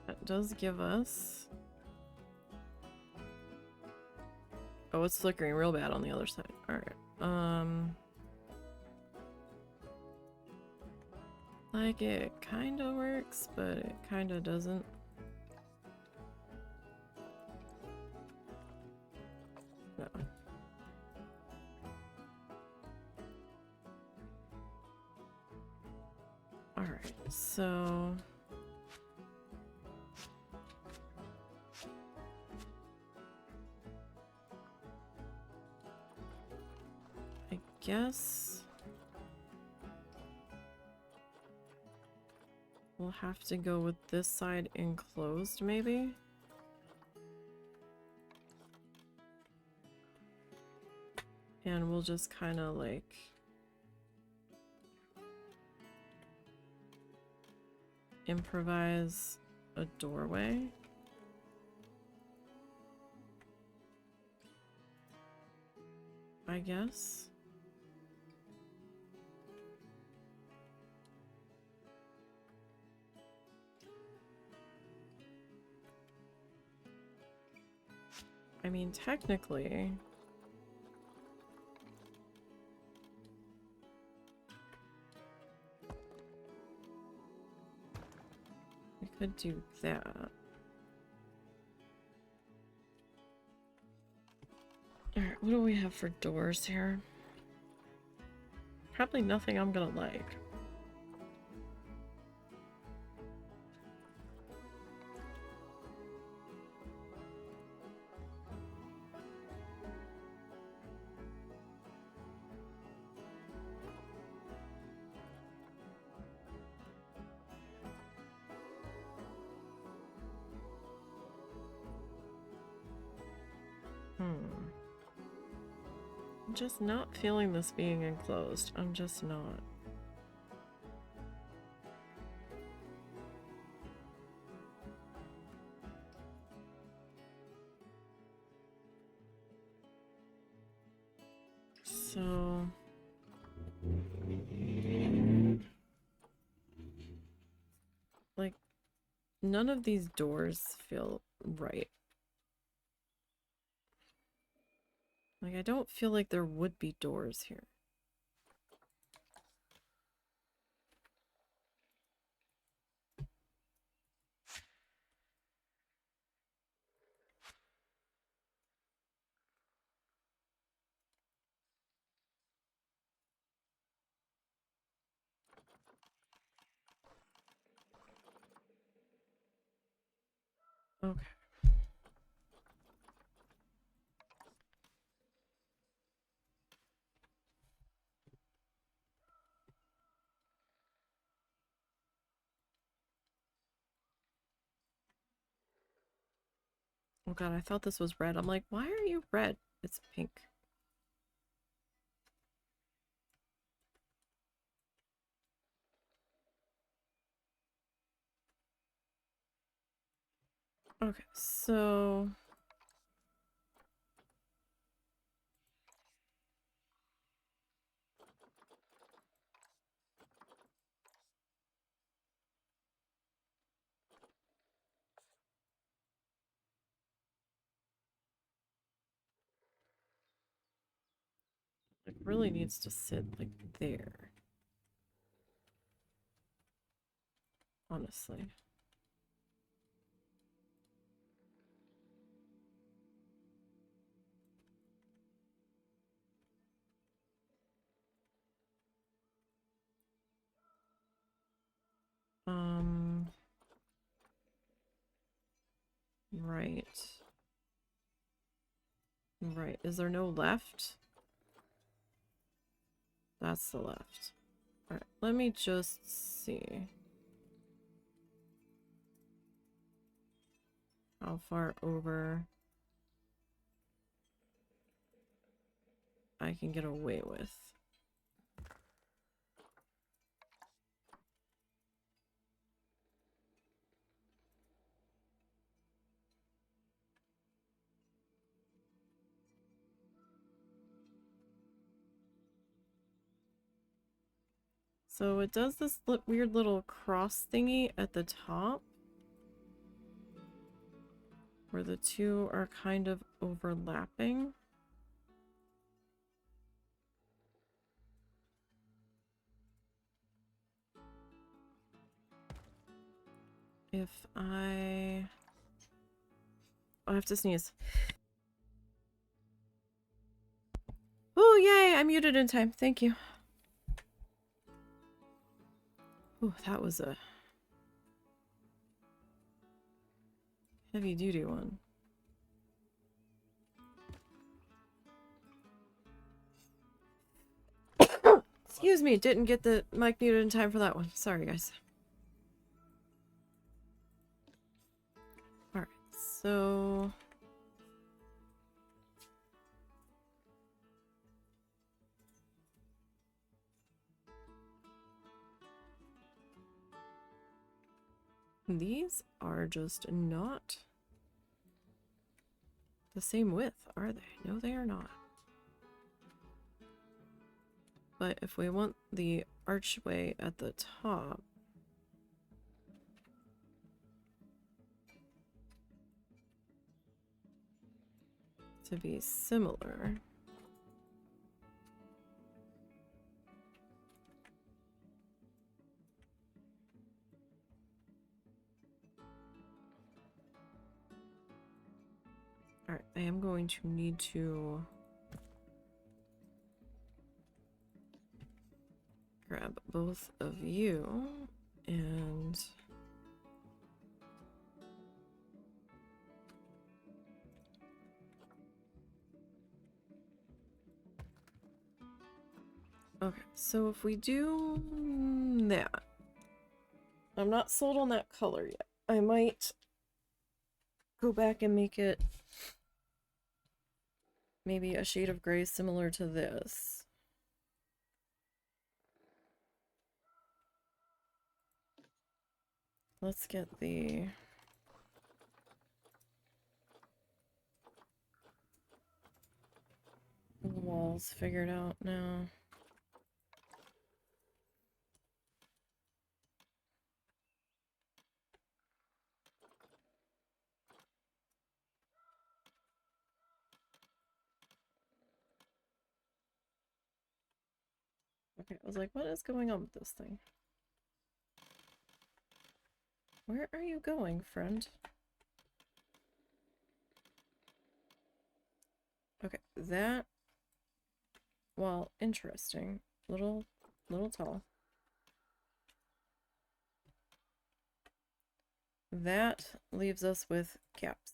That does give us... Oh, it's flickering real bad on the other side. Alright. Like, it kind of works, but it kind of doesn't. No. Alright, so... I guess... we'll have to go with this side enclosed, maybe? And we'll just kind of like... improvise a doorway. I guess. I mean, technically... we could do that. Alright, what do we have for doors here? Probably nothing I'm gonna like. I'm just not feeling this being enclosed. I'm just not. So... like, none of these doors feel right. Like, I don't feel like there would be doors here. Okay. Oh god, I thought this was red. I'm like, why are you red? It's pink. Okay, so... it really needs to sit like there. Honestly. Right. Right. Is there no left? That's the left. Alright, let me just see. How far over I can get away with. So it does this weird little cross thingy at the top, where the two are kind of overlapping. if I have to sneeze. Oh, yay! I muted in time. Thank you. Oh, that was a heavy-duty one. Excuse me, didn't get the mic muted in time for that one. Sorry, guys. Alright, so... these are just not the same width, are they? No, they are not. But if we want the archway at the top to be similar, alright, I am going to need to grab both of you and okay, so if we do that, I'm not sold on that color yet. I might go back and make it maybe a shade of gray similar to this. Let's get the walls figured out now. Okay, I was like, what is going on with this thing? Where are you going, friend? Okay, that, well, interesting. Little tall. That leaves us with gaps.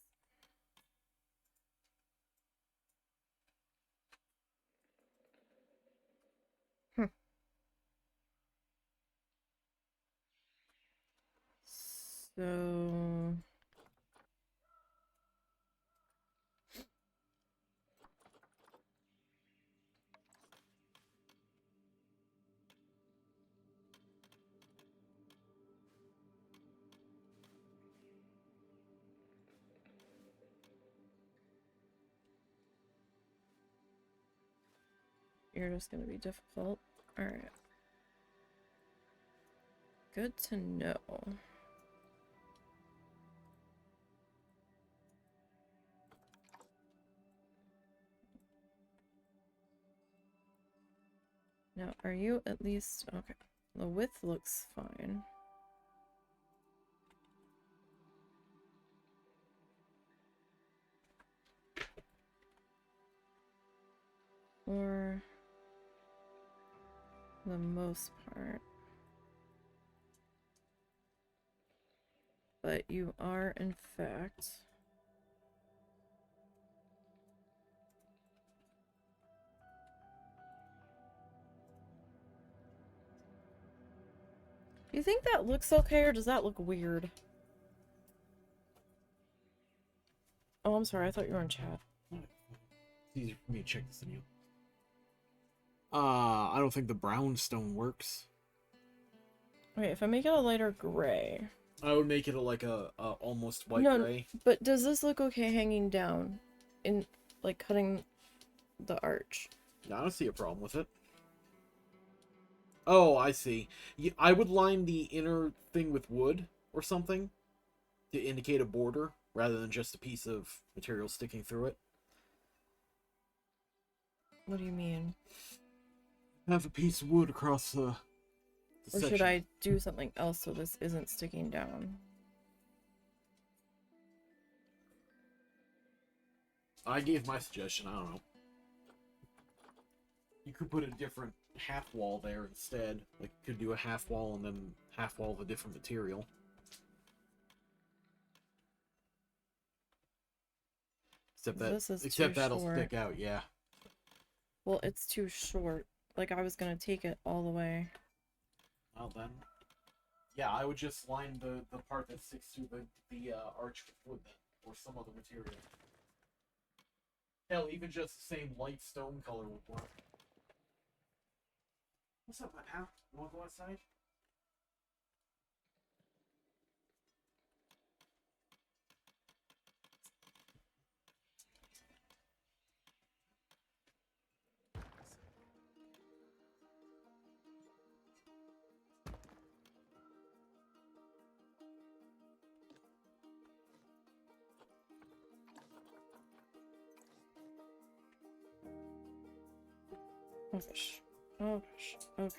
So... you're just gonna be difficult. Alright. Good to know. Now, are you at least... okay. The width looks fine. For the most part. But you are, in fact... do you think that looks okay, or does that look weird? Oh, I'm sorry, I thought you were in chat. It's easier for me to check this than you. I don't think the brownstone works. Okay, if I make it a lighter gray... I would make it like a almost white no, gray. but does this look okay hanging down? In, like, cutting the arch? Yeah, I don't see a problem with it. Oh, I see. I would line the inner thing with wood or something to indicate a border rather than just a piece of material sticking through it. What do you mean? Have a piece of wood across the Or section. should I do something else so this isn't sticking down? I gave my suggestion, I don't know. You could put a different half wall there instead. Like, you could do a half wall and then half wall of a different material. This is Except too that'll short. stick out, yeah. Well, it's too short. Like, I was gonna take it all the way. Well then, yeah, I would just line the part that sticks through the arch with wood then, or some other material. Hell, even just the same light stone color would work. What's up, my pal? You wanna go outside? Oh gosh. Oh gosh. Okay.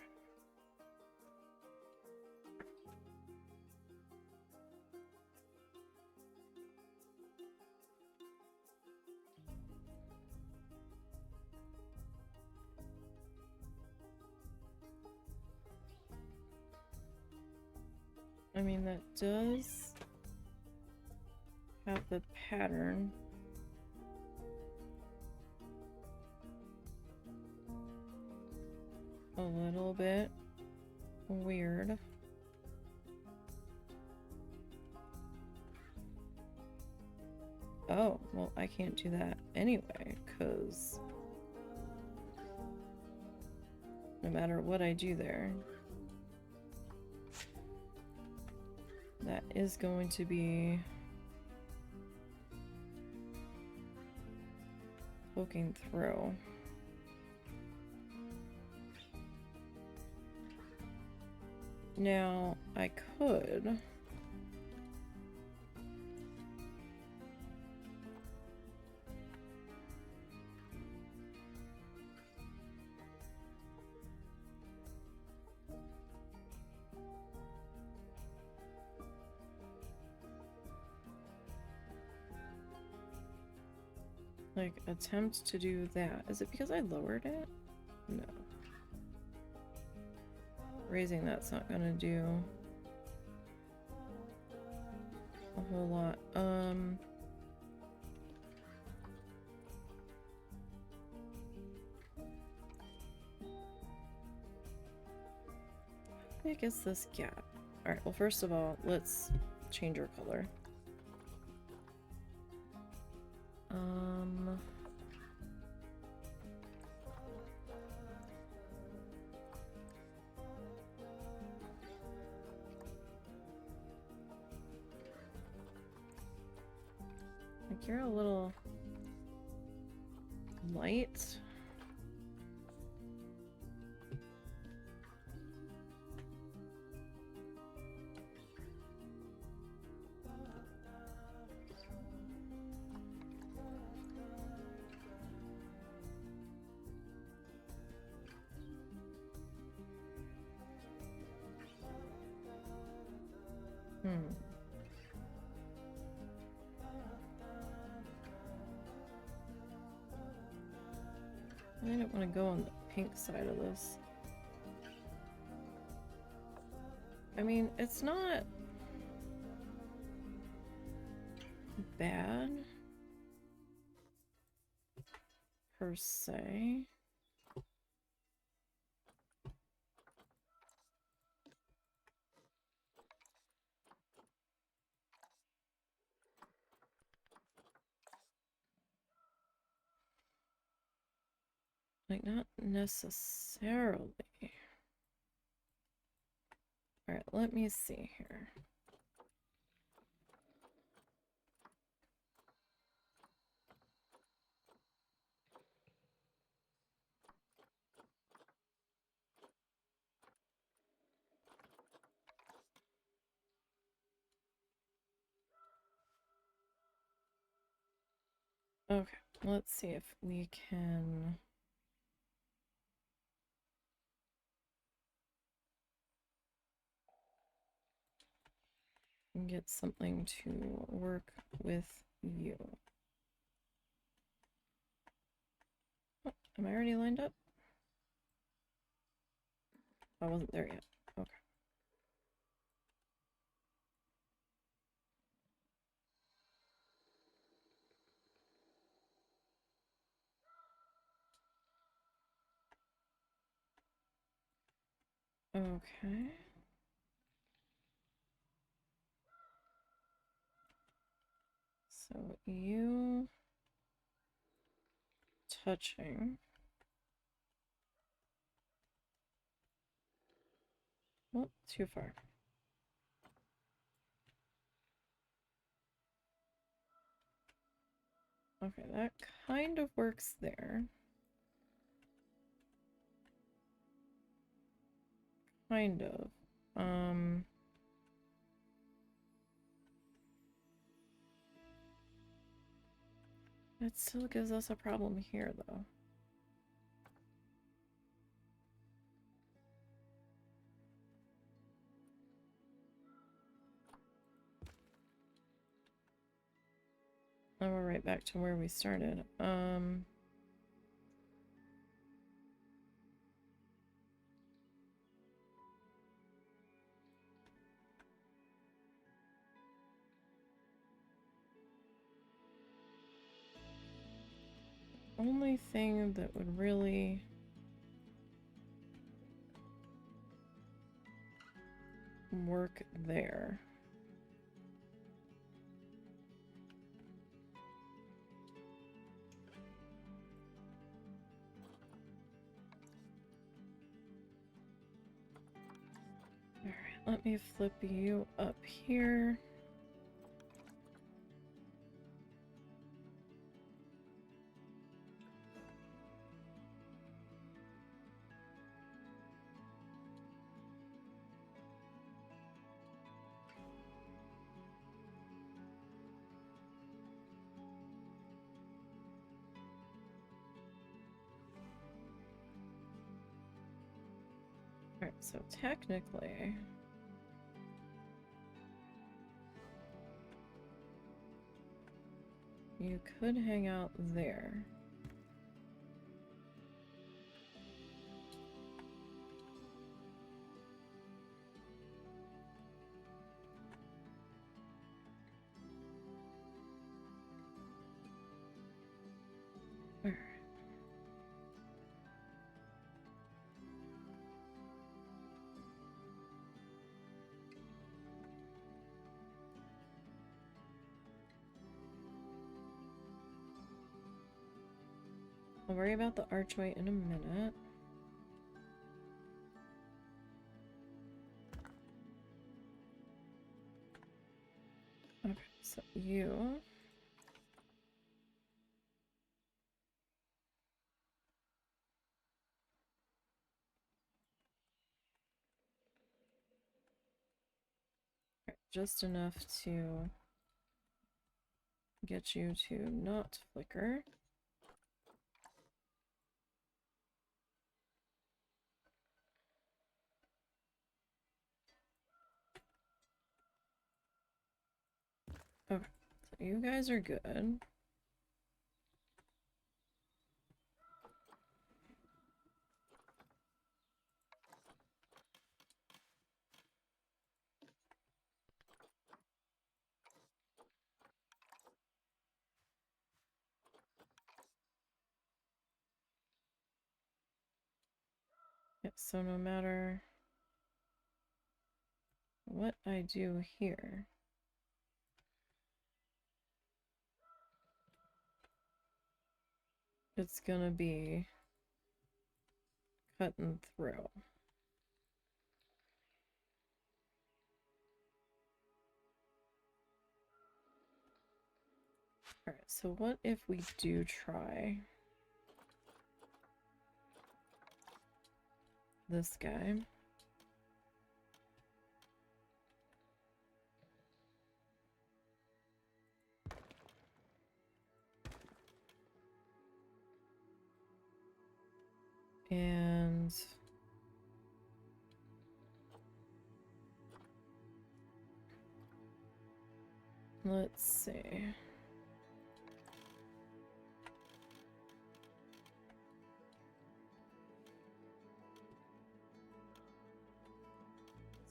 I mean, that does have the pattern. A little bit weird. Oh, well, I can't do that anyway, because no matter what I do there, that is going to be poking through. Now, I could... like, attempt to do that. Is it because I lowered it? No. Raising that's not gonna do a whole lot. How big is this gap? Alright, well, first of all, let's change our color. Like, you're a little light. I don't want to go on the pink side of this. I mean, it's not bad per se. Like, not necessarily. Alright, let me see here. Okay, let's see if we can... get something to work with you. Am I already lined up? I wasn't there yet. Okay. Okay. So you touching. Oh, too far. Okay, that kind of works there. Kind of. It still gives us a problem here, though. And we're right back to where we started. Only thing that would really work there. Alright, let me flip you up here. Alright, so technically... you could hang out there. Alright. I'll worry about the archway in a minute. Okay, so you... just enough to get you to not flicker. Okay, so you guys are good. Yep, so no matter what I do here, it's gonna be cutting through. Alright, so what if we do try this guy? And let's see.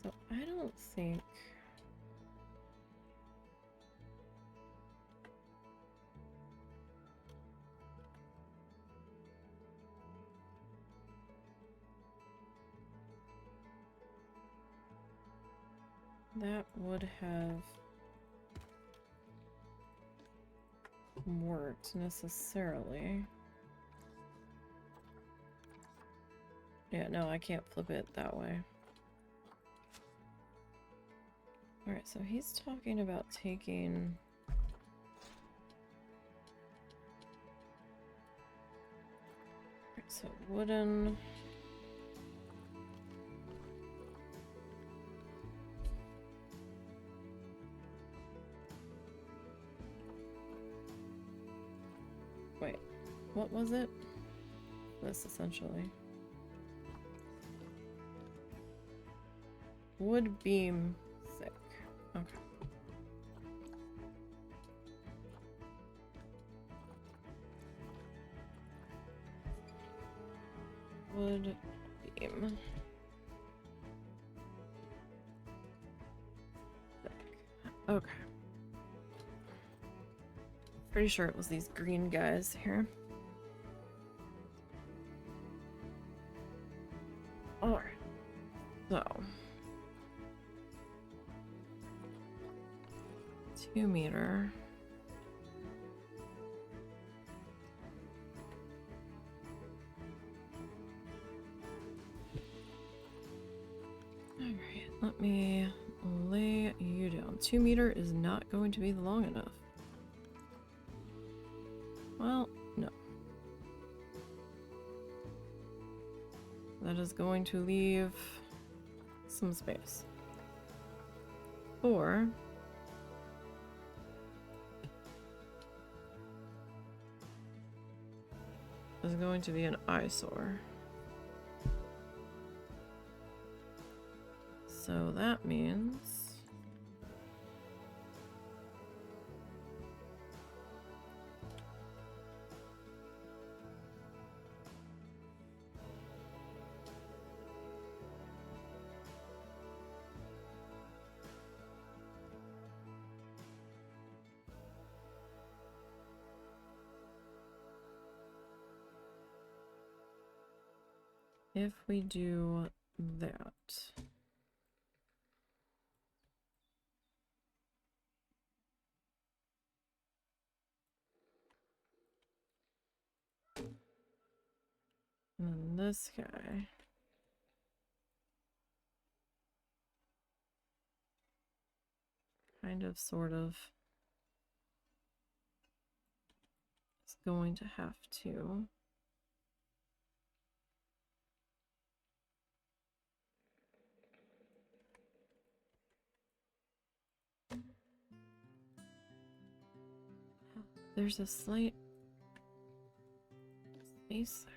So I don't think... that would have worked necessarily. Yeah, no, I can't flip it that way. Alright, so he's talking about taking... Alright, so wooden... Wait, what was it? This, essentially. Wood beam thick. Okay. Wood beam. Thick. Okay. Pretty sure it was these green guys here. Alright. So. 2 meter. Alright, let me lay you down. 2 meter is not going to be long enough. Well, no. That is going to leave some space. 4. Is going to be an eyesore. So that means if we do that. And then this guy. Kind of, sort of. Is going to have to. There's a slight space there.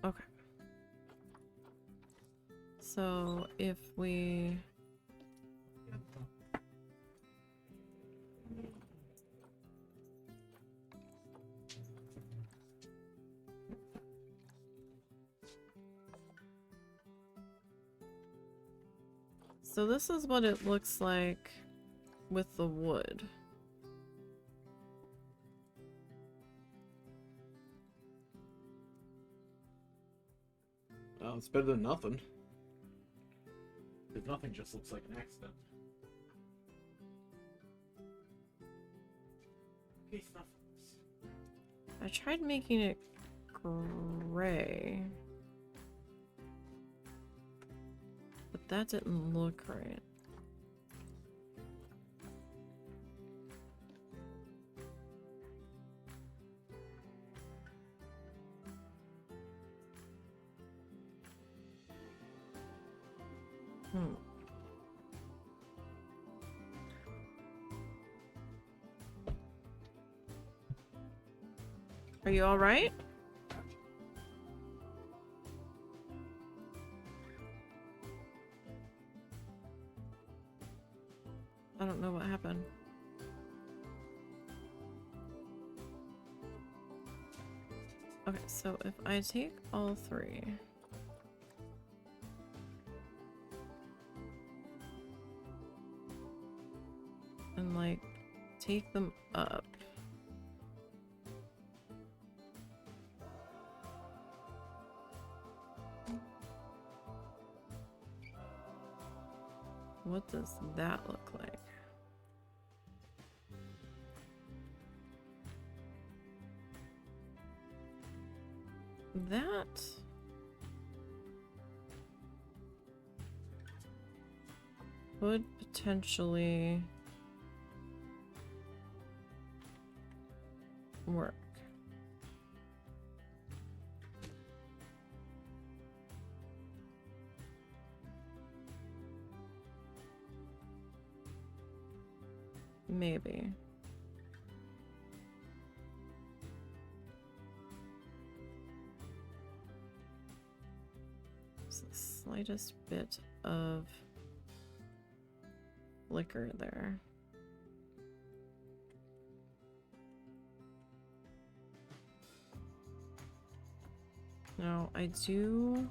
Okay. So if we... So this is what it looks like with the wood. Well, it's better than nothing. Because nothing just looks like an accident. Okay, Snuffles. I tried making it gray. But that didn't look right. Are you all right? I don't know what happened. Okay, so if I take all three and like take them up, what does that look like? That would potentially work. Maybe. Just the slightest bit of flicker there. Now I do,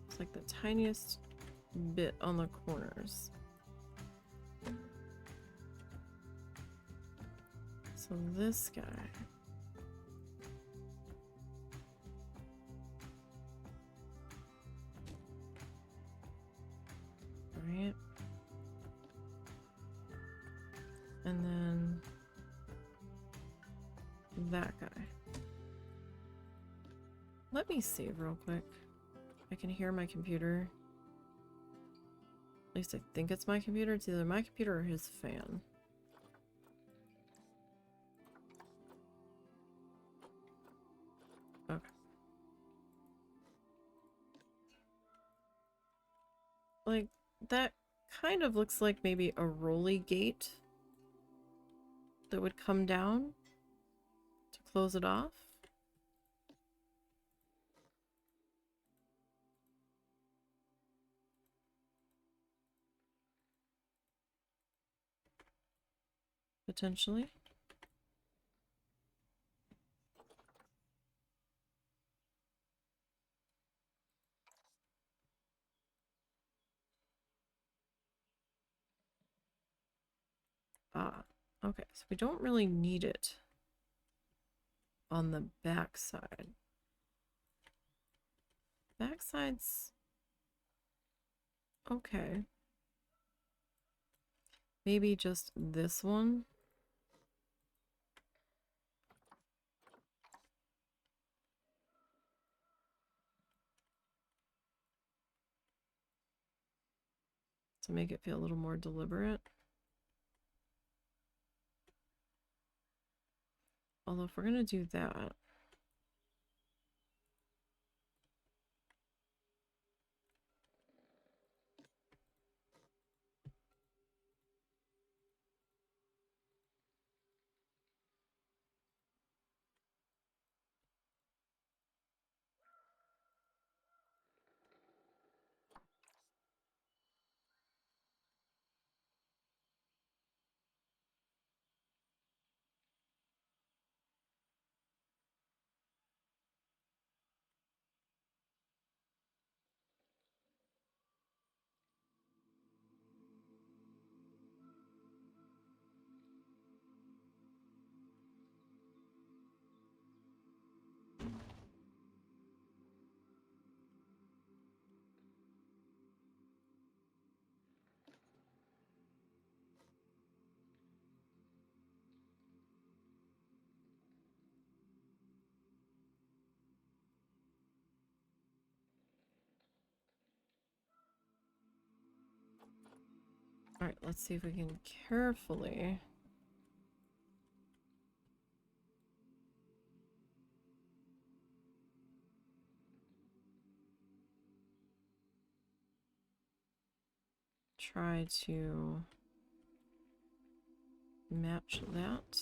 it's like the tiniest bit on the corners. So this guy. Right. And then that guy. Let me save real quick. I can hear my computer. At least I think it's my computer. It's either my computer or his fan. Okay. Like, that kind of looks like maybe a rolly gate that would come down to close it off. Potentially. Ah, okay, so we don't really need it on the back side. Backside's okay. Maybe just this one. To make it feel a little more deliberate. Although if we're gonna do that, all right, let's see if we can carefully try to match that.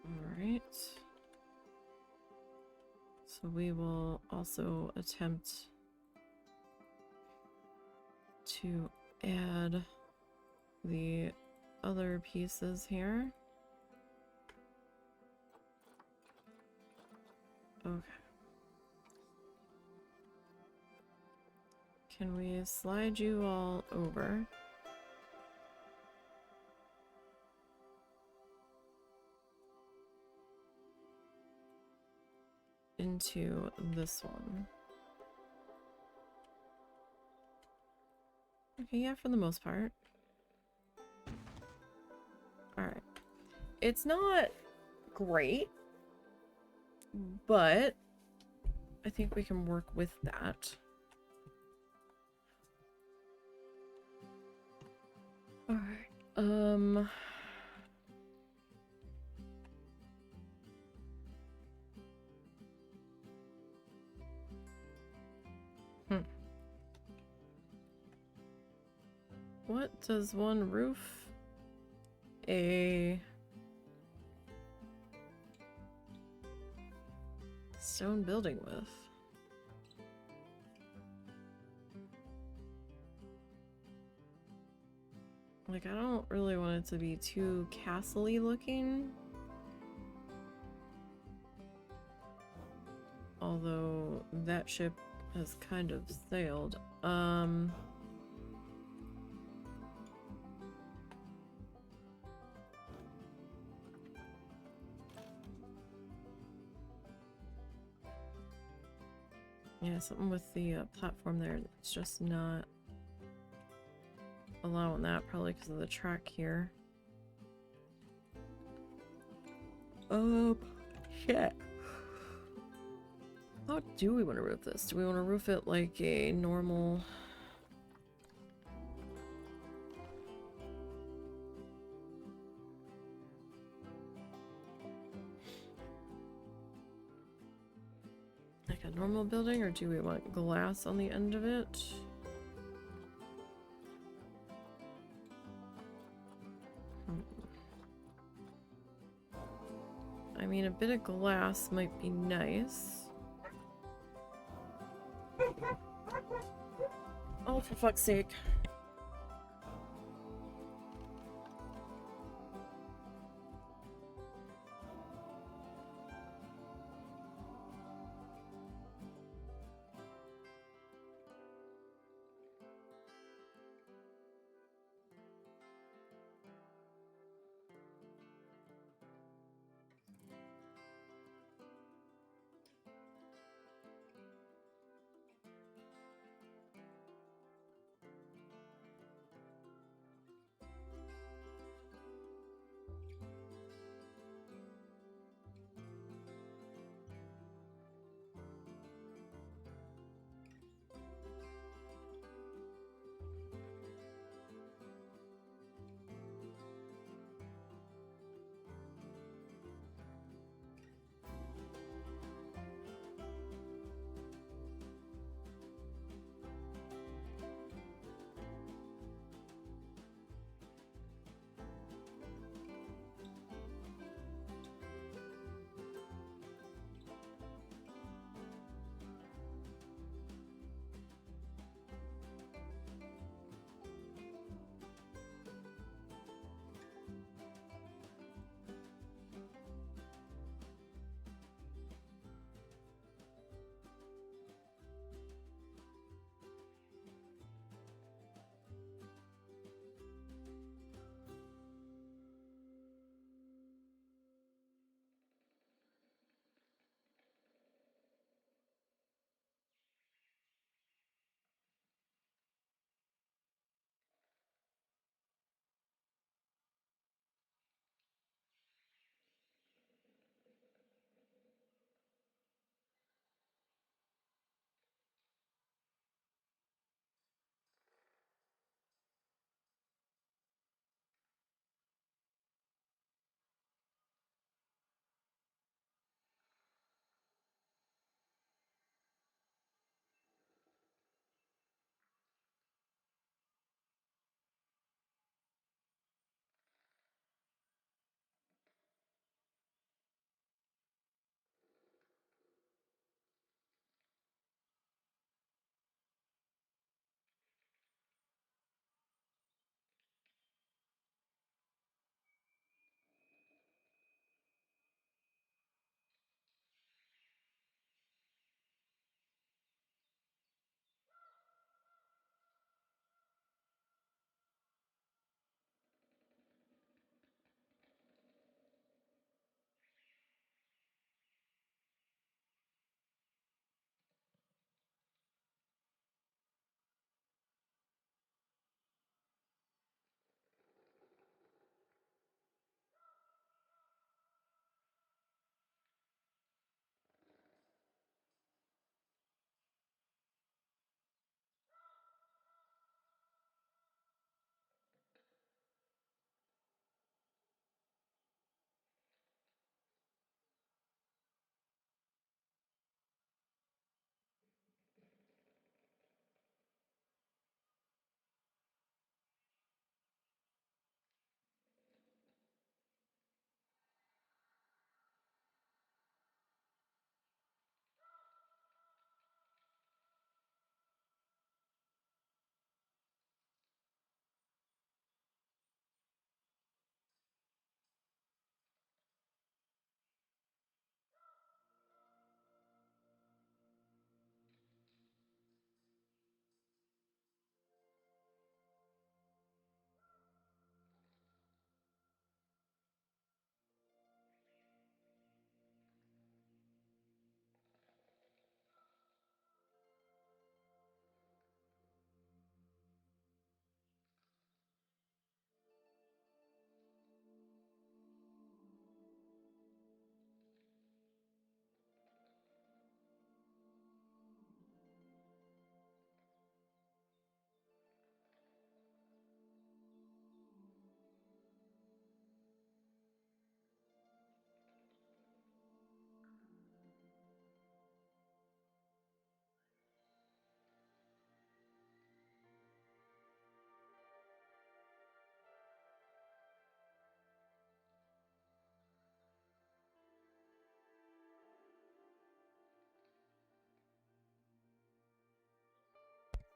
All right. So we will also attempt to add the other pieces here. Okay. Can we slide you all over? Into this one. Okay, yeah, for the most part. Alright. It's not great, but I think we can work with that. Alright, What does one roof a stone building with? Like, I don't really want it to be too castle-y looking. Although that ship has kind of sailed. Yeah, something with the platform there. It's just not allowing that, probably because of the track here. Shit. How do we want to roof this? Do we want to roof it like a normal... like a normal building, or do we want glass on the end of it? I mean, a bit of glass might be nice. Oh, for fuck's sake.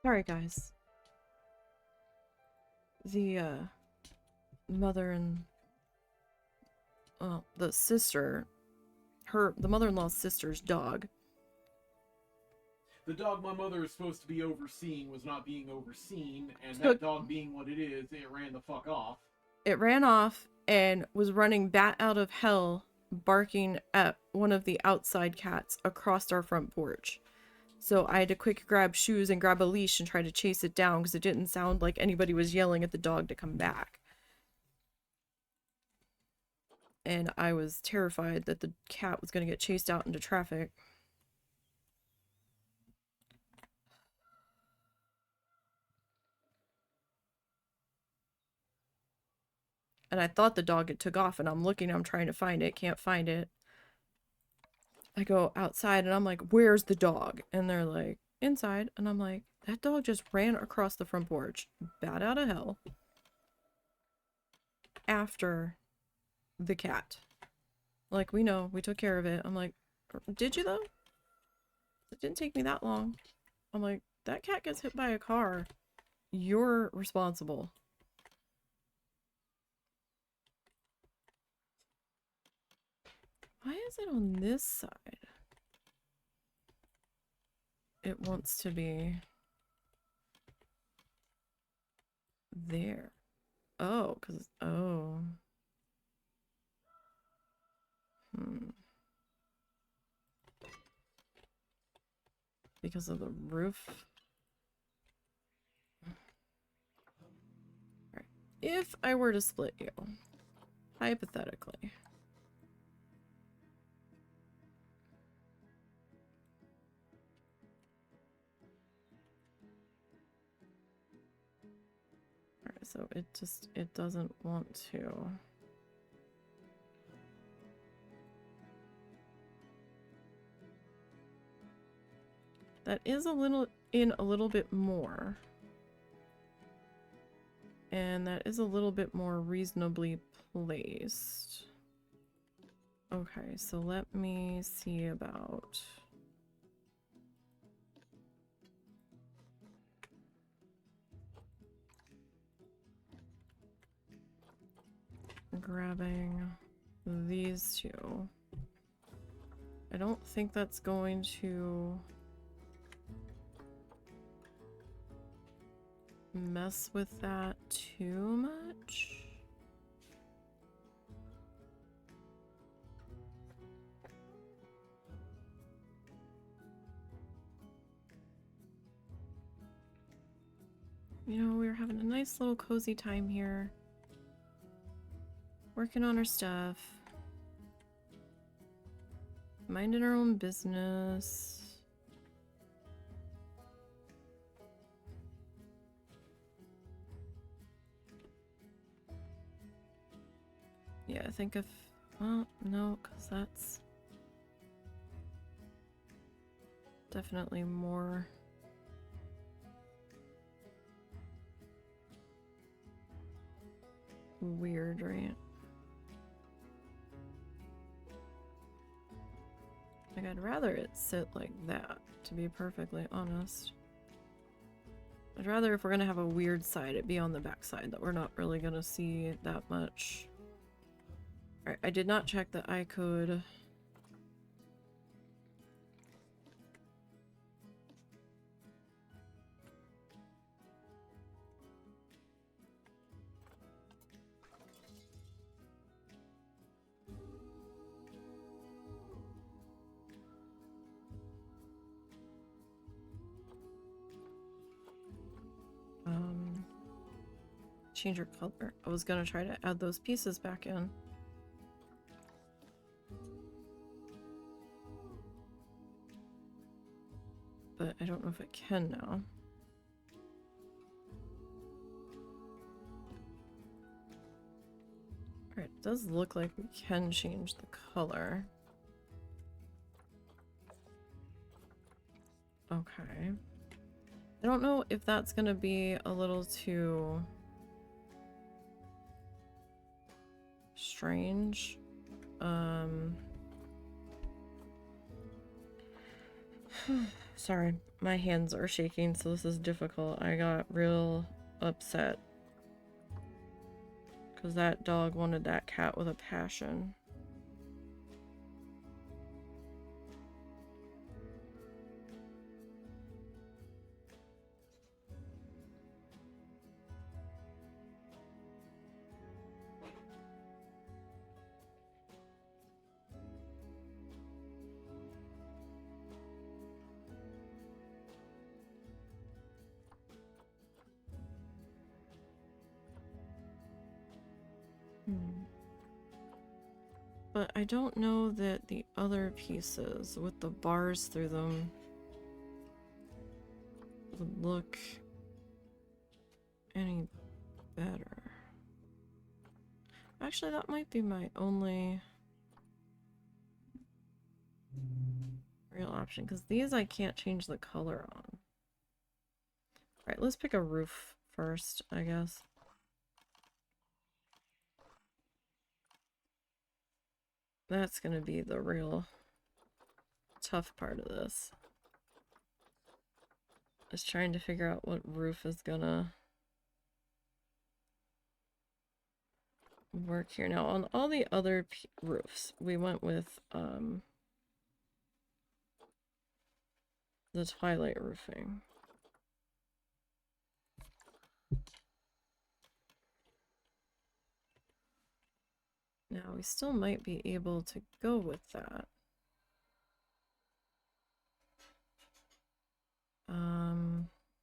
Sorry, guys. The, mother and... Well, the sister... the mother-in-law's sister's dog. The dog my mother is supposed to be overseeing was not being overseen, and that dog being what it is, it ran the fuck off. It ran off and was running bat out of hell, barking at one of the outside cats across our front porch. So I had to quick grab shoes and grab a leash and try to chase it down because it didn't sound like anybody was yelling at the dog to come back. And I was terrified that the cat was going to get chased out into traffic. And I thought the dog had took off, and I'm looking, I'm trying to find it, can't find it. I go outside and I'm like, where's the dog? And they're like, inside. And I'm like, that dog just ran across the front porch, bat out of hell, after the cat. Like, we know, we took care of it. I'm like, did you though? It didn't take me that long. I'm like, that cat gets hit by a car. You're responsible. Why is it on this side? It wants to be there. Oh, because, oh. Because of the roof. Alright. If I were to split you, hypothetically. Alright, so it doesn't want to. That is a little bit more. And that is a little bit more reasonably placed. Okay, so let me see about... grabbing these two. I don't think that's going to mess with that too much. You know, we were having a nice little cozy time here. Working on our stuff. Minding our own business. Yeah, I think if... well, no, because that's... definitely more... weird, right? Like, I'd rather it sit like that, to be perfectly honest. I'd rather, if we're gonna have a weird side, it be on the back side, that we're not really gonna see that much. Alright, I did not check that I could... change your color. I was gonna try to add those pieces back in. But I don't know if I can now. Alright, it does look like we can change the color. Okay. I don't know if that's gonna be a little too... strange. Sorry, My hands are shaking, so this is difficult. I got real upset. Because that dog wanted that cat with a passion. But I don't know that the other pieces with the bars through them would look any better. Actually, that might be my only real option, because these I can't change the color on. Alright, let's pick a roof first, I guess. That's gonna be the real tough part of this. Is trying to figure out what roof is gonna work here. Now, on all the other roofs, we went with the Twilight roofing. Now, we still might be able to go with that.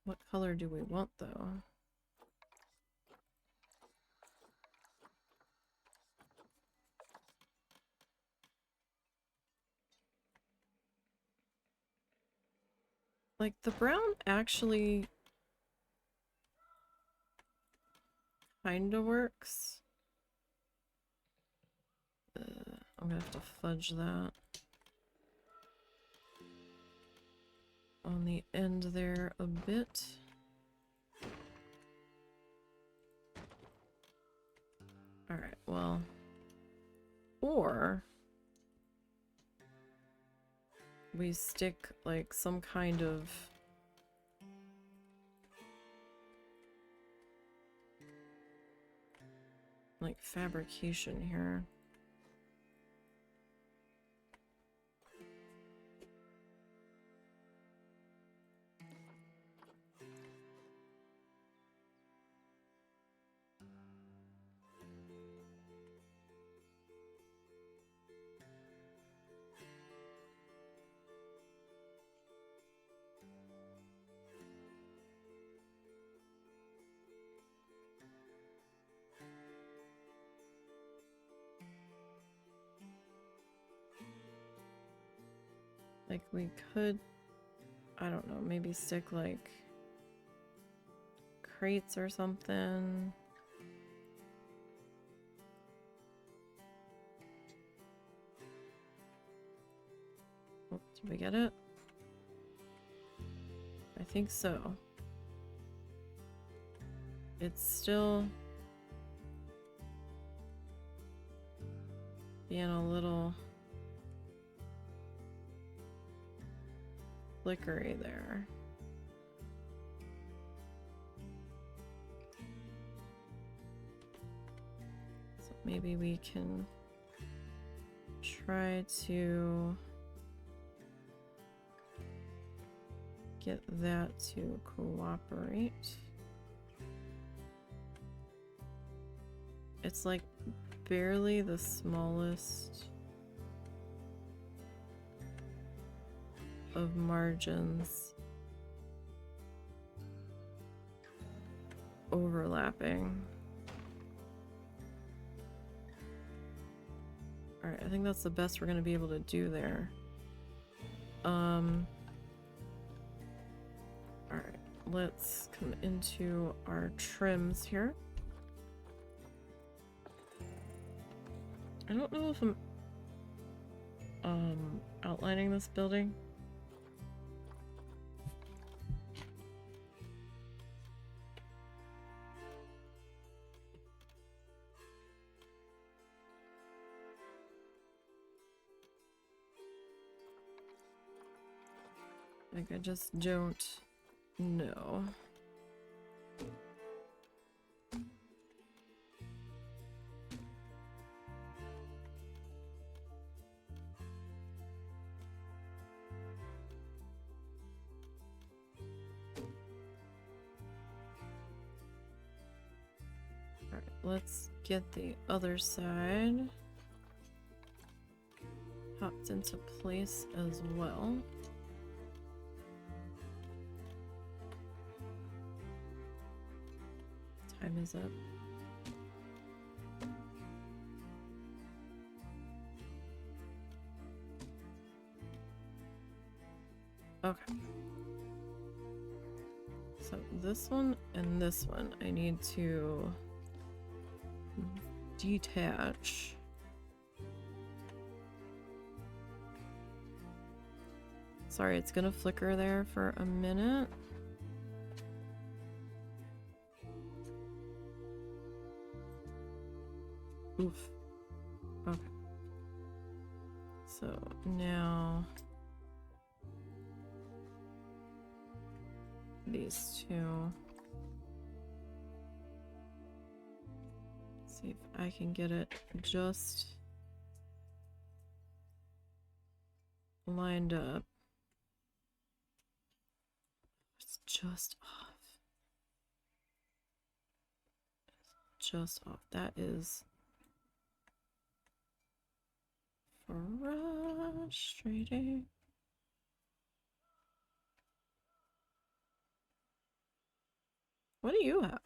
What color do we want, though? Like, the brown actually kinda works. I'm gonna have to fudge that on the end there a bit. Alright, well, or we stick like some kind of like fabrication here. Like we could, I don't know, maybe stick like crates or something. Oh, did we get it? I think so. It's still being a little flickery there. So maybe we can try to get that to cooperate. It's like barely the smallest of margins overlapping. Alright, I think that's the best we're gonna be able to do there. Alright, let's come into our trims here. I don't know if I'm outlining this building. Like, I just don't know. Alright, let's get the other side popped into place as well. Time is up. Okay. So this one and this one I need to detach. Sorry, it's gonna flicker there for a minute. Oof. Okay. So now these two. See if I can get it just lined up. It's just off. Just off. That is frustrating. What do you have?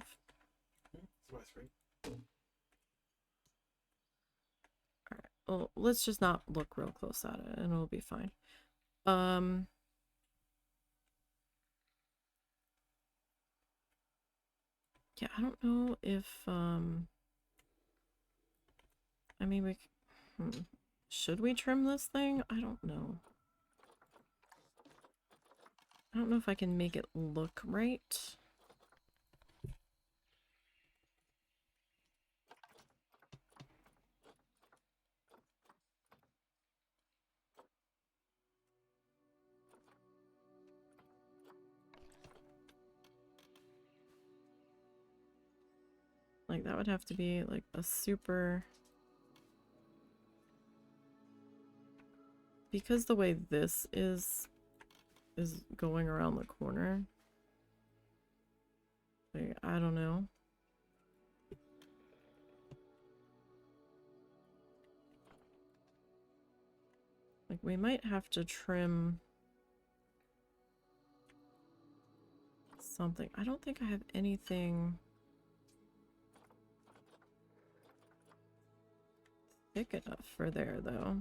Alright, well, let's just not look real close at it and it'll be fine. Yeah, I don't know if, I mean, should we trim this thing? I don't know. I don't know if I can make it look right. Like, that would have to be, like, a super... Because the way this is going around the corner. Like, I don't know. Like, we might have to trim something. I don't think I have anything thick enough for there, though.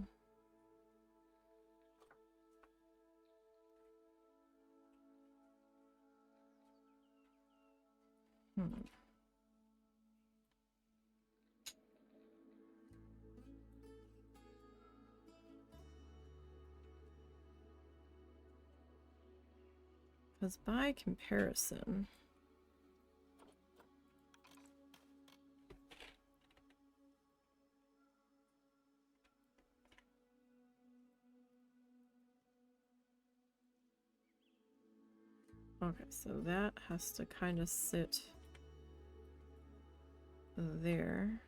Because by comparison... Okay, so that has to kind of sit there.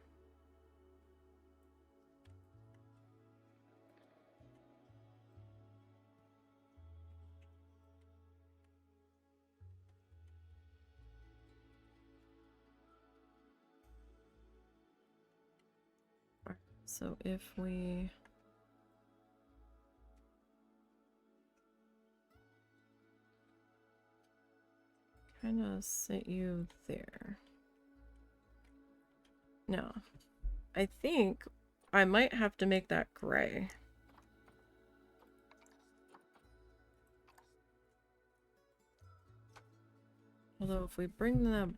So if we... kind of sit you there. Now, I think I might have to make that gray. Although if we bring the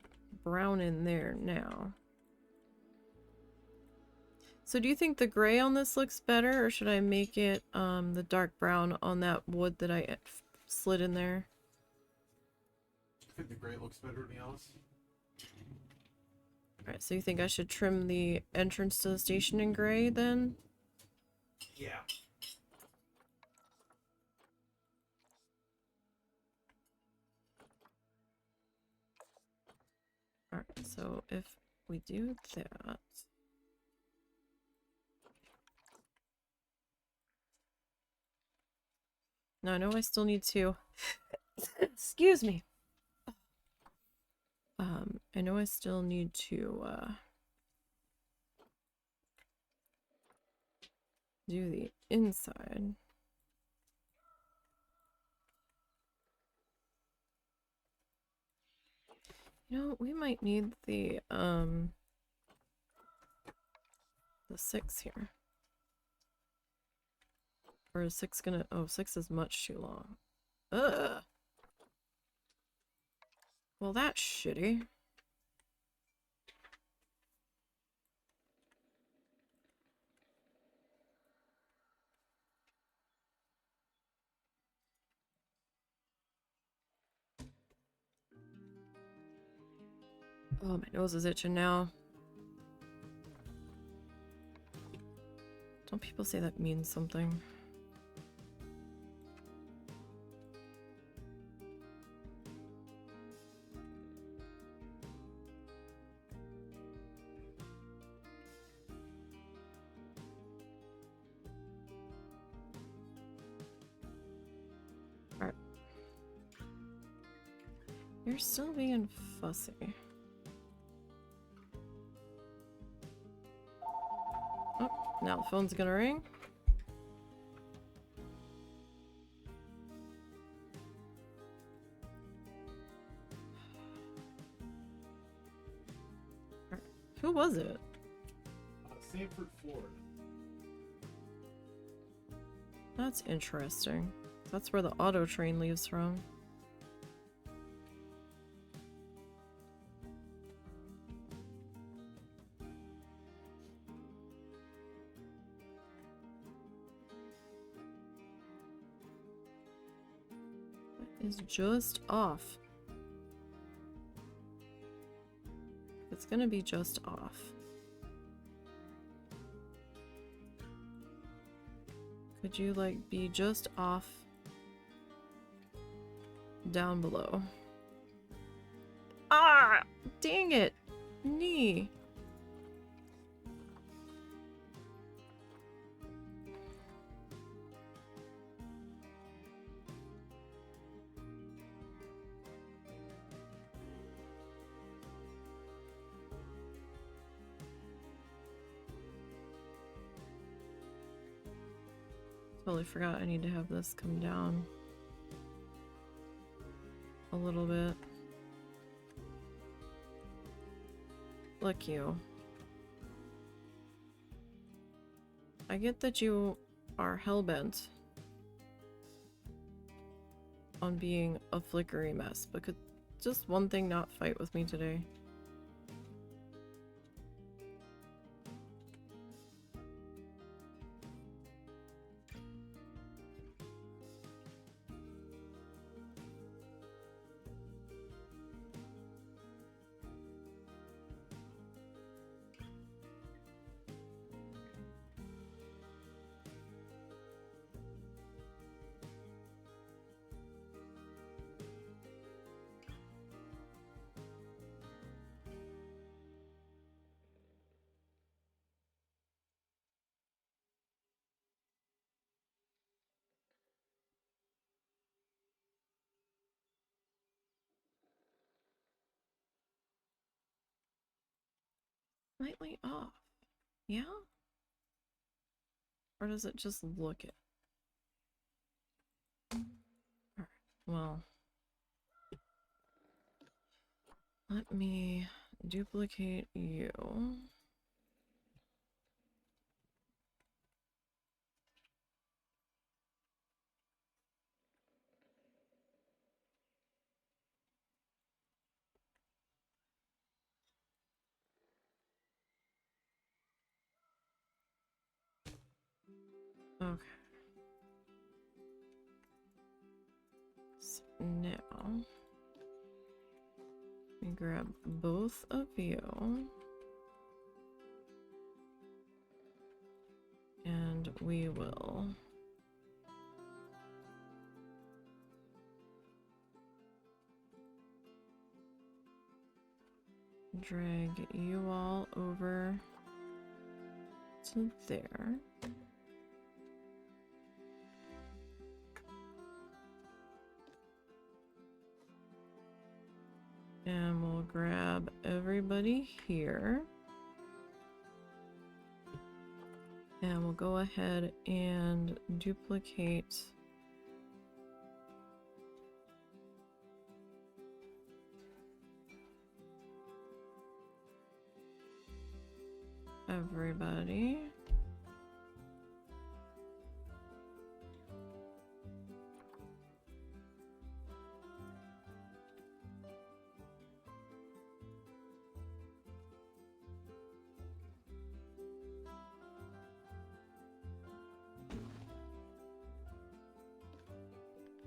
brown in there now. So do you think the gray on this looks better, or should I make it the dark brown on that wood that I slid in there? I think the gray looks better, to be honest. Alright, so you think I should trim the entrance to the station in gray then? Yeah. So if we do that... Now I know I still need to... Excuse me. I know I still need to, do the inside. You know, we might need the 6 here. Or is 6 gonna... Oh, 6 is much too long. Ugh! Well, that's shitty. Oh, my nose is itching now. Don't people say that means something? Alright. You're still being fussy. Oh, now the phone's gonna ring. Who was it? Sanford, Florida. That's interesting. That's where the auto train leaves from. That is just off. It's gonna be just off. Could you, like, be just off down below? Ah! Dang it! Knee! Totally forgot I need to have this come down a little bit. Look, you. I get that you are hellbent on being a flickery mess, but could just one thing not fight with me today? Slightly off. Yeah? Or does it just look it? Alright, well. Let me duplicate you. Okay. So now, we grab both of you. And we will drag you all over to there. And we'll grab everybody here. And we'll go ahead and duplicate everybody.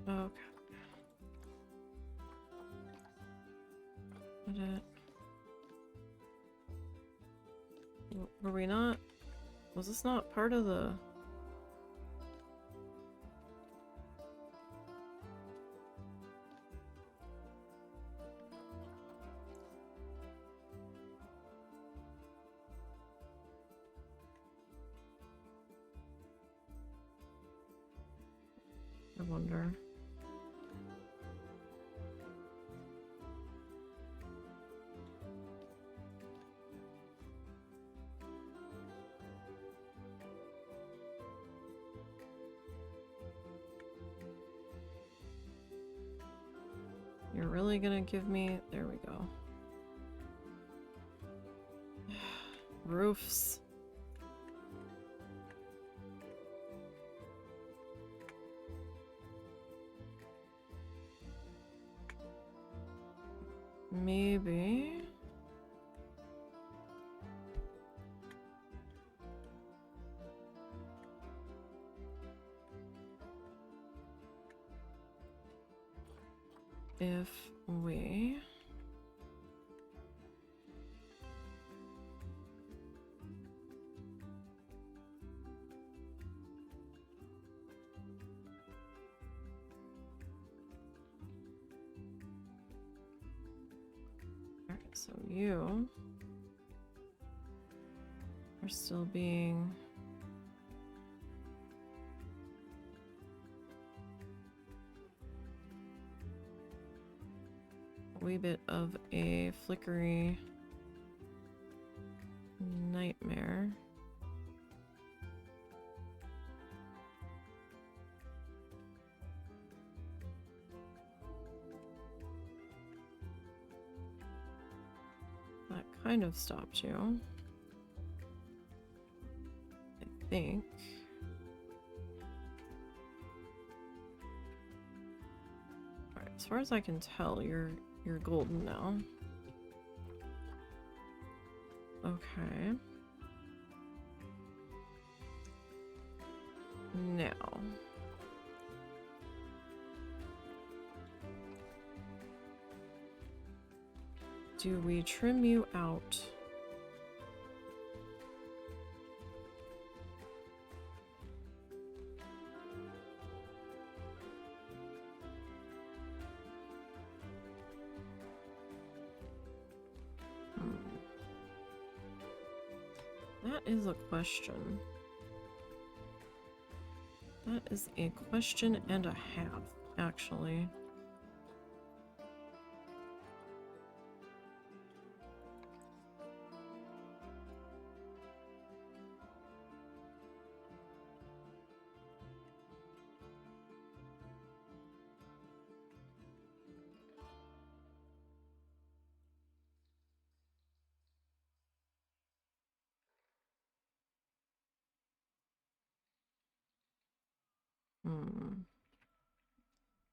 Okay. Were we not? Was this not part of the... I wonder. You're really gonna give me... There we go. Roofs. Maybe... if we... Alright, so you are still being... a wee bit of a flickery nightmare. That kind of stopped you, I think. Alright, as far as I can tell, you're golden now. Okay. Now. Do we trim you out? That is a question. That is a question and a half, actually.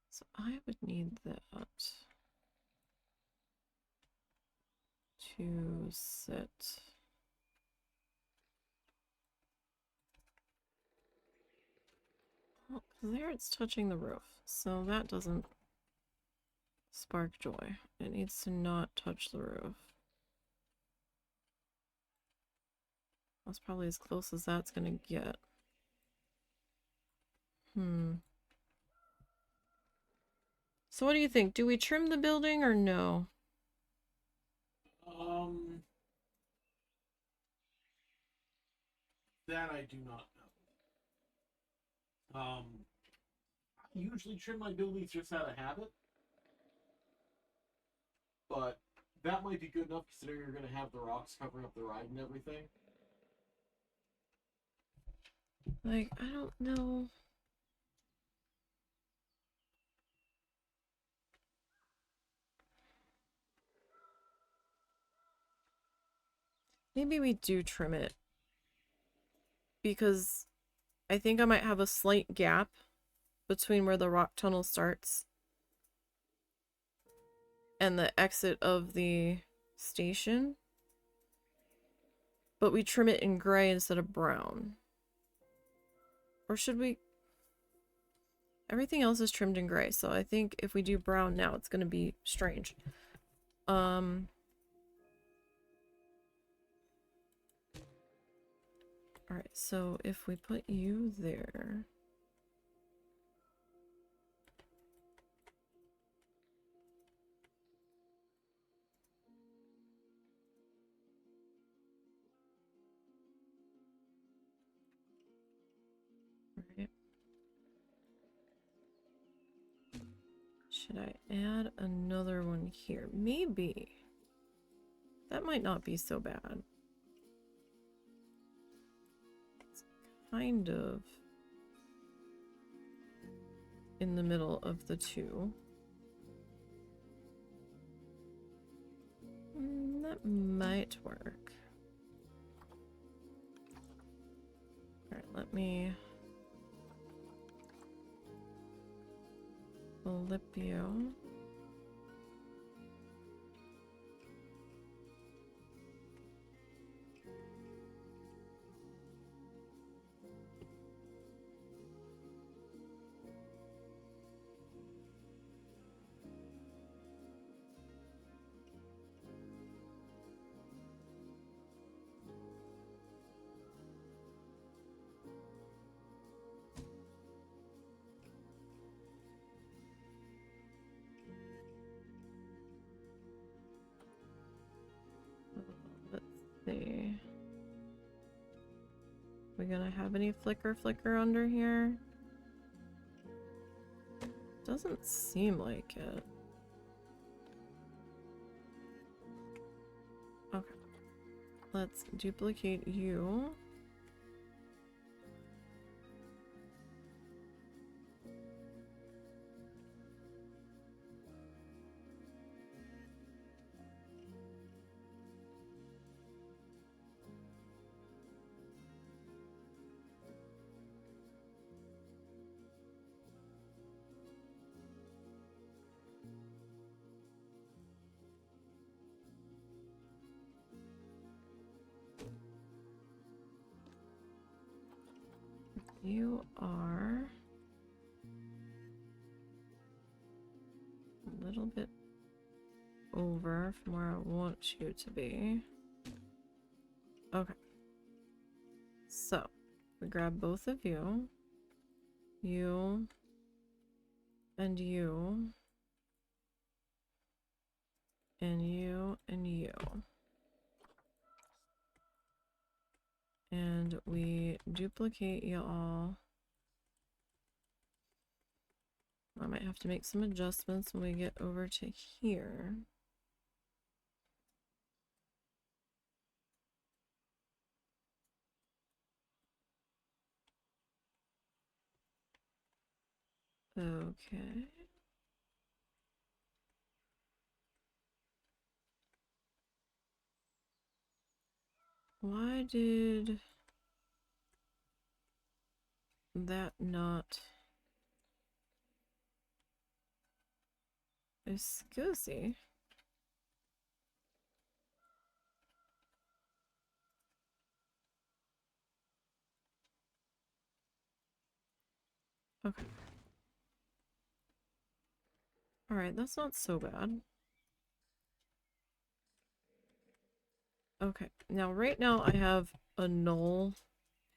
So I would need that to sit. Well, there it's touching the roof, so that doesn't spark joy. It needs to not touch the roof. That's probably as close as that's gonna get. So what do you think? Do we trim the building or no? That I do not know. I usually trim my buildings just out of habit, but that might be good enough considering you're going to have the rocks covering up the ride and everything. Like, I don't know. Maybe we do trim it. Because I think I might have a slight gap between where the rock tunnel starts and the exit of the station. But we trim it in gray instead of brown. Or should we? Everything else is trimmed in gray, so I think if we do brown now, it's going to be strange. Alright, so if we put you there... Right. Should I add another one here? Maybe. That might not be so bad. It's kind of in the middle of the two. That might work. Alright, let me flip you. Let's see. We gonna have any flicker under here? Doesn't seem like it. Okay. Let's duplicate you. You are a little bit over from where I want you to be. Okay. So, we grab both of you. You. And you. And you. And you. And we duplicate you all. I might have to make some adjustments when we get over to here. Okay. Why did that not... Excuse. Okay. Alright, that's not so bad. Okay, now right now I have a null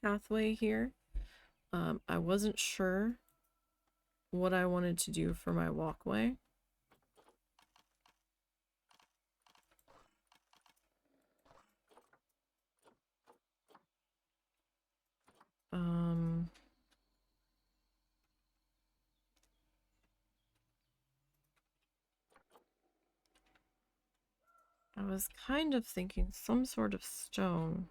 pathway here. I wasn't sure what I wanted to do for my walkway. I was kind of thinking some sort of stone.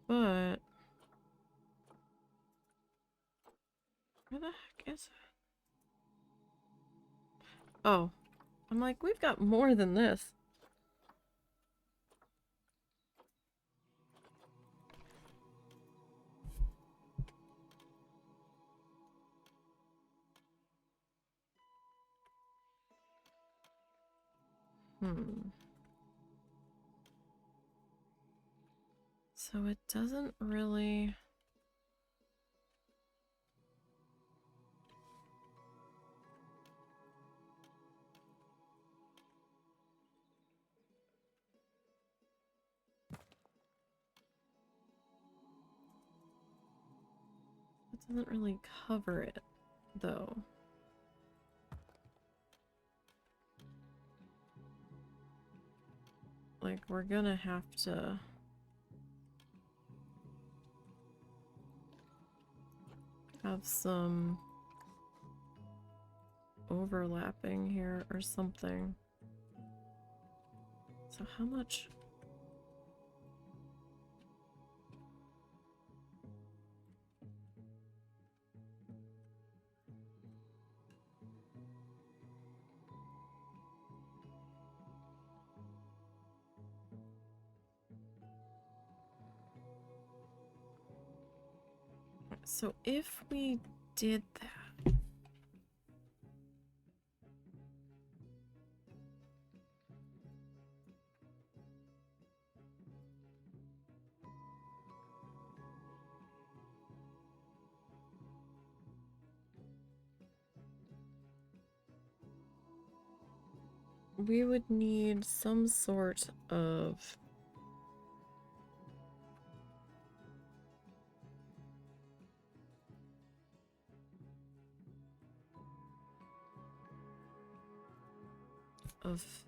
But where the heck is it? Oh, I'm like, we've got more than this. So it doesn't really... It doesn't really cover it, though. Like, we're gonna have to... have some overlapping here or something. So how much? So if we did that, we would need some sort of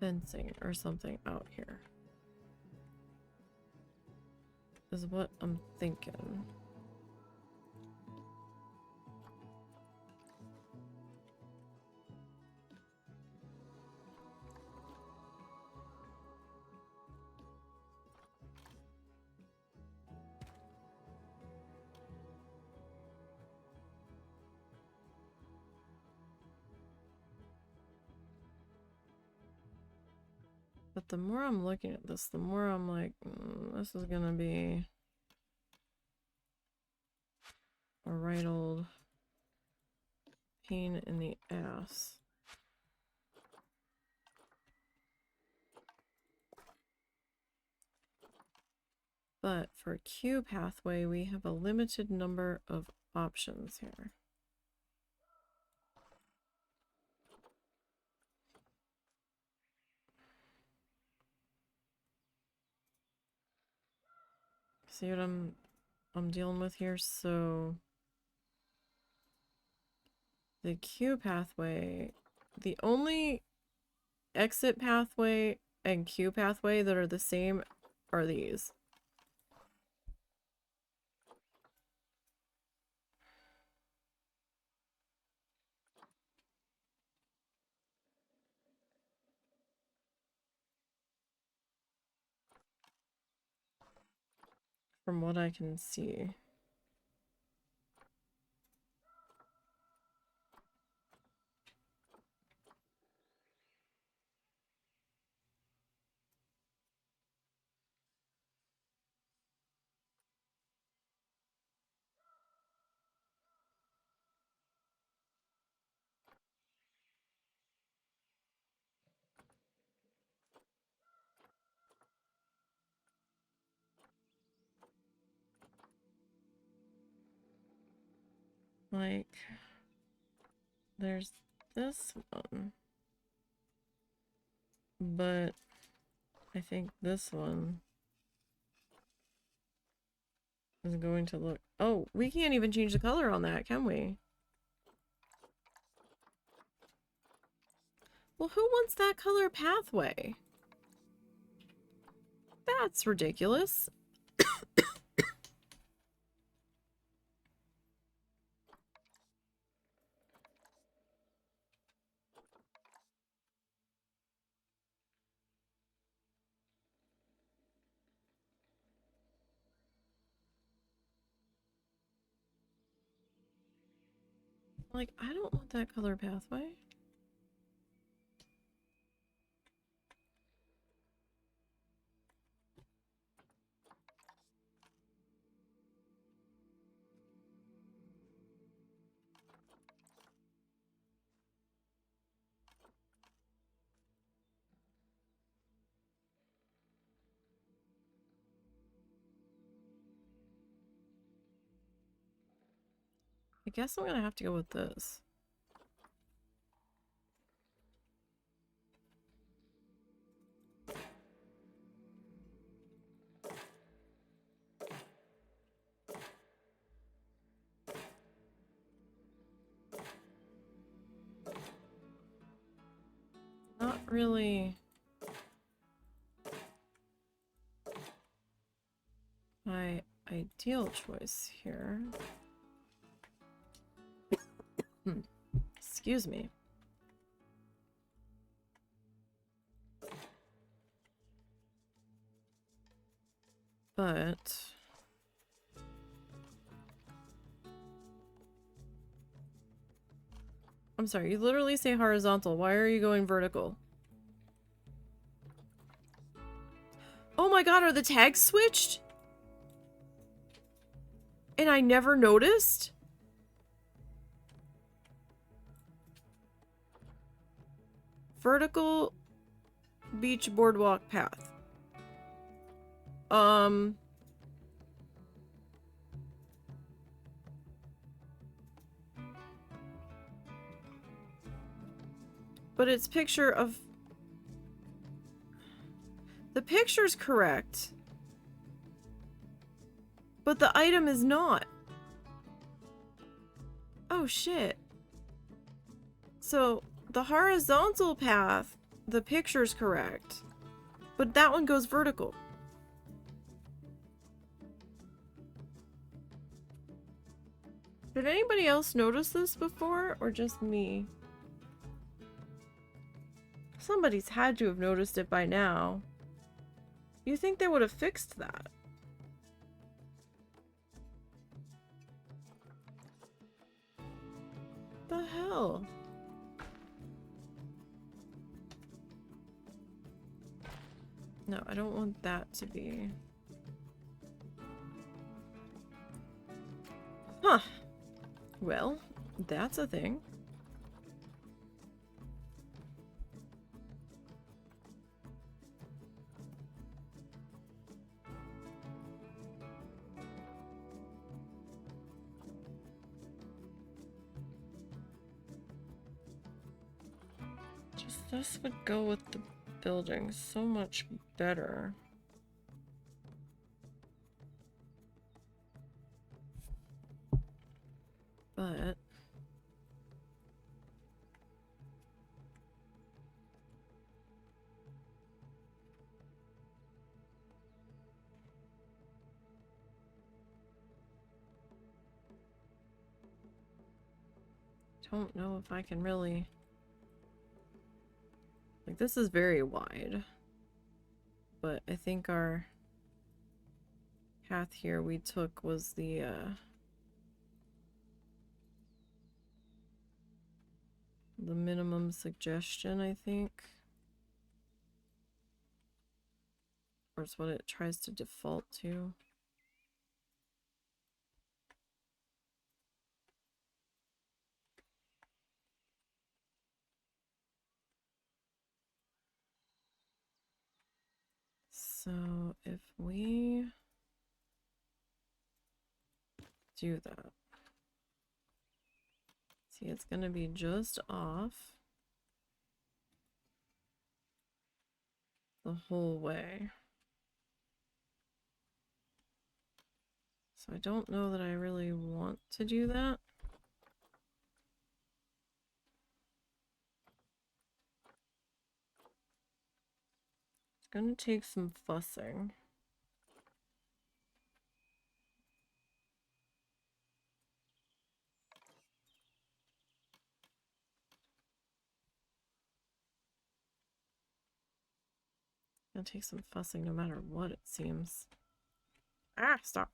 fencing or something out here. Is what I'm thinking. But the more I'm looking at this, the more I'm like, this is gonna be a right old pain in the ass. But for Q pathway, we have a limited number of options here. See what I'm dealing with here? So the Q pathway, the only exit pathway and Q pathway that are the same are these. From what I can see. Like, there's this one. But I think this one is going to look... Oh, we can't even change the color on that, can we? Well, who wants that color pathway? That's ridiculous. Like, I don't want that color pathway. I guess I'm gonna have to go with this. Not really my ideal choice here. Excuse me. But I'm sorry, you literally say horizontal. Why are you going vertical? Oh my god, are the tags switched? And I never noticed? Vertical beach boardwalk path. But it's picture of... The picture's correct. But the item is not. Oh shit. So, the horizontal path, the picture's correct. But that one goes vertical. Did anybody else notice this before, or just me? Somebody's had to have noticed it by now. You think they would have fixed that? The hell? No, I don't want that to be... Huh. Well, that's a thing. Just this would go with the building so much better. But... don't know if I can really... Like, this is very wide. But I think our path here we took was the minimum suggestion, I think. Or it's what it tries to default to. So if we do that, see, it's going to be just off the whole way. So I don't know that I really want to do that. gonna take some fussing. Gonna take some fussing no matter what, it seems. Ah, stop.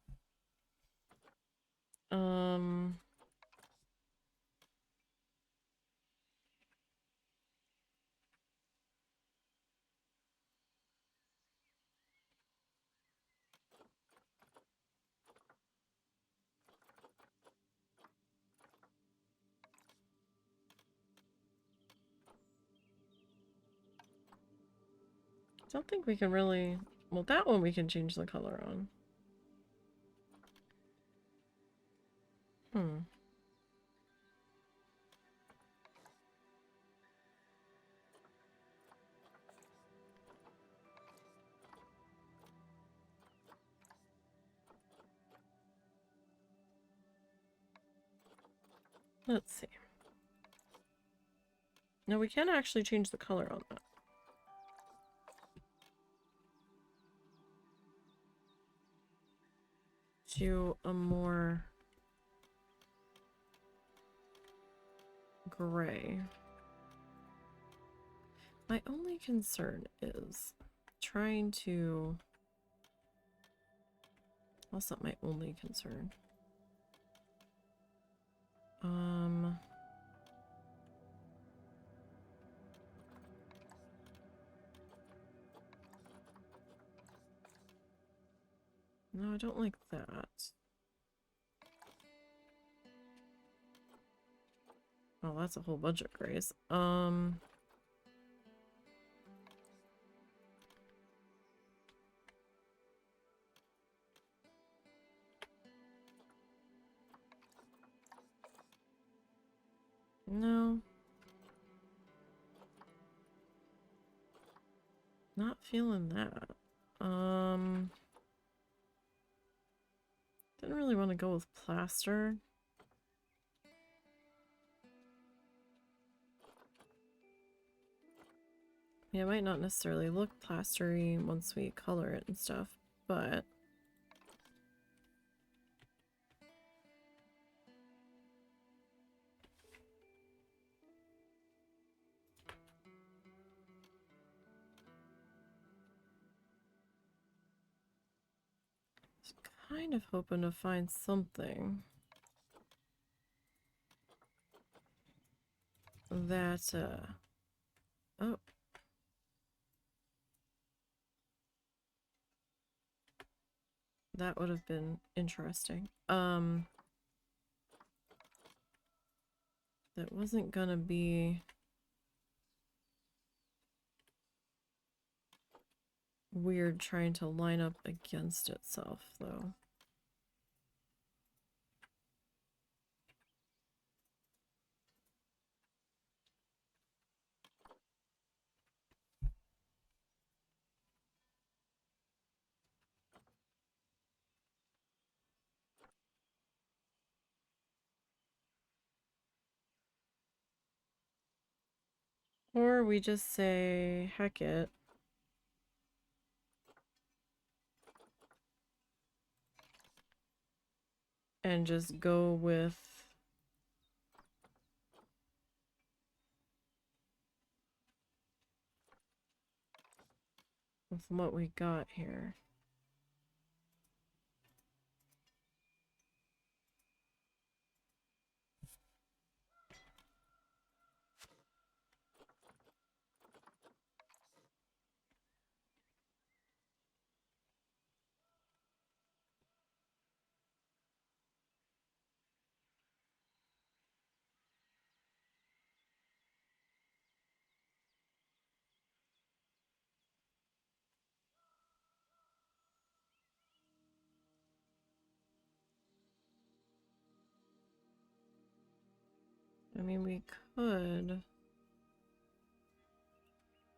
Don't think we can really... Well, that one we can change the color on. Hmm. Let's see. Now we can actually change the color on that. To a more gray. My only concern is trying to... That's not my only concern. No, I don't like that. Oh, that's a whole bunch of grays. No. Not feeling that. Didn't really want to go with plaster. Yeah, it might not necessarily look plastery once we color it and stuff, but... kind of hoping to find something that, oh. That would have been interesting. That wasn't gonna be weird trying to line up against itself, though. Or we just say, heck it. And just go with what we got here. I mean, we could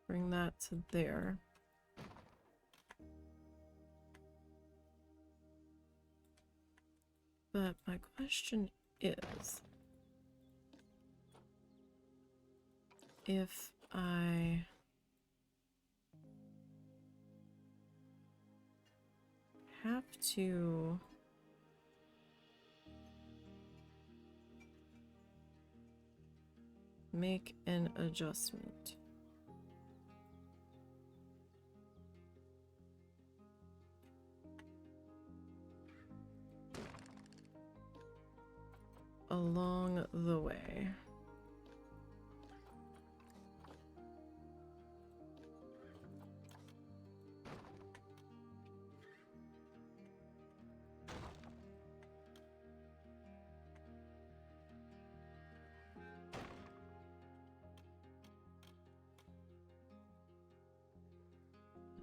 bring that to there. But my question is, if I have to... make an adjustment. Along the way.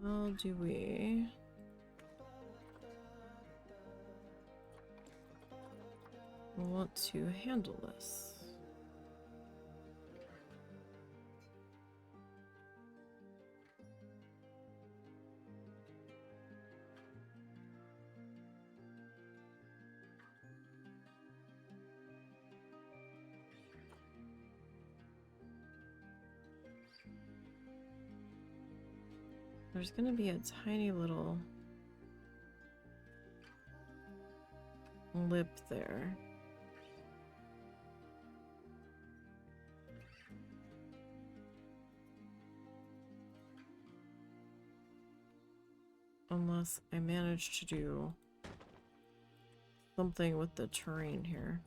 How do we... want to handle this? There's gonna be a tiny little lip there. Unless I manage to do something with the terrain here.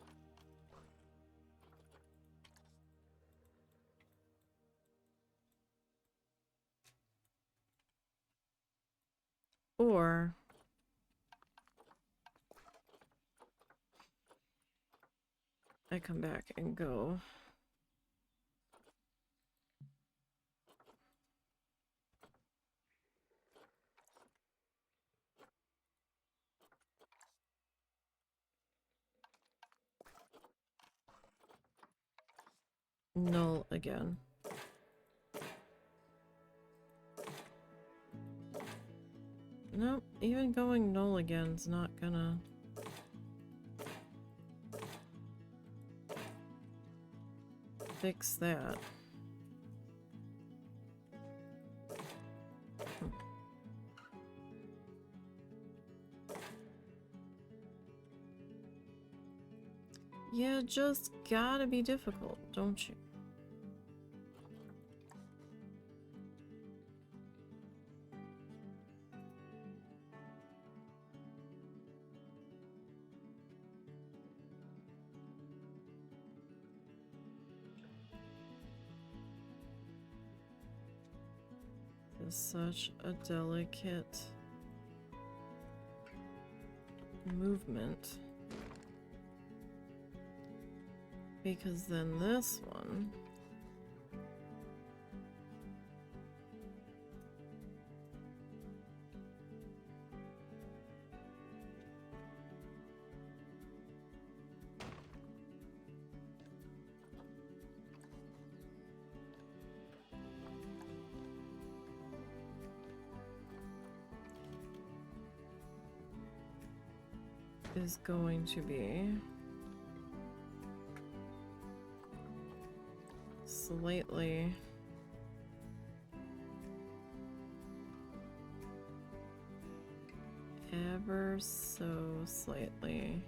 Or I come back and go null again. Nope, even going null again is not gonna... fix that. Yeah, just gotta be difficult, don't you? It's such a delicate movement. Because then this one... is going to be slightly ever so slightly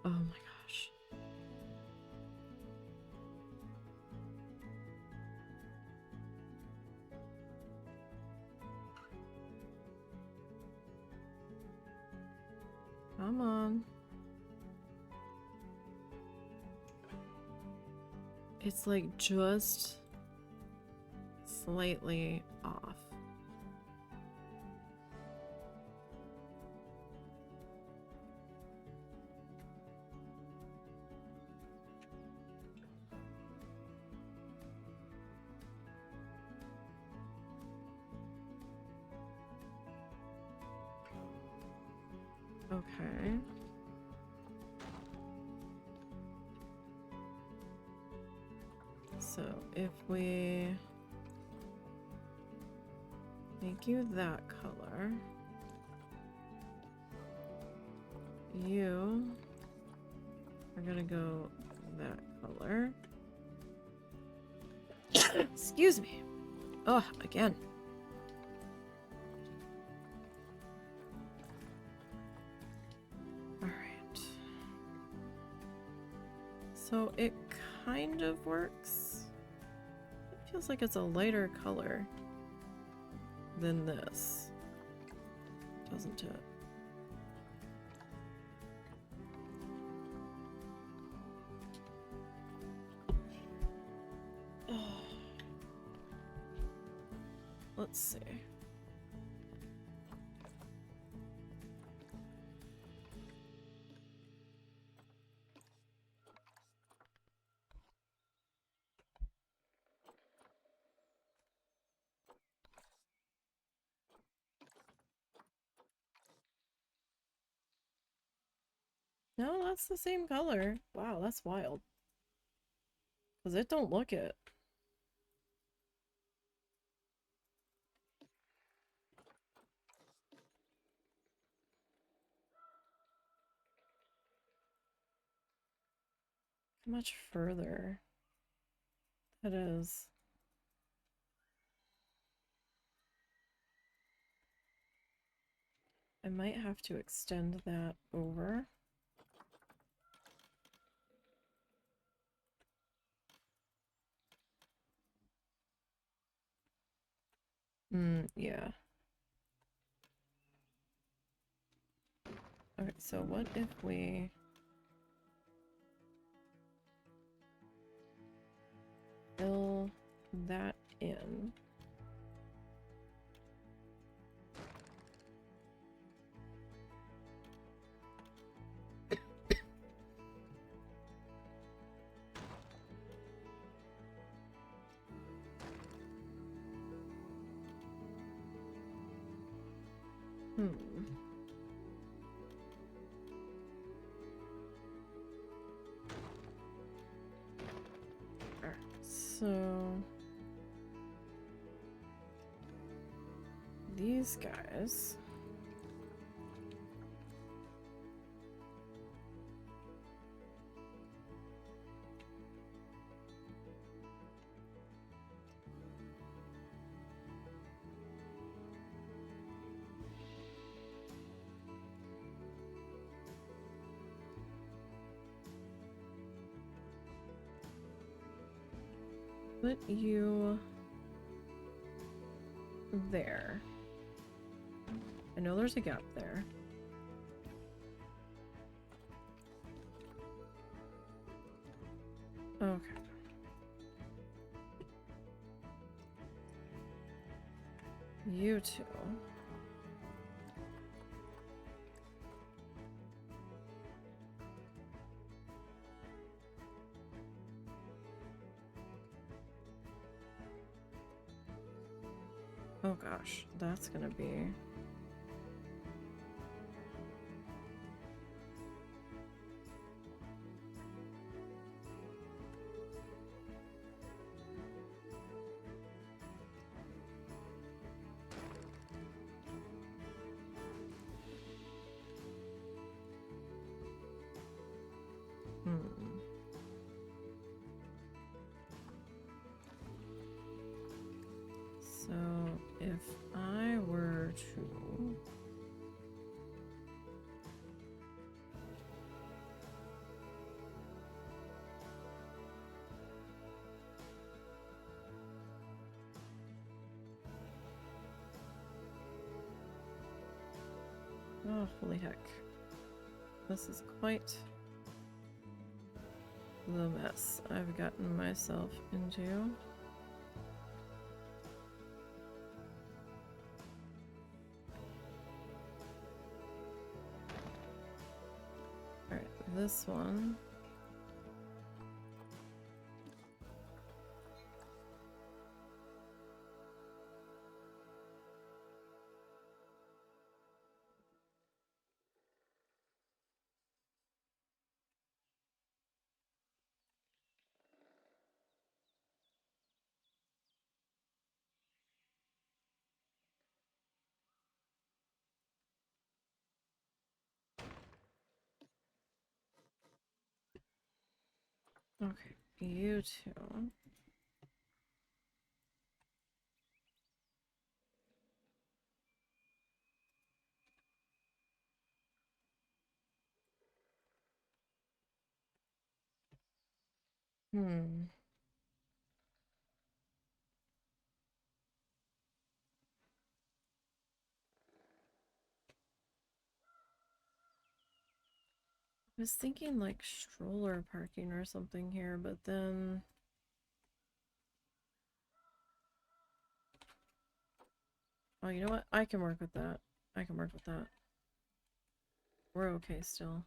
oh my gosh. Come on. It's like just slightly off. Okay. So if we make you that color, you are gonna go that color. Excuse me. Oh, again. Alright. So it kind of works. It feels like it's a lighter color than this. Doesn't it? Let's see. No, that's the same color. Wow, that's wild. Because it don't look it. How much further that is. I might have to extend that over. Yeah. Okay, so what if we fill that in? Alright, so these guys. Put you there. I know there's a gap there. Okay. You two. Oh gosh, that's gonna be... So, if I were to... Oh, holy heck. This is quite the mess I've gotten myself into. Alright, this one. Okay, you two. Hmm. I was thinking like stroller parking or something here, but then... Oh, you know what? I can work with that. I can work with that. We're okay still.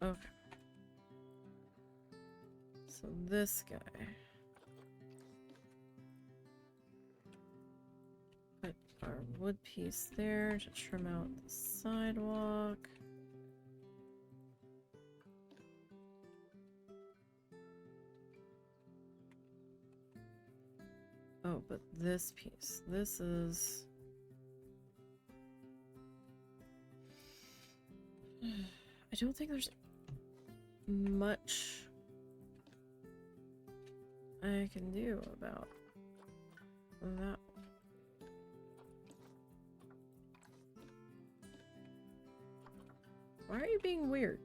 Okay. So this guy. Put our wood piece there to trim out the sidewalk. Oh, but this piece. This is... I don't think there's much I can do about that. Why are you being weird?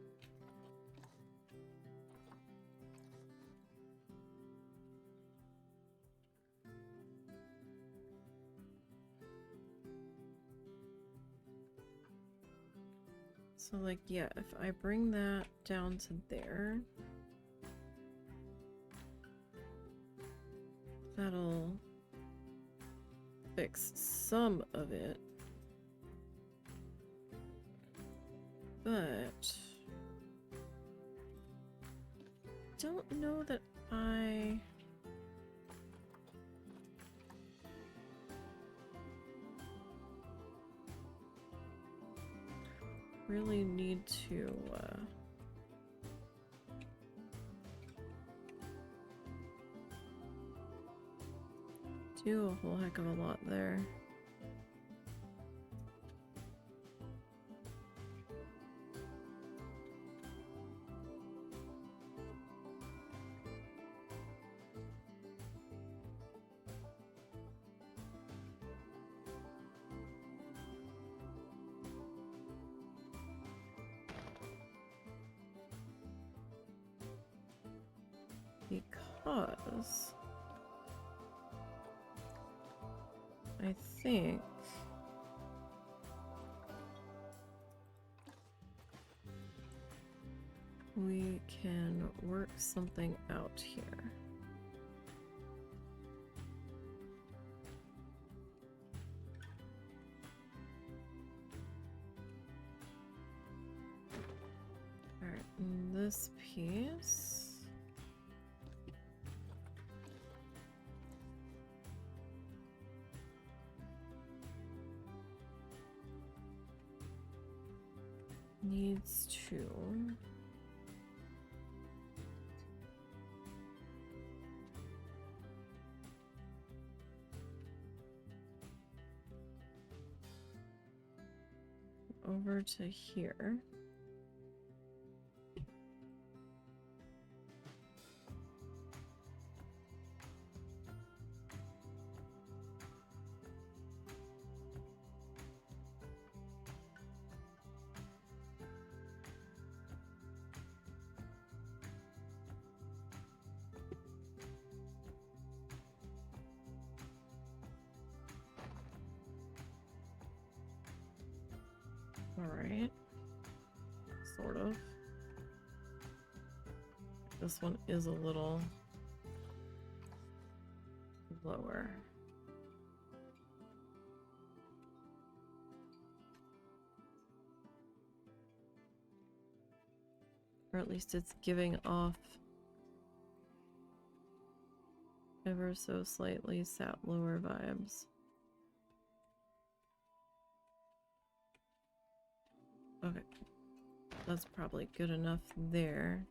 So, like, yeah, if I bring that down to there, that'll fix some of it. But don't know that I really need to do a whole heck of a lot there. Because I think we can work something out here. Alright, this piece. Needs to over to here. Alright. Sort of. This one is a little lower. Or at least it's giving off ever so slightly sat lower vibes. Okay. That's probably good enough there.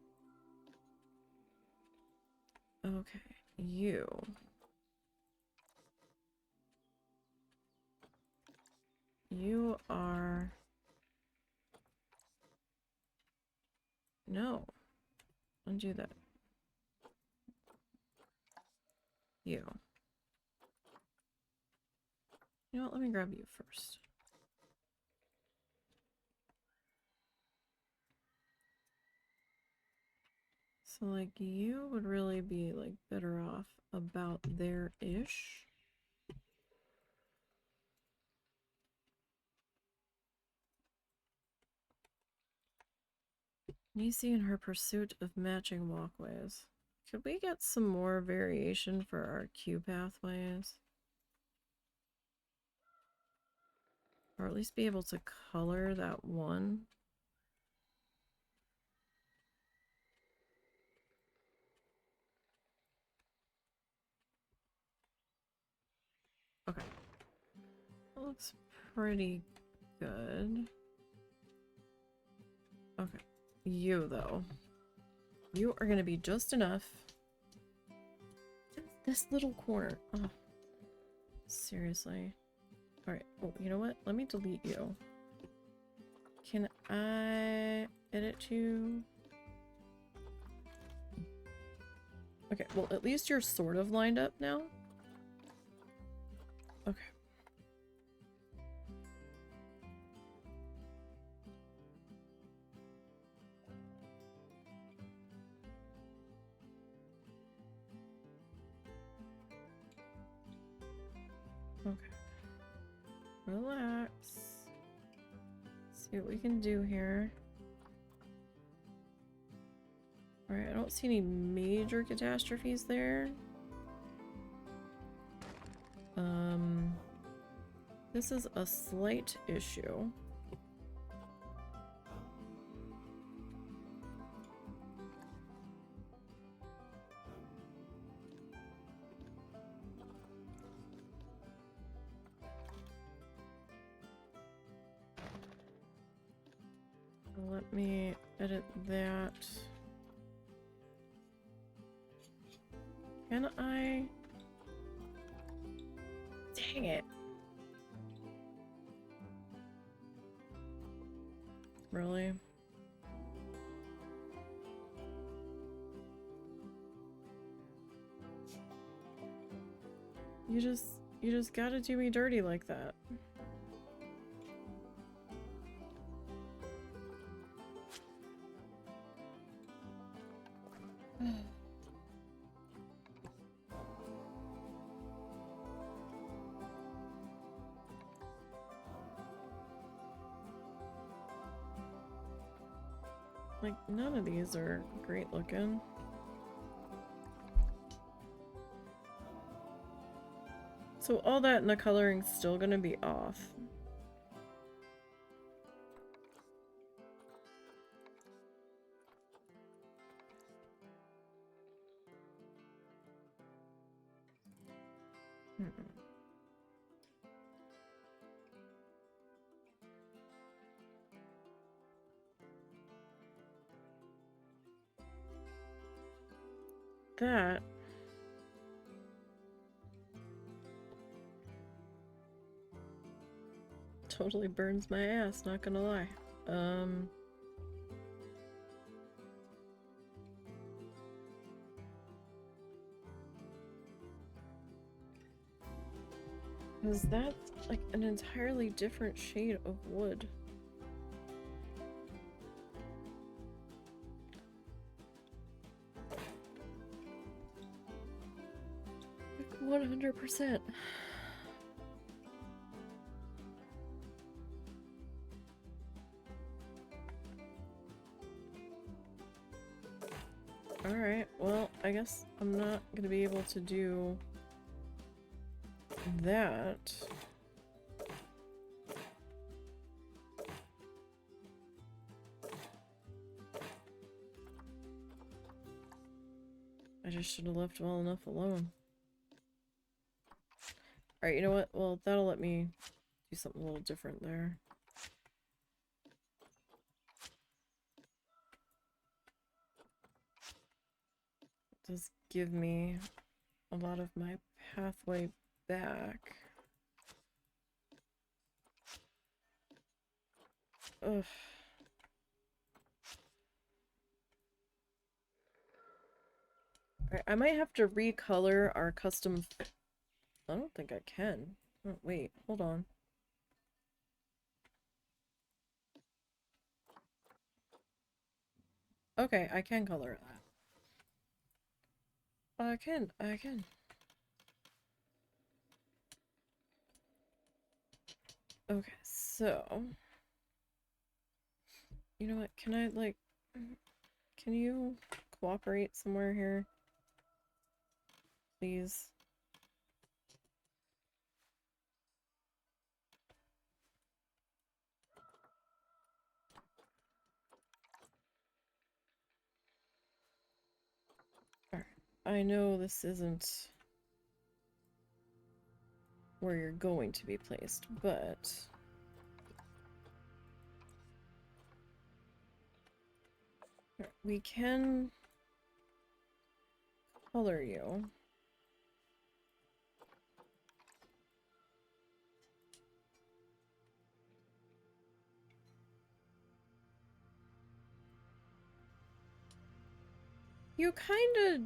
Okay, you. You are No. Don't do that. You. You know what? Let me grab you first. So, like, you would really be, like, better off about there-ish. Nisey in her pursuit of matching walkways. Could we get some more variation for our queue pathways? Or at least be able to color that one? Okay. That looks pretty good. Okay. You, though. You are going to be just enough. This little corner. Oh. Seriously. Alright. Oh, you know what? Let me delete you. Can I edit you? Okay, well, at least you're sort of lined up now. Okay. Okay. Relax. See what we can do here. Alright, I don't see any major catastrophes there. This is a slight issue. Let me edit that. Can I? Dang it. Really? You just gotta do me dirty like that. Like, none of these are great looking. So all that and the coloring's still gonna be off. That totally burns my ass, not gonna lie. Because that's like an entirely different shade of wood. Like 100%. Alright, well, I guess I'm not gonna be able to do that. I just should have left well enough alone. Alright, you know what? Well, that'll let me do something a little different there. It does give me a lot of my pathway back. Ugh. Alright, I might have to recolor our custom... I don't think I can. Oh, wait, hold on. Okay, I can color that. I can. Okay, so... You know what, can I, like... Can you cooperate somewhere here? Please? Alright, I know this isn't where you're going to be placed, but... We can color you. You kind of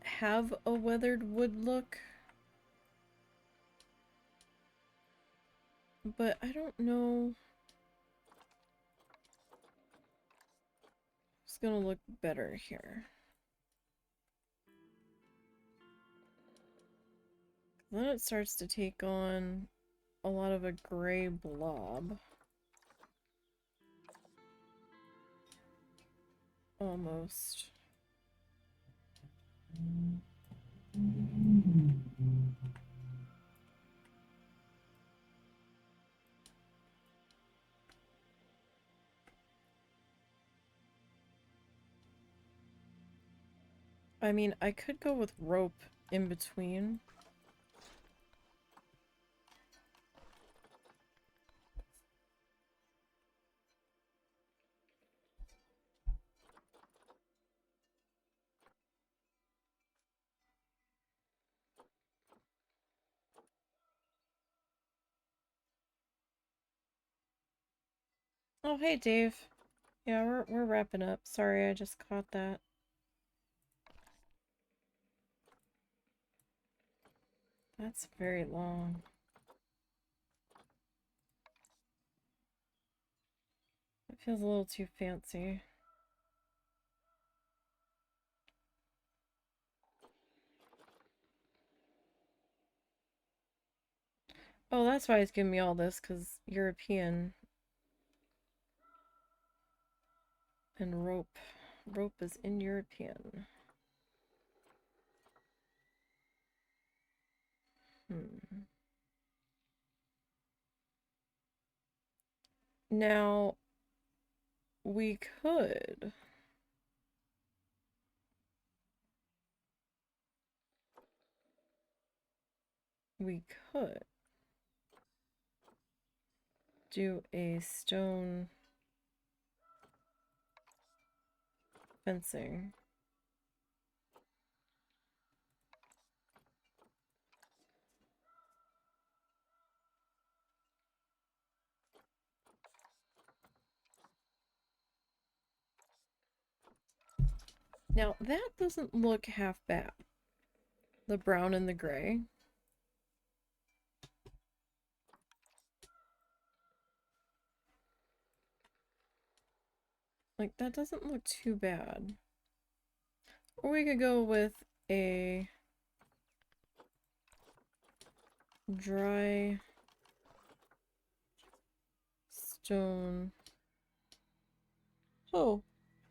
have a weathered wood look, but I don't know. It's gonna look better here. Then it starts to take on a lot of a gray blob. Almost. I mean, I could go with rope in between. Oh, hey, Dave. Yeah, we're wrapping up. Sorry, I just caught that. That's very long. It feels a little too fancy. Oh, that's why he's giving me all this, because European and rope. Rope is in European. Now, we could... We could do a stone fencing. Now, that doesn't look half bad. The brown and the gray. Like, that doesn't look too bad. Or we could go with a dry stone. Oh.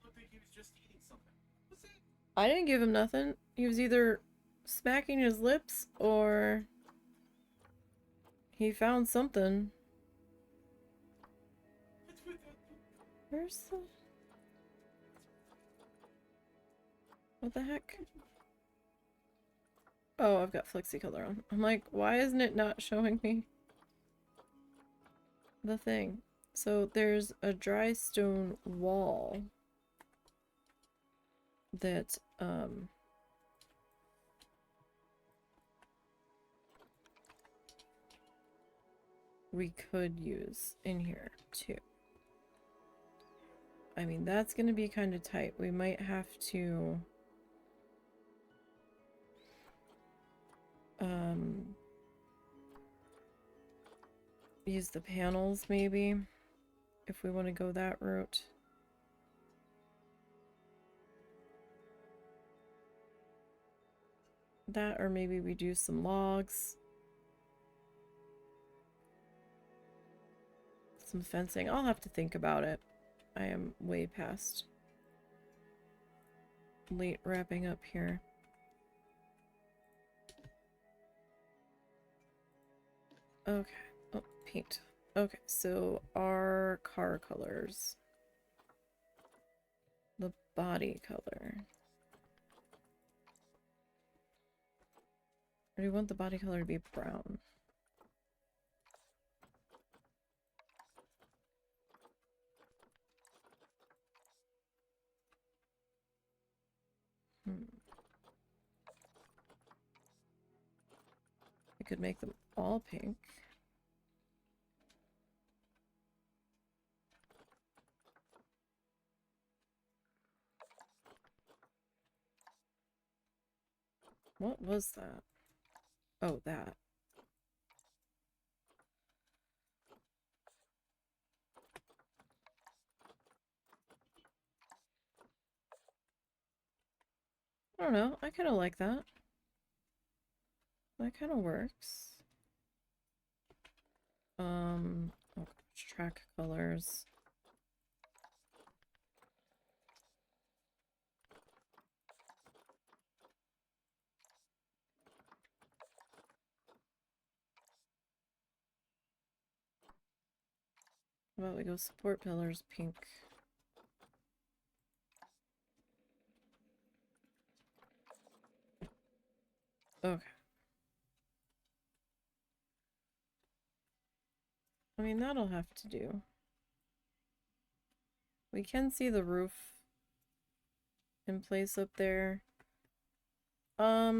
It looked like he was just eating something. Was it? I didn't give him nothing. He was either smacking his lips or he found something. What's with that? Where's the... What the heck? Oh, I've got flexi color on. I'm like, why isn't it not showing me the thing? So there's a dry stone wall that we could use in here too. I mean, that's gonna be kind of tight. We might have to use the panels maybe, if we want to go that route. That, or maybe we do some logs. Some fencing. I'll have to think about it. I am way past late wrapping up here. Okay. Oh, paint. Okay, so our car colors. The body color. Or do you want the body color to be brown? I could make them all pink. What was that? Oh, that. I don't know. I kind of like that. That kind of works. Oh gosh, track colors. How about we go support pillars pink? Okay. I mean, that'll have to do. We can see the roof in place up there. I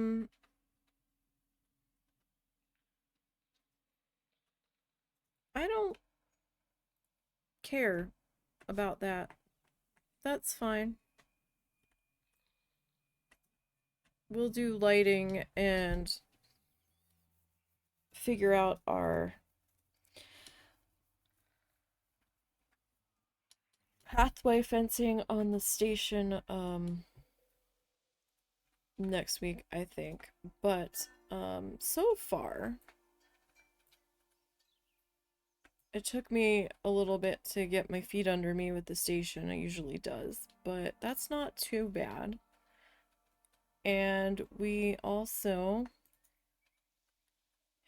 don't care about that. That's fine. We'll do lighting and figure out our pathway fencing on the station next week, I think. But so far it took me a little bit to get my feet under me with the station. It usually does, but that's not too bad. And we also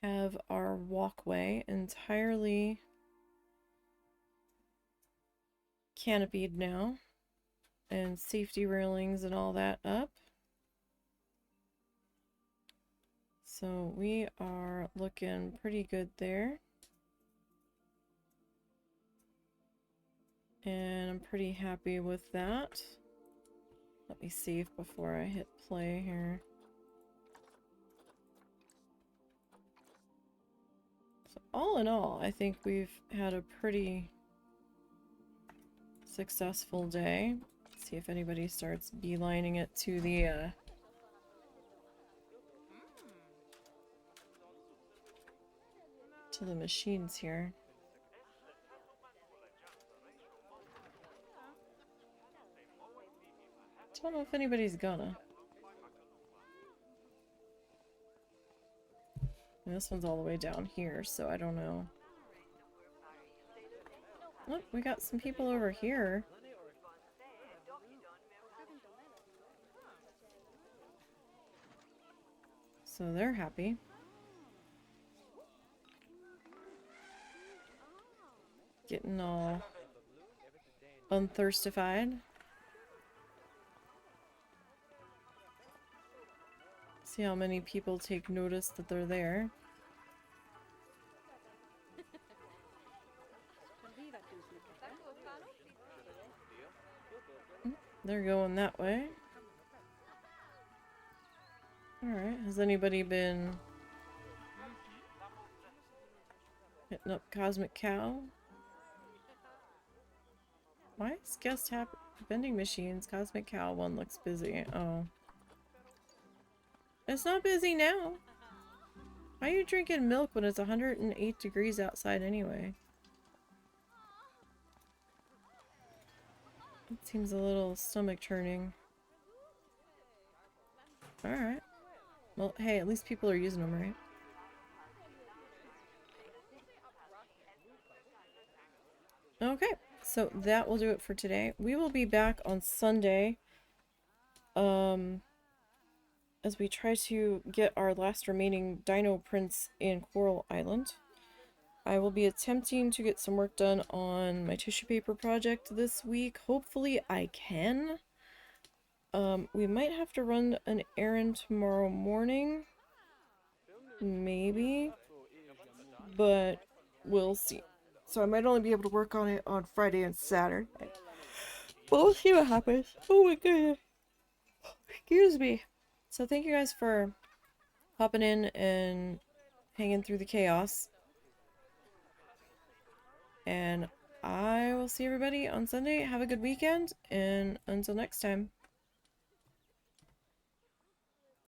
have our walkway entirely canopied now, and safety railings and all that up. So we are looking pretty good there. And I'm pretty happy with that. Let me save before I hit play here. So all in all, I think we've had a pretty successful day. Let's see if anybody starts beelining it to the machines here. Don't know if anybody's gonna. And this one's all the way down here, so I don't know. Look, we got some people over here. So they're happy. Getting all unthirstified. See how many people take notice that they're there. They're going that way. Alright, has anybody been hitting up Cosmic Cow? Why is guest vending machines? Cosmic Cow one looks busy. Oh. It's not busy now. Why are you drinking milk when it's 108 degrees outside anyway? It seems a little stomach churning. Alright. Well, hey, at least people are using them, right? Okay, so that will do it for today. We will be back on Sunday. As we try to get our last remaining dino prints in Coral Island. I will be attempting to get some work done on my tissue paper project this week. Hopefully I can. We might have to run an errand tomorrow morning. Maybe. But we'll see. So I might only be able to work on it on Friday and Saturday. But we'll see what happens. Oh my goodness. Excuse me. So thank you guys for hopping in and hanging through the chaos. And I will see everybody on Sunday. Have a good weekend, and until next time.